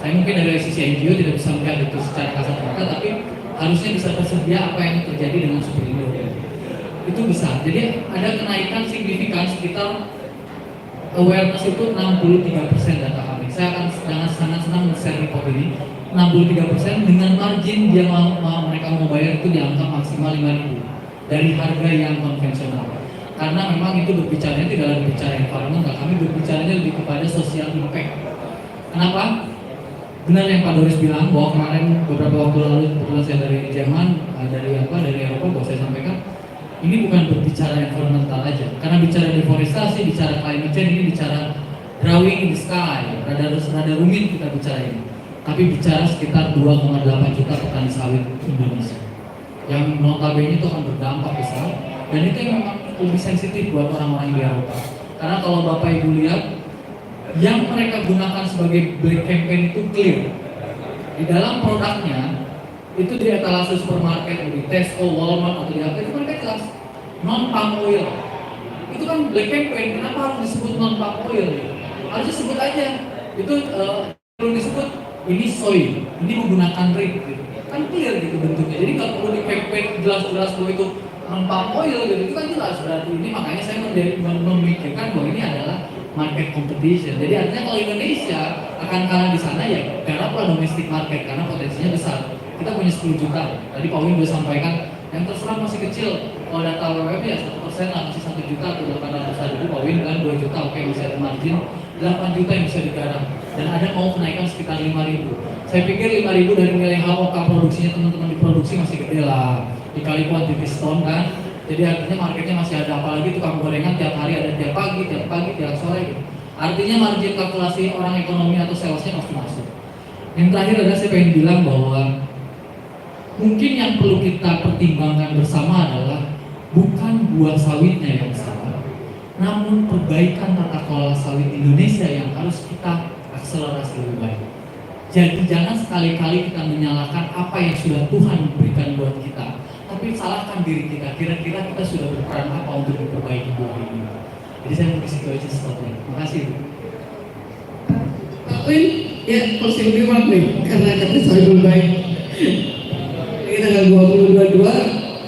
Saya mungkin dari sisi NGO tidak bisa melihat itu secara kasat mata, tapi harusnya bisa tersedia apa yang terjadi dengan Superindo. Itu besar. Jadi ada kenaikan signifikan sekitar awareness itu 63% data kami. Saya akan sangat senang men-share report ini. 63% dengan margin dia mereka mau bayar itu di angka maksimal 5.000 dari harga yang konvensional. Karena memang itu berbicaranya tidak berbicara environment, kami berbicaranya lebih kepada social impact. Kenapa? Benar yang Pak Doris bilang bahwa kemarin beberapa waktu lalu kebetulan saya dari Jerman, dari Eropa, bahwa saya sampaikan ini bukan berbicara environmental aja. Karena bicara deforestasi, bicara climate change, ini bicara drawing in the sky, rada rumit kita bicara ini. Tapi bicara sekitar 2,8 juta petani sawit Indonesia yang notabene itu akan berdampak besar, dan itu yang memang lebih sensitif buat orang-orang di Eropa. Karena kalau Bapak Ibu lihat, yang mereka gunakan sebagai black campaign itu clear. Di dalam produknya, itu di etalase supermarket, di Tesco, Walmart, atau di apa, itu mereka jelas non-palm oil. Itu kan black campaign, kenapa harus disebut non-palm oil? Harus disebut aja, itu perlu disebut ini soy, ini menggunakan rape gitu. Kan clear gitu bentuknya, jadi nggak perlu di campaign jelas-jelas bahwa itu non-palm oil gitu, itu kan jelas. Berarti ini makanya saya memikirkan bahwa ini adalah market competition. Jadi artinya kalau Indonesia akan kalah di sana ya garaplah domestic market karena potensinya besar. Kita punya 10 juta. Tadi Pak Win sudah sampaikan yang terserah masih kecil. Kalau data WWF ya 1% lah, masih 1 juta atau 800 ribu. Pak Win kan 2 juta, oke masih ada margin. 8 juta yang bisa digarap. dan ada mau kenaikan sekitar 5.000. Saya pikir 5.000 dari nilai lokal produksinya teman-teman di produksi masih gede lah, dikali quantity stone kan, jadi artinya marketnya masih ada, apalagi tukang gorengan tiap hari ada, tiap pagi, tiap sore gitu. Artinya margin kalkulasi orang ekonomi atau salesnya pasti masuk. Yang terakhir adalah saya pengen bilang bahwa mungkin yang perlu kita pertimbangkan bersama adalah bukan buah sawitnya yang salah, namun perbaikan tata kelola sawit Indonesia yang harus kita akselerasi lebih baik. Jadi jangan sekali-kali kita menyalahkan apa yang sudah Tuhan berikan buat kita, tapi salahkan diri kita, kira-kira kita sudah berperan apa untuk memperbaiki buah ini. Jadi saya mau disitu aja stopnya. Terima kasih. Pak Win, ya closing remark nih, karena kata saya belum baik. Ini tanggal 2022,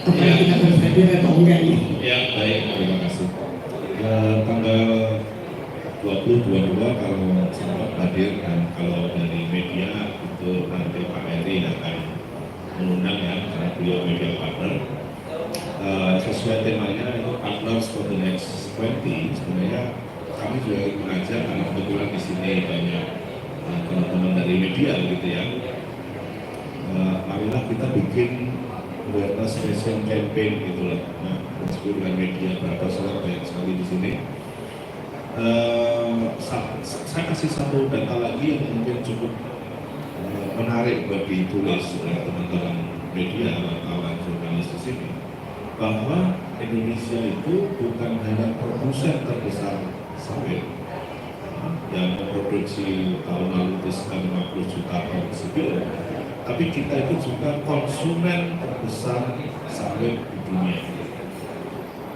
apakah kita harus hadir atau enggak nih? Ya, baik, terima kasih. Tanggal 20-22 kalau sempat hadir, dan kalau dari media itu nanti Pak Eri akan mengundang ya, karena beliau media partner. Sesuai temanya itu Partners for the Next 20, sebenarnya kami juga mengajak, karena kebetulan di sini banyak teman-teman dari media gitu ya. Marilah kita bikin awareness fashion campaign gitu loh. Nah, dengan media berapa surat banyak sekali di sini. Saya kasih satu data lagi yang mungkin cukup menarik buat ditulis oleh teman-teman media, kawan jurnalis di sini, bahwa Indonesia itu bukan hanya produsen terbesar sawit yang memproduksi tahun lalu itu sekitar 50 juta ton CPO, tapi kita itu juga konsumen terbesar sawit di dunia.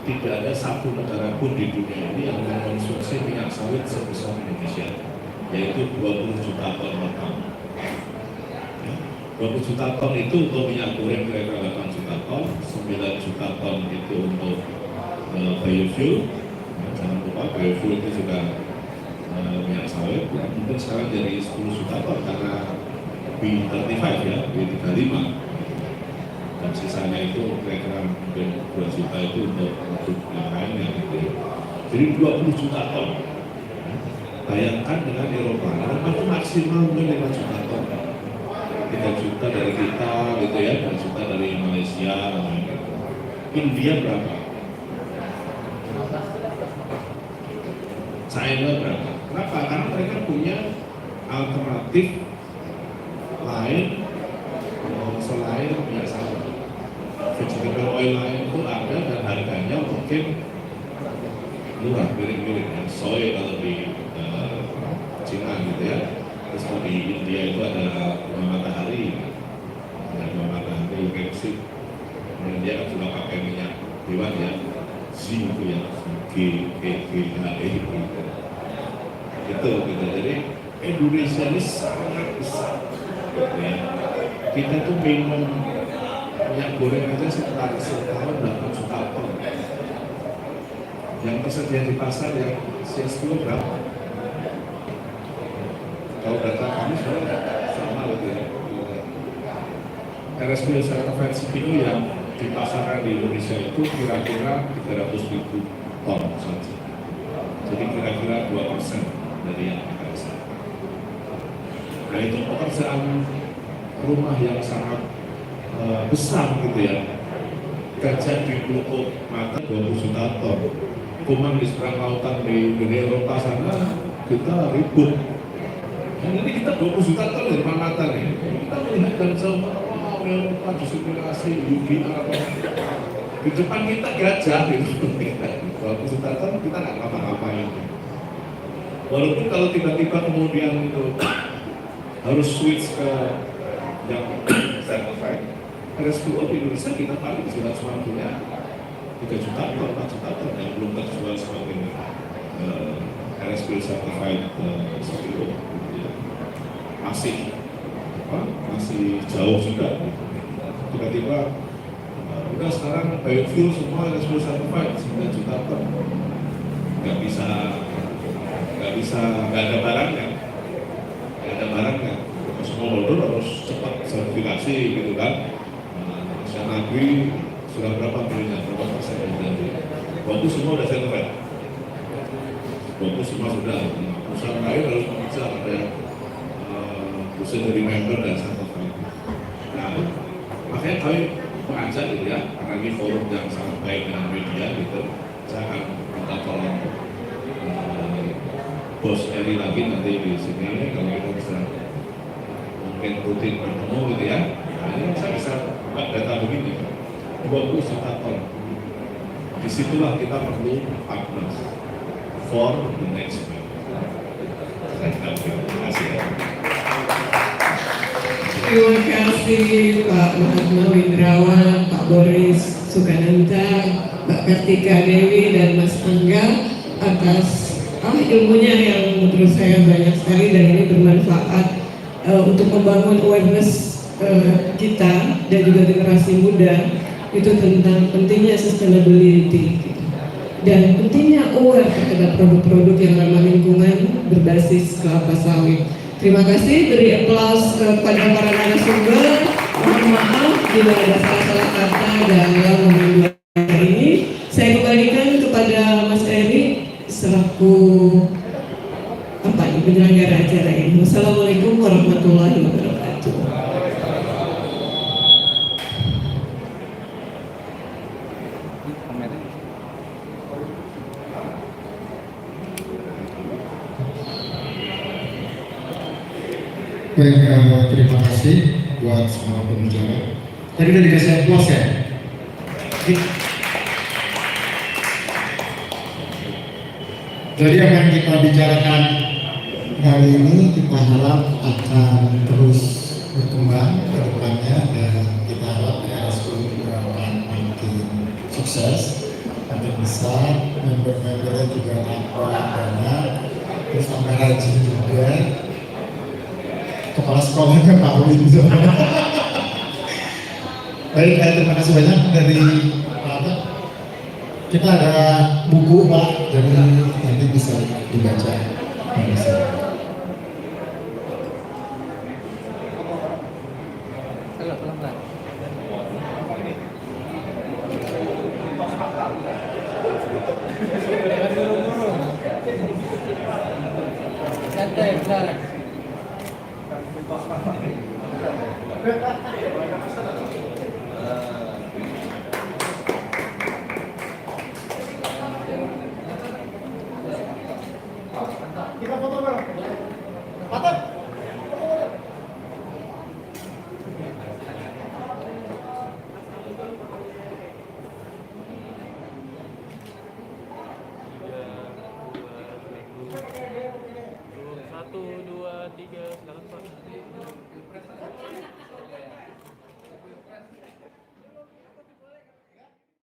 Tidak ada satu negara pun di dunia ini yang mengkonsumsi minyak sawit sebesar Indonesia, yaitu 20 juta ton per tahun. 20 juta ton itu untuk minyak goreng kira-kira 8 juta ton, 9 juta ton itu untuk biofuel. Jangan lupa biofuel itu juga minyak sawit, mungkin sekarang jadi 10 juta ton karena B35 ya, B35. Dan sisanya itu kira-kira mungkin 2 juta itu untuk produk yang lainnya gitu. Jadi 20 juta ton. Bayangkan dengan Eropa, Eropa itu maksimal mungkin 5 juta ton. 3 juta dari kita gitu ya, 2 juta dari Malaysia gitu. India berapa? China berapa? Kenapa? Karena mereka punya alternatif lain selain minyak sawit. Vegetable oil lain itu ada dan harganya mungkin murah, mirip-mirip ya. Soy kalau di Cina gitu ya. Terus kalau di India itu ada bunga matahari, rapeseed. Kemudian dia kan juga pakai minyak hewan ya, Z itu ya, GHE gitu. Jadi Indonesia ini sangat besar. Ya. Kita tuh minum minyak goreng aja sekitar setahun 8 juta ton. Yang tersedia di pasar yang CSPO berapa? Kalau data kami sebenarnya sama gitu ya. RSPO Certified CPO yang dipasarkan di Indonesia itu kira-kira 300.000 ton saja. Jadi kira-kira 2% dari yang kita pasar. Nah itu pekerjaan rumah yang sangat besar gitu ya. Gajah di pelupuk mata 20 juta ton. Kuman di seberang lautan di Eropa sana kita ribut. Dan ini kita 20 juta ton dari mata nih. Kita melihat dan jauh Eropa disimulasi UBR apa. Di depan kita gajah gitu. 20 juta ton kita nggak ngapa-ngapain. Walaupun kalau tiba-tiba kemudian itu harus switch ke yang certified, RSPO di Indonesia kita paling sudah cuma punya 3 juta ton, 4 juta ton yang belum terjual sebagai RSPO certified CPO. Masih jauh juga. Tiba-tiba udah sekarang biofuel semua RSPO certified 9 juta ton. Nggak ada barangnya. Smallholder harus cepat sertifikasi gitu kan. Saya Nagri sudah berapa belinya, berapa persen dari waktu semua udah certified. Waktu semua sudah 51%. perusahaan lain harus memeriksa ada khusus dari member dan status member. Nah, makanya kami mengajak gitu ya, karena ini forum yang sangat baik dengan media gitu, saya akan minta tolong bos Eri lagi nanti di sini kalau kita bisa mungkin rutin bertemu gitu ya. Nah, ini saya bisa buat data begini, 20 juta ton. Disitulah kita perlu partner for the next week. Terima kasih ya. Terima kasih Pak Mahatma Windrawan, Pak Boris Sukananta, Mbak Kartika Dewi, dan Mas Angga atas ilmunya yang menurut saya banyak sekali dan ini bermanfaat untuk membangun awareness kita dan juga generasi muda itu tentang pentingnya sustainability dan pentingnya aware terhadap produk-produk yang ramah lingkungan berbasis kelapa sawit. Terima kasih, beri aplaus kepada para narasumber. Mohon maaf bila ada salah-salah kata dalam membuat hari ini. Saya kembalikan kepada Mas Eri selaku penyelenggara acara ini. Wassalamualaikum warahmatullahi wabarakatuh. Baik, terima kasih buat semua pembicara. Tadi udah dikasih aplaus ya? Jadi apa yang kita bicarakan hari ini kita harap akan terus berkembang ke depannya dan kita harap RSPO juga akan makin sukses, makin besar, member-membernya juga tambah banyak, terus tambah rajin juga. Kepala sekolahnya Pak Winzo. Baik, terima kasih banyak dari Pak. Kita ada buku Pak, jadi nanti bisa dibaca. Terima kasih. Pelan-pelan. Santai, pelan.